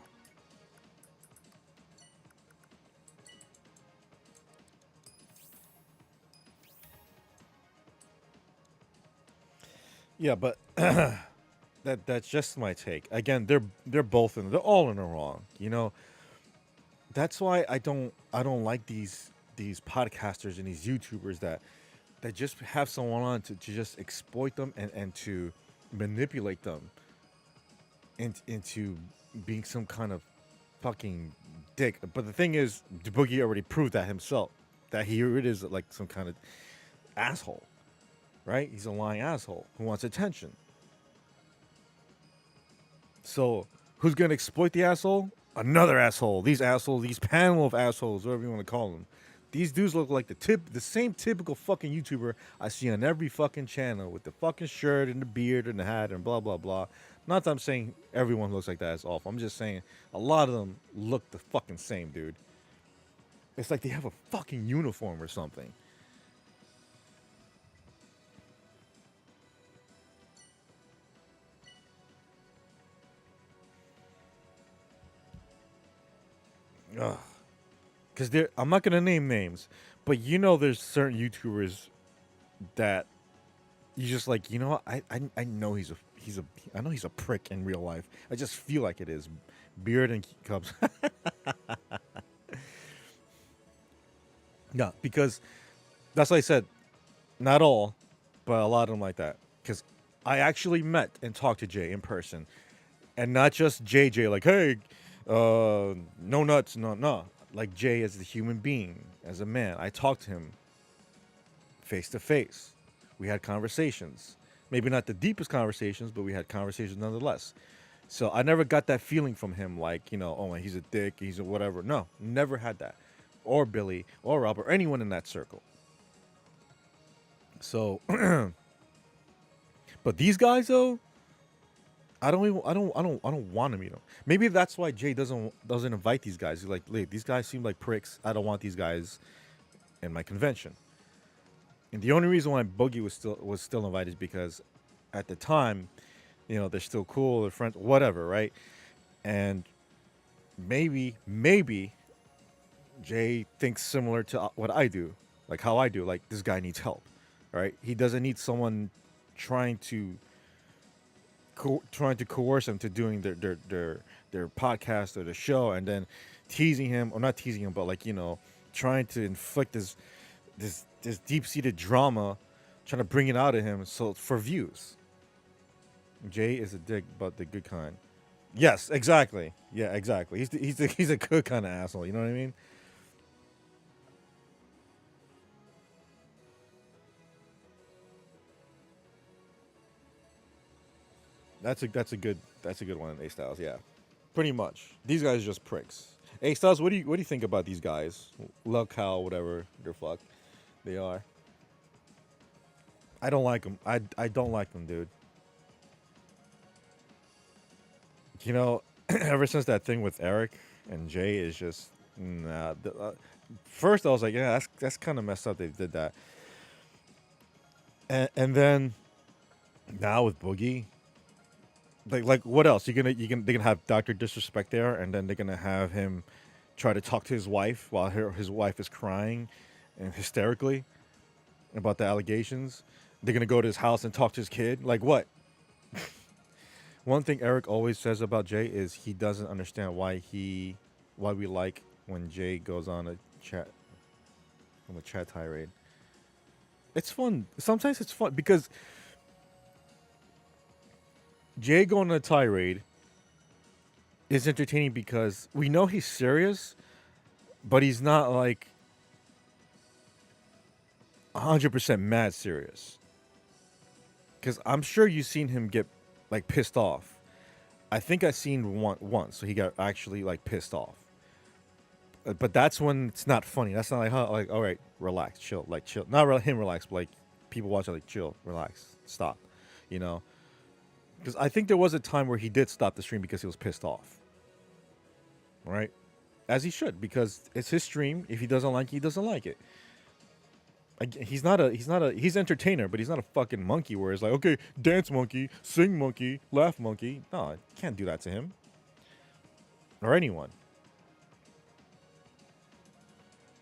Yeah, but that's just my take. Again, they're both in. They're all in the wrong. You know. That's why I don't like these podcasters and these YouTubers that just have someone on to just exploit them and to manipulate them into being some kind of fucking dick. But the thing is, Boogie already proved that himself, that he is like some kind of asshole, right? He's a lying asshole who wants attention. So who's gonna exploit the asshole? Another asshole. These assholes, these panel of assholes, whatever you want to call them. These dudes look like the same typical fucking YouTuber I see on every fucking channel with the fucking shirt and the beard and the hat and blah blah blah. Not that I'm saying everyone looks like that is awful. I'm just saying a lot of them look the fucking same, dude. It's like they have a fucking uniform or something. Ugh. Because I'm not gonna name names, but you know, there's certain YouTubers that you just like. You know what? I know I know he's a prick in real life. I just feel like it is. Beard and Cubs. No, because that's what I said. Not all, but a lot of them like that. Because I actually met and talked to Jay in person, and not just JJ. Like, hey, no nuts, no. Like Jay as a human being, as a man. I talked to him face to face. We had conversations. Maybe not the deepest conversations, but we had conversations nonetheless. So I never got that feeling from him, like, you know, oh, he's a dick, he's a whatever. No, never had that. Or Billy, or Rob, or anyone in that circle. So, but these guys though, I don't want to meet them. Maybe that's why Jay doesn't invite these guys. He's like, these guys seem like pricks. I don't want these guys in my convention. And the only reason why Boogie was still invited is because at the time, you know, they're still cool, they're friends, whatever, right? And maybe Jay thinks similar to what I do, like how I do. Like, this guy needs help, right? He doesn't need someone trying to coerce him to doing their podcast or the show, and then teasing him, or not teasing him, but like, you know, trying to inflict this deep-seated drama, trying to bring it out of him so for views. Jay is a dick, but the good kind. Yes, exactly. Yeah, exactly. He's a good kind of asshole. You know what I mean? That's a good one, A Styles. Yeah, pretty much. These guys are just pricks. A Styles, what do you think about these guys? Lolcow, whatever the fuck they are. I don't like them. I don't like them, dude. You know, ever since that thing with Eric and Jay is just nah. First I was like, yeah, that's kind of messed up. They did that, and then now with Boogie. Like what else? They're gonna have Dr. Disrespect there, and then they're gonna have him try to talk to his wife while his wife is crying and hysterically about the allegations. They're gonna go to his house and talk to his kid. Like what? One thing Eric always says about Jay is he doesn't understand why we like when Jay goes on a chat tirade. It's fun. Sometimes it's fun because Jay going on a tirade is entertaining because we know he's serious, but he's not like 100% mad serious. Because I'm sure you've seen him get like pissed off. I think I seen once, so he got actually like pissed off. But that's when it's not funny. That's not like, huh, like, all right, relax, chill, like chill. Not him relax, but like people watching, like, chill, relax, stop, you know. Because I think there was a time where he did stop the stream because he was pissed off. Right? As he should, because it's his stream. If he doesn't like it, he doesn't like it. He's entertainer, but he's not a fucking monkey where it's like, okay, dance monkey, sing monkey, laugh monkey. No, you can't do that to him. Or anyone.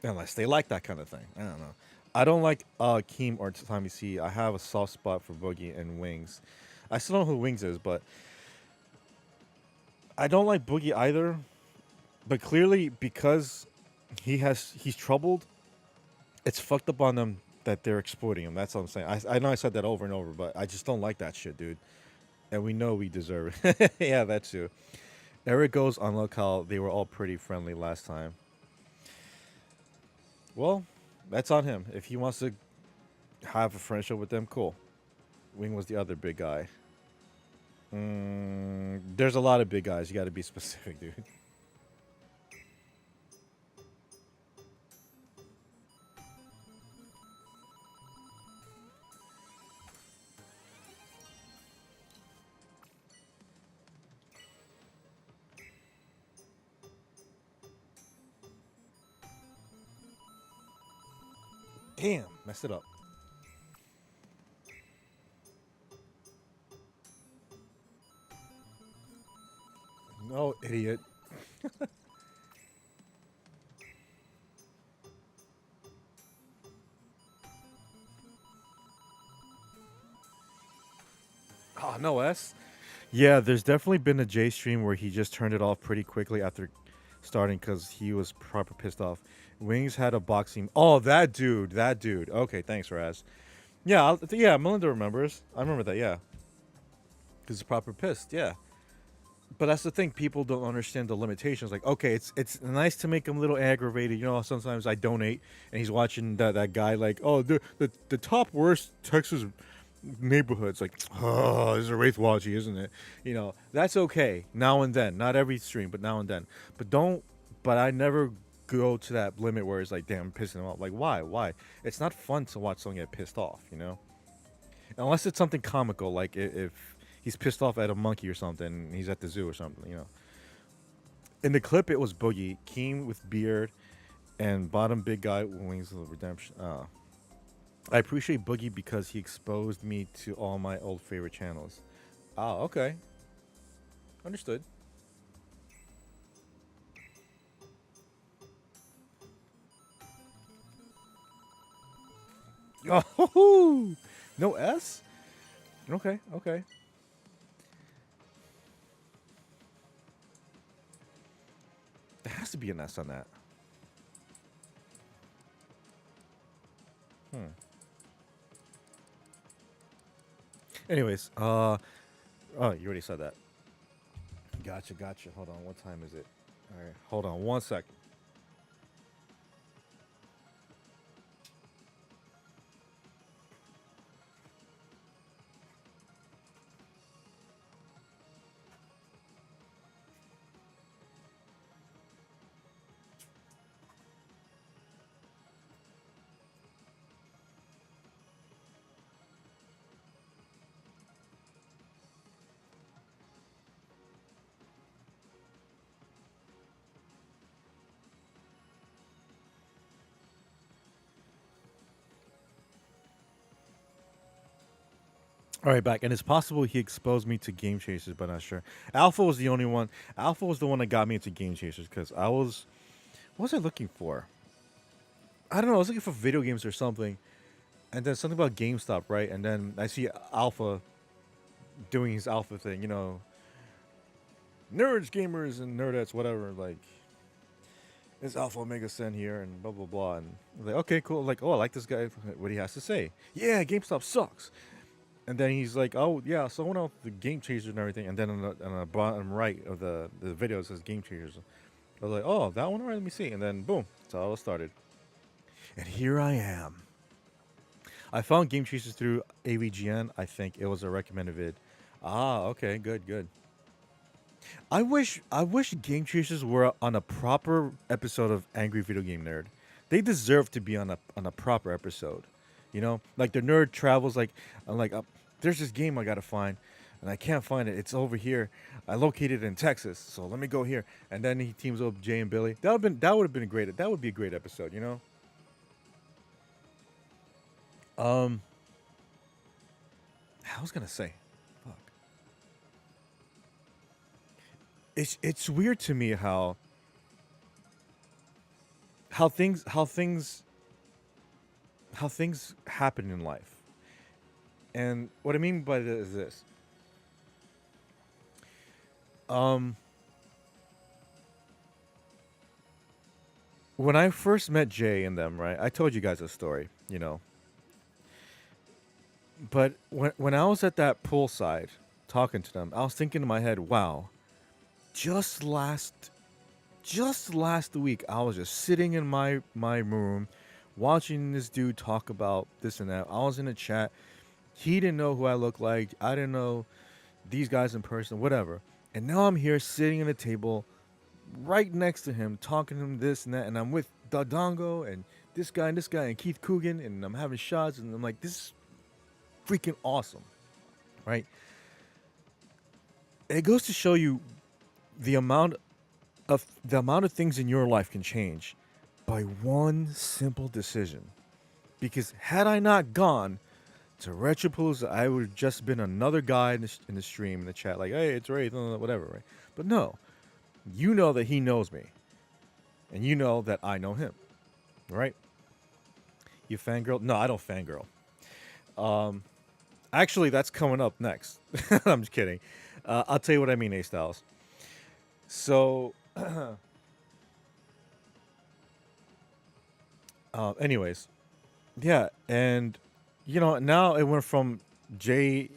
Unless they like that kind of thing. I don't know. I don't like Keem or Tommy C. I have a soft spot for Boogie and Wings. I still don't know who Wings is, but I don't like Boogie either. But clearly, because he's troubled, it's fucked up on them that they're exploiting him. That's what I'm saying. I know I said that over and over, but I just don't like that shit, dude. And we know we deserve it. Yeah, that's true. Eric goes on Lolcow. They were all pretty friendly last time. Well, that's on him. If he wants to have a friendship with them, cool. Wing was the other big guy. There's a lot of big guys. You got to be specific, dude. Damn, messed it up. No, idiot. Oh, no S? Yeah, there's definitely been a J stream where he just turned it off pretty quickly after starting because he was proper pissed off. Wings had a boxing. Oh, that dude. Okay, thanks, Raz. Yeah, yeah, Melinda remembers. I remember that, yeah. Because he's proper pissed, yeah. But that's the thing. People don't understand the limitations. Like, okay, it's nice to make him a little aggravated. You know, sometimes I donate, and he's watching that guy like, oh, the top worst Texas neighborhoods. Like, oh, this is a Wraith Watchy, isn't it? You know, that's okay now and then. Not every stream, but now and then. But I never go to that limit where it's like, damn, I'm pissing him off. Like, why? It's not fun to watch someone get pissed off, you know? Unless it's something comical, like if he's pissed off at a monkey or something, he's at the zoo or something, you know? In the clip, it was Boogie, Keem with beard, and bottom big guy with Wings of Redemption. I appreciate Boogie because he exposed me to all my old favorite channels. Oh, okay. Understood. Oh, no S? Okay. There has to be an S on that. Anyways, oh, you already said that. Gotcha. Hold on, what time is it? All right, hold on 1 second. All right, back. And it's possible he exposed me to Game Chasers, but not sure. Alpha was the only one. Alpha was the one that got me into Game Chasers because what was I looking for? I don't know. I was looking for video games or something. And then something about GameStop, right? And then I see Alpha doing his Alpha thing, you know. Nerds, gamers, and nerdettes, whatever. Like, it's Alpha Omega Sen here and blah, blah, blah. And I was like, okay, cool. Like, oh, I like this guy, what he has to say. Yeah, GameStop sucks. And then he's like, oh, yeah, someone else, the Game Chasers and everything. And then on the bottom right of the video, it says Game Chasers. I was like, oh, that one? All right, let me see. And then, boom, that's how it started. And here I am. I found Game Chasers through AVGN. I think it was a recommended vid. Ah, okay, good. I wish Game Chasers were on a proper episode of Angry Video Game Nerd. They deserve to be on a proper episode. You know, like the nerd travels. Like, I'm like, there's this game I gotta find, and I can't find it. It's over here. I located it in Texas, so let me go here. And then he teams up Jay and Billy. That would have been great. That would be a great episode. You know. I was gonna say, fuck. It's weird to me how things happen in life. And what I mean by this is this. When I first met Jay and them, right? I told you guys a story, you know. But when I was at that poolside talking to them, I was thinking in my head, wow, just last week I was just sitting in my room watching this dude talk about this and that. I was in a chat. He didn't know who I looked like. I didn't know these guys in person, whatever. And now I'm here sitting at a table right next to him, talking to him this and that, and I'm with Dodongo and this guy and Keith Coogan, and I'm having shots, and I'm like, this is freaking awesome, right? It goes to show you the amount of things in your life can change by one simple decision. Because had I not gone to Retropalooza, I would have just been another guy in the stream, in the chat, like, hey, it's Wraith, whatever, right? But no, you know that he knows me, and you know that I know him, right? You fangirl? No, I don't fangirl. Actually, that's coming up next. I'm just kidding. I'll tell you what I mean, A-Styles. So, anyways, yeah, and you know, now it went from Jay,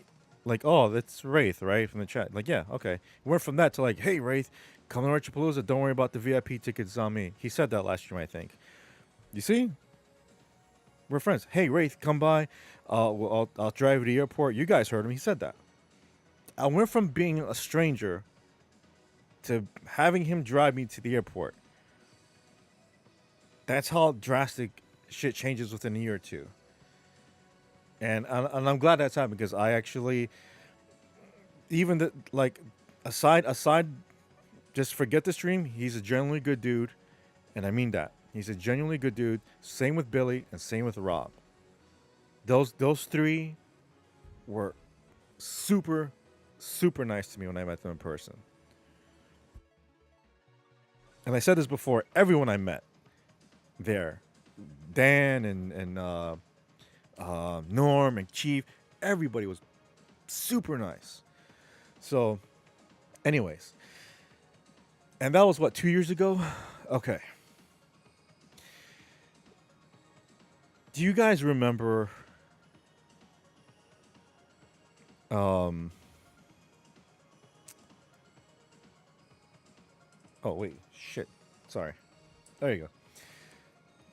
like, oh, that's Wraith, right, from the chat. Like, yeah, okay. It went from that to like, hey, Wraith, come to Retropalooza. Don't worry about the VIP tickets on me. He said that last stream, I think. You see? We're friends. Hey, Wraith, come by. I'll drive you to the airport. You guys heard him. He said that. I went from being a stranger to having him drive me to the airport. That's how drastic shit changes within a year or two. And I'm glad that's happened, because I actually, even the, like, aside, just forget the stream. He's a genuinely good dude, and I mean that. He's a genuinely good dude. Same with Billy and same with Rob. Those three were super nice to me when I met them in person. And I said this before, everyone I met there, Dan and Norm and Chief, everybody was super nice. So, anyways, and that was what, 2 years ago? Okay. Do you guys remember oh wait, shit. Sorry. There you go.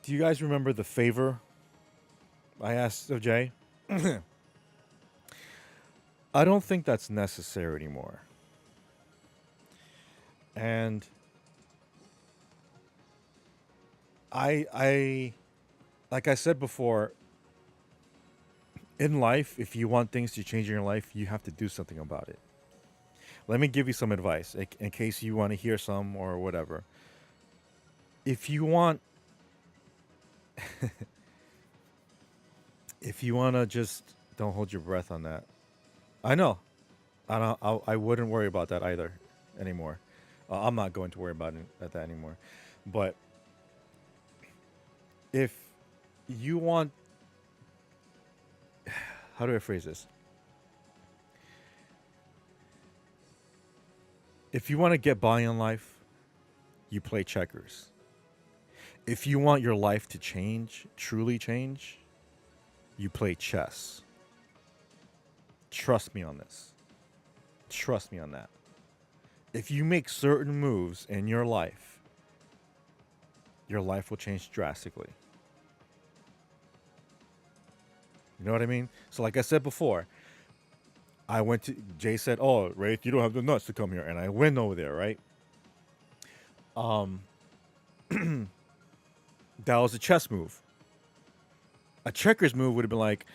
Do you guys remember the favor I asked of Jay? I don't think that's necessary anymore. And I like I said before, in life, if you want things to change in your life, you have to do something about it. Let me give you some advice in case you want to hear some or whatever. If you want if you want to just don't hold your breath on that. I know. I wouldn't worry about that either anymore. I'm not going to worry about that anymore. But if you want, how do I phrase this? If you want to get by in life, you play checkers. If you want your life to change, truly change, you play chess. Trust me on this. Trust me on that. If you make certain moves in your life will change drastically. You know what I mean? So like I said before, Jay said, oh, Wraith, you don't have the nuts to come here. And I went over there, right? That was a chess move. A checkers move would have been like,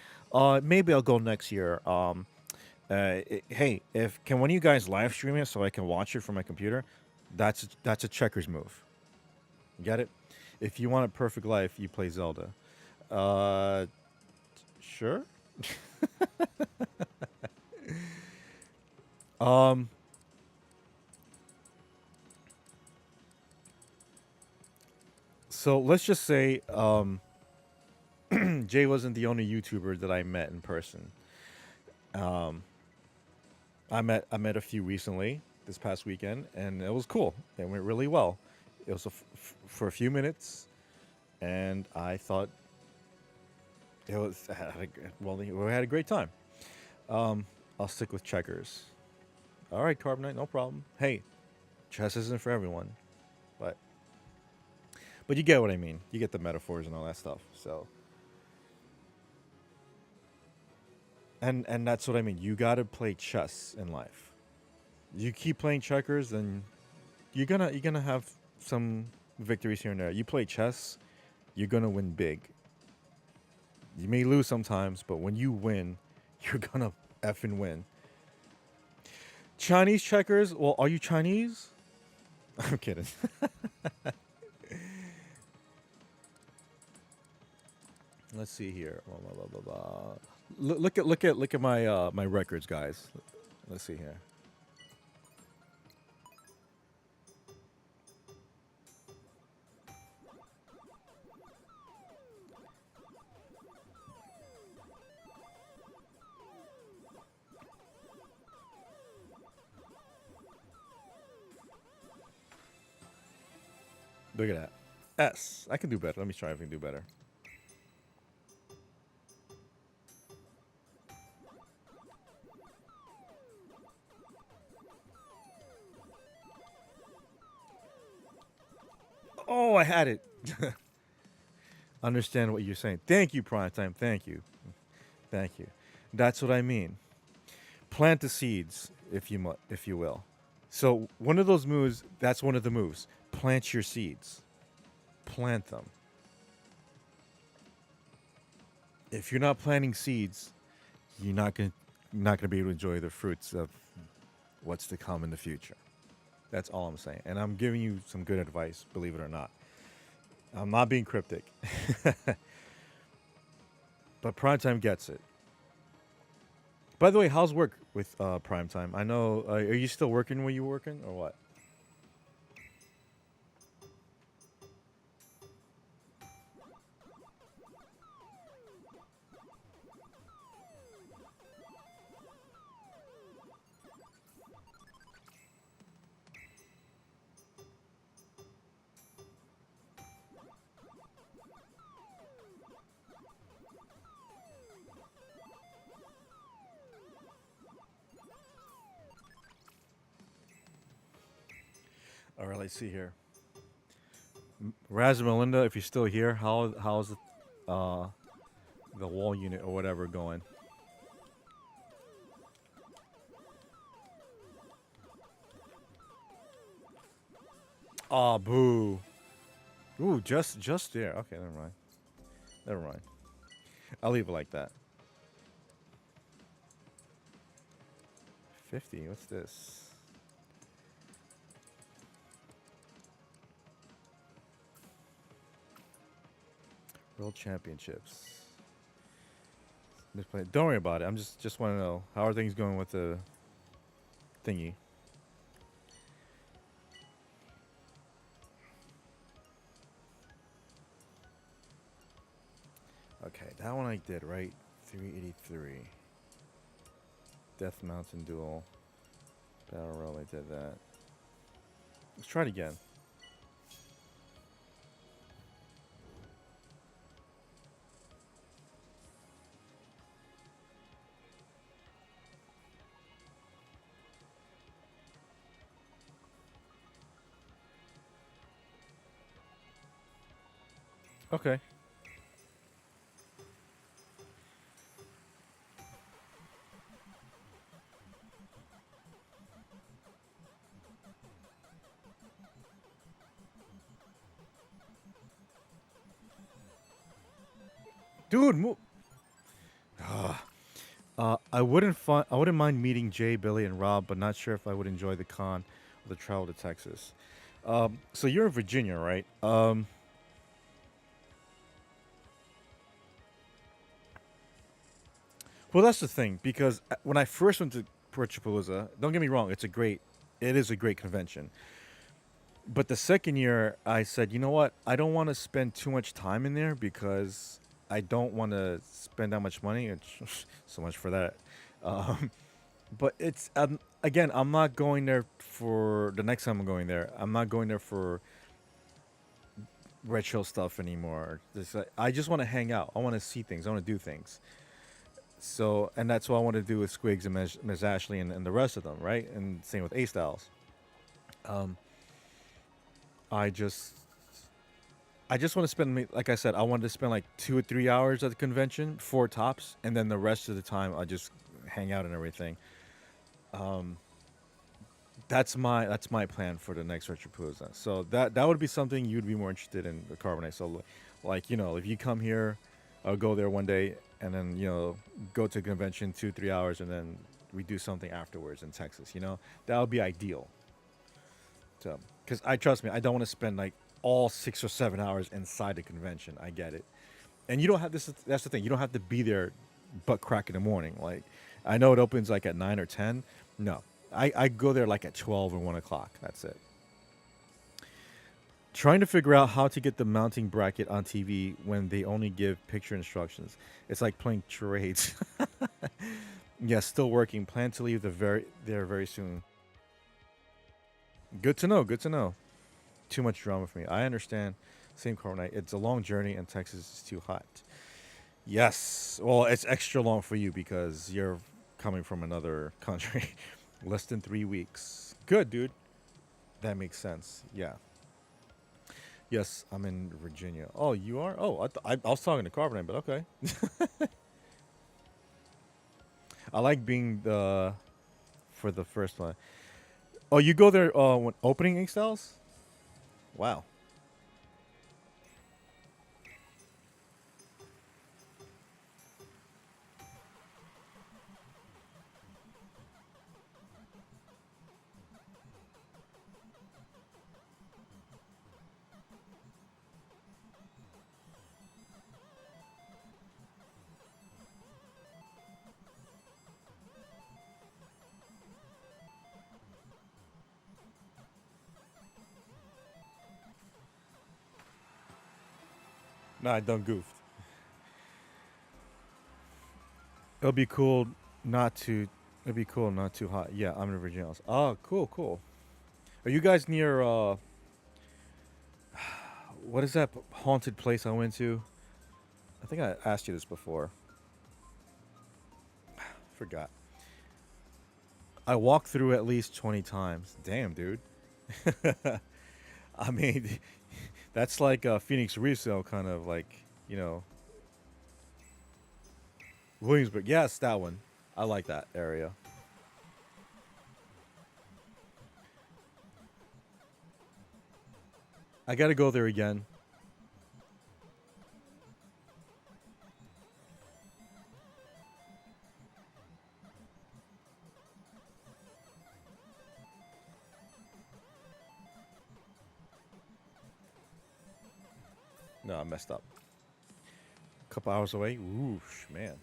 maybe I'll go next year. Hey, can one of you guys live stream it so I can watch it from my computer? That's a checkers move. You get it? If you want a perfect life, you play Zelda. Sure. um. So let's just say Jay wasn't the only YouTuber that I met in person. Um, I met a few recently this past weekend, and it was cool. It went really well. It was for a few minutes, and I thought it was well. We had a great time. I'll stick with checkers. All right, Carbonite, no problem. Hey, chess isn't for everyone, but you get what I mean. You get the metaphors and all that stuff. So, and that's what I mean. You gotta play chess in life. You keep playing checkers, then you're gonna have some victories here and there. You play chess, you're gonna win big. You may lose sometimes, but when you win, you're gonna effing win. Chinese checkers? Well, are you Chinese? I'm kidding. Let's see here. Blah, blah, blah, blah, blah. Look at my my records, guys. Let's see here. Look at that. S. I can do better. Let me try if I can do better. Oh, I had it. Understand what you're saying. Thank you, Primetime. Thank you. Thank you. That's what I mean. Plant the seeds, if you will. So one of those moves, that's one of the moves. Plant your seeds. Plant them. If you're not planting seeds, you're not gonna be able to enjoy the fruits of what's to come in the future. That's all I'm saying. And I'm giving you some good advice, believe it or not. I'm not being cryptic. But Primetime gets it. By the way, how's work with Primetime? I know, are you still working where you're working or what? All right, let's see here. Raz and Melinda, if you're still here, how's the wall unit or whatever going? Aw, boo. Ooh, just there. Okay, never mind. Never mind. I'll leave it like that. 50. What's this? World Championships. Don't worry about it. I'm just want to know, how are things going with the thingy? Okay, that one I did, right? 383. Death Mountain Duel. Battle Royale, I did that. Let's try it again. Okay. Dude, move. I wouldn't mind meeting Jay, Billy, and Rob, but not sure if I would enjoy the con or the travel to Texas. So you're in Virginia, right? Well, that's the thing because when I first went to Porchapalooza, don't get me wrong, it is a great convention. But the second year, I said, you know what? I don't want to spend too much time in there because I don't want to spend that much money. It's so much for that. Um, but it's again, I'm not going there for the next time I'm going there. I'm not going there for retro stuff anymore. I just want to hang out. I want to see things. I want to do things. So, and that's what I want to do with Squigs and Ms. Ashley and the rest of them, right? And same with A Styles. Um, I just want to spend, like I said, I wanted to spend like 2 or 3 hours at the convention, 4 tops, and then the rest of the time I just hang out and everything. That's my plan for the next Retropalooza. So that would be something you'd be more interested in, the Carbonite. So, like, if you come here, I'll go there one day and then go to a convention 2-3 hours and then we do something afterwards in Texas. That would be ideal. So, because trust me, I don't want to spend like all 6 or 7 hours inside the convention. I get it, and you don't have this. That's the thing. You don't have to be there, butt crack in the morning. Like, I know it opens like at 9 or 10. No, I go there like at 12 or 1 o'clock. That's it. Trying to figure out how to get the mounting bracket on TV when they only give picture instructions. It's like playing charades. Yeah, still working. Plan to leave there very soon. Good to know. Good to know. Too much drama for me. I understand. Same Carbonite. It's a long journey and Texas is too hot. Yes. Well, it's extra long for you because you're coming from another country. Less than 3 weeks. Good, dude. That makes sense. Yeah. Yes, I'm in Virginia. Oh, you are? Oh, I was talking to Carbonite, but okay. I like being for the first one. Oh, you go there when opening ink styles? Wow. No, I done goofed. It'll be cool not to. It'll be cool not too hot. Yeah, I'm in Virginia. Oh, cool, cool. Are you guys near? What is that haunted place I went to? I think I asked you this before. Forgot. I walked through at least 20 times. Damn, dude. I mean, that's like a Phoenix resale kind of like, Williamsburg. Yes, that one. I like that area. I got to go there again. No, I messed up. A couple hours away. Ooh, man.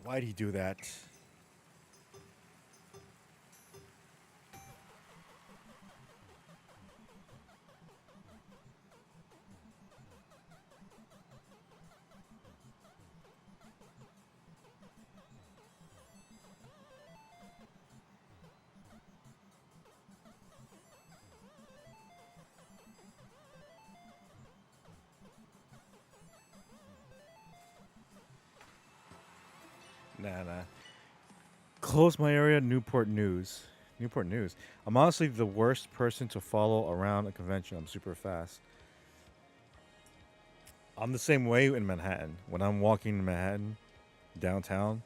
Why'd he do that? Nah. Close my area, Newport News. Newport News. I'm honestly the worst person to follow around a convention. I'm super fast. I'm the same way in Manhattan. When I'm walking in Manhattan, downtown,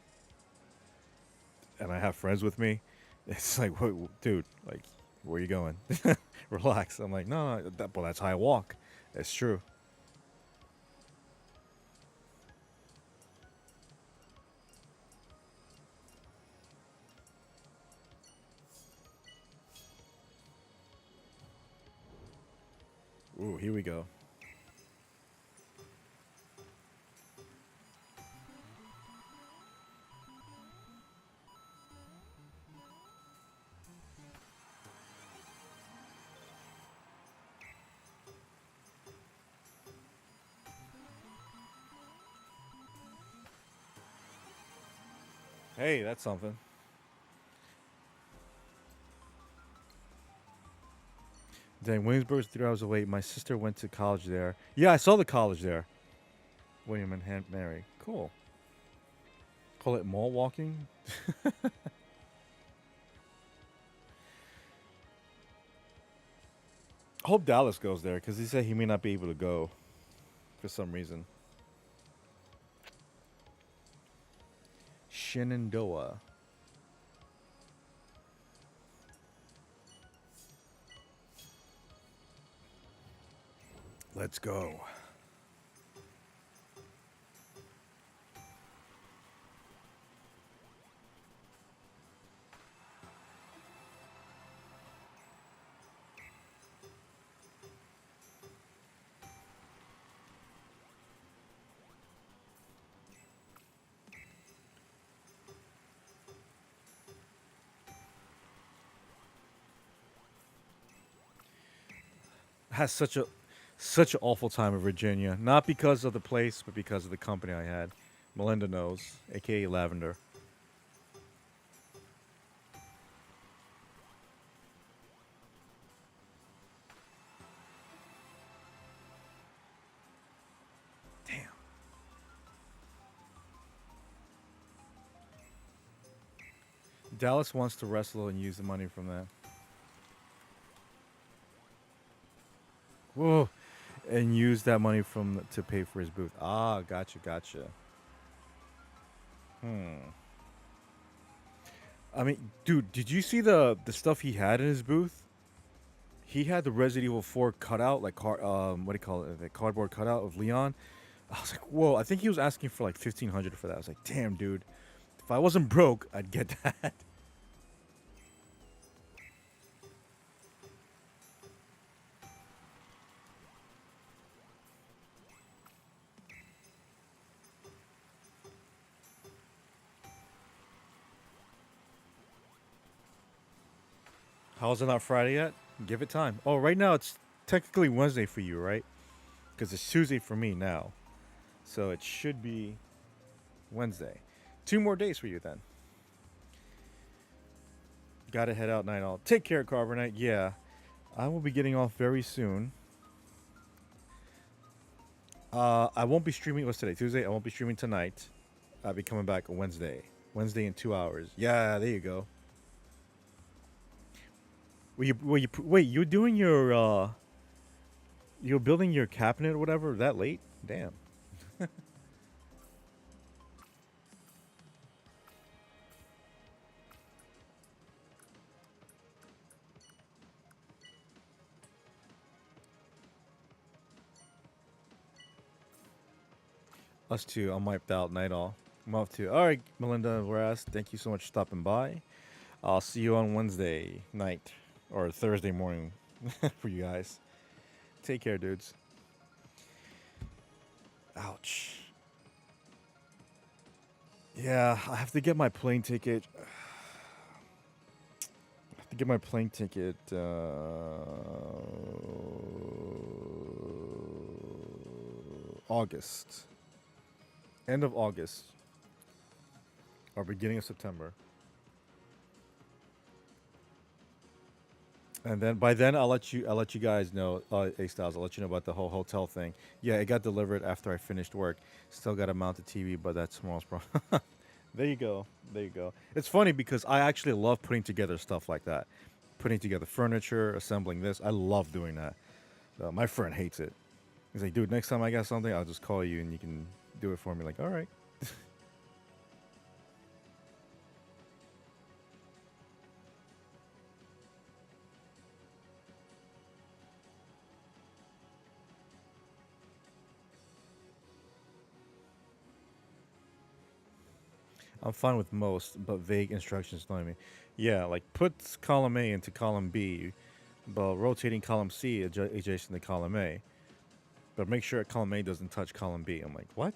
and I have friends with me, it's like, dude, like, where you going? Relax. I'm like, no, that's how I walk. It's true. Ooh, here we go. Hey, that's something. Dang, Williamsburg's 3 hours away. My sister went to college there. Yeah, I saw the college there. William and Mary. Cool. Call it mall walking? I hope Dallas goes there because he said he may not be able to go for some reason. Shenandoah. Let's go. Has such an awful time in Virginia. Not because of the place, but because of the company I had. Melinda knows, aka Lavender. Damn. Dallas wants to wrestle and use the money from that. Whoa. And use that money from to pay for his booth. Ah, gotcha. I mean, dude, did you see the stuff he had in his booth? He had the Resident Evil 4 cutout, like what do you call it? The cardboard cutout of Leon. I was like, whoa! I think he was asking for like 1,500 for that. I was like, damn, dude. If I wasn't broke, I'd get that. How's it not Friday yet? Give it time. Oh, right now it's technically Wednesday for you, right? Because it's Tuesday for me now. So it should be Wednesday. 2 more days for you then. Gotta head out night all. Take care, Carbonite. Yeah. I will be getting off very soon. I won't be streaming. What's today? Tuesday? I won't be streaming tonight. I'll be coming back on Wednesday. Wednesday in 2 hours. Yeah, there you go. Wait, you're doing your you're building your cabinet or whatever that late? Damn. Us too. I'm wiped out. Night all. I'm off too. All right, Melinda Whereas, thank you so much for stopping by. I'll see you on Wednesday night or Thursday morning for you guys. Take care, dudes. Ouch. Yeah, I have to get my plane ticket. I have to get my plane ticket August. End of August. Or beginning of September. And then by then I'll let you guys know, A Styles, I'll let you know about the whole hotel thing. Yeah, it got delivered after I finished work. Still got to mount the TV, but that's tomorrow's problem. There you go. There you go. It's funny because I actually love putting together stuff like that. Putting together furniture, assembling this. I love doing that. My friend hates it. He's like, dude, next time I got something, I'll just call you and you can do it for me. Like, all right. I'm fine with most, but vague instructions annoy me. Yeah, like put column A into column B but rotating column C adjacent to column A. But make sure column A doesn't touch column B. I'm like, what?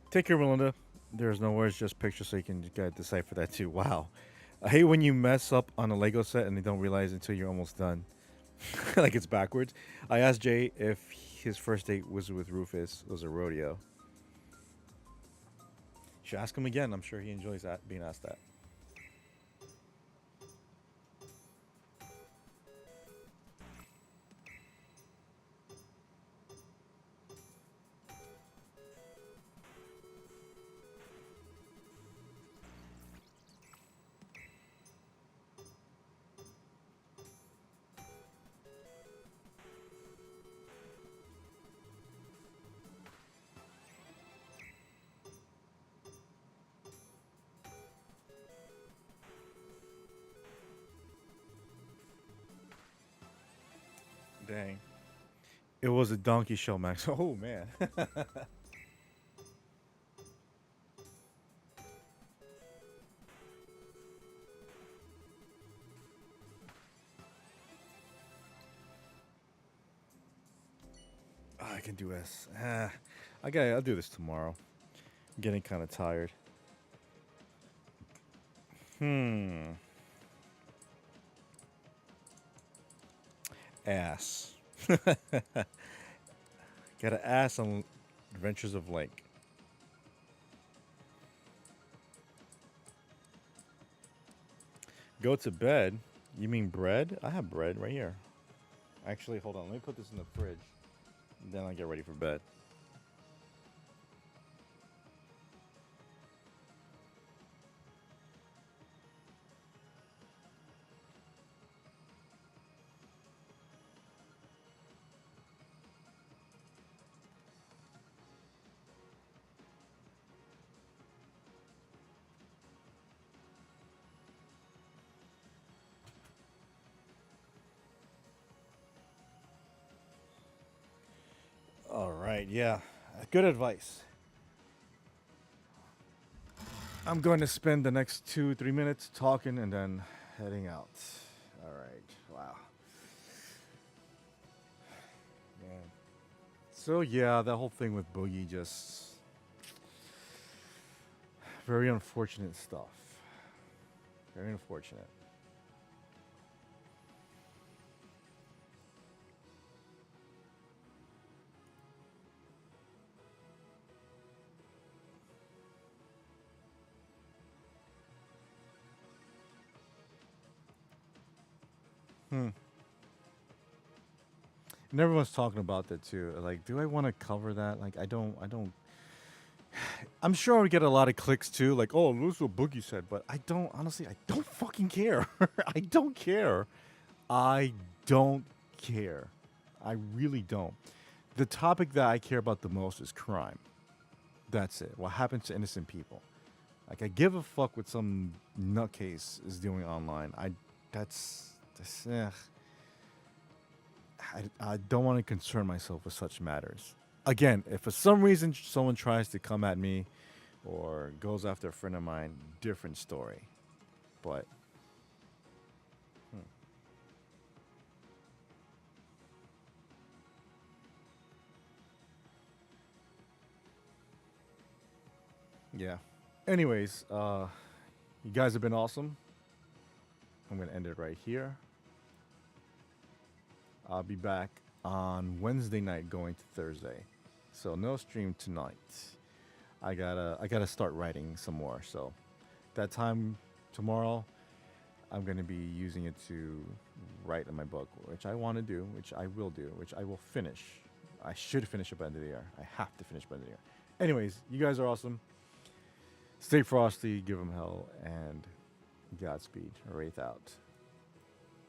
Take care, Melinda. There's no words, just pictures, so you can decipher that too. Wow. I hate when you mess up on a Lego set and you don't realize until you're almost done. Like it's backwards. I asked Jay if his first date was with Rufus. It was a rodeo. Should ask him again. I'm sure he enjoys that being asked that. Dang. It was a donkey show, Max. Oh, man. I can do this. I'll do this tomorrow. I'm getting kind of tired. Ass. Got an ass on Adventures of Link. Go to bed? You mean bread? I have bread right here. Actually, hold on. Let me put this in the fridge. Then I'll get ready for bed. All right, yeah. Good advice. I'm going to spend the next 2-3 minutes talking and then heading out. All right. Wow. Man. So, yeah, that whole thing with Boogie, just very unfortunate stuff. Very unfortunate. And everyone's talking about that too. Like, do I want to cover that? Like, I don't. I'm sure I would get a lot of clicks too. Like, oh, this is what Boogie said. But I don't, honestly, I don't fucking care. I don't care. I don't care. I really don't. The topic that I care about the most is crime. That's it. What happens to innocent people? Like, I give a fuck what some nutcase is doing online. I don't want to concern myself with such matters. Again, if for some reason someone tries to come at me or goes after a friend of mine, different story. But yeah. Anyways, you guys have been awesome. I'm going to end it right here. I'll be back on Wednesday night going to Thursday. So no stream tonight. I gotta start writing some more. So that time tomorrow, I'm gonna be using it to write in my book, which I want to do, which I will do, which I will finish. I should finish by the end of the year. I have to finish by the end of the year. Anyways, you guys are awesome. Stay frosty, give them hell, and Godspeed. Wraith out.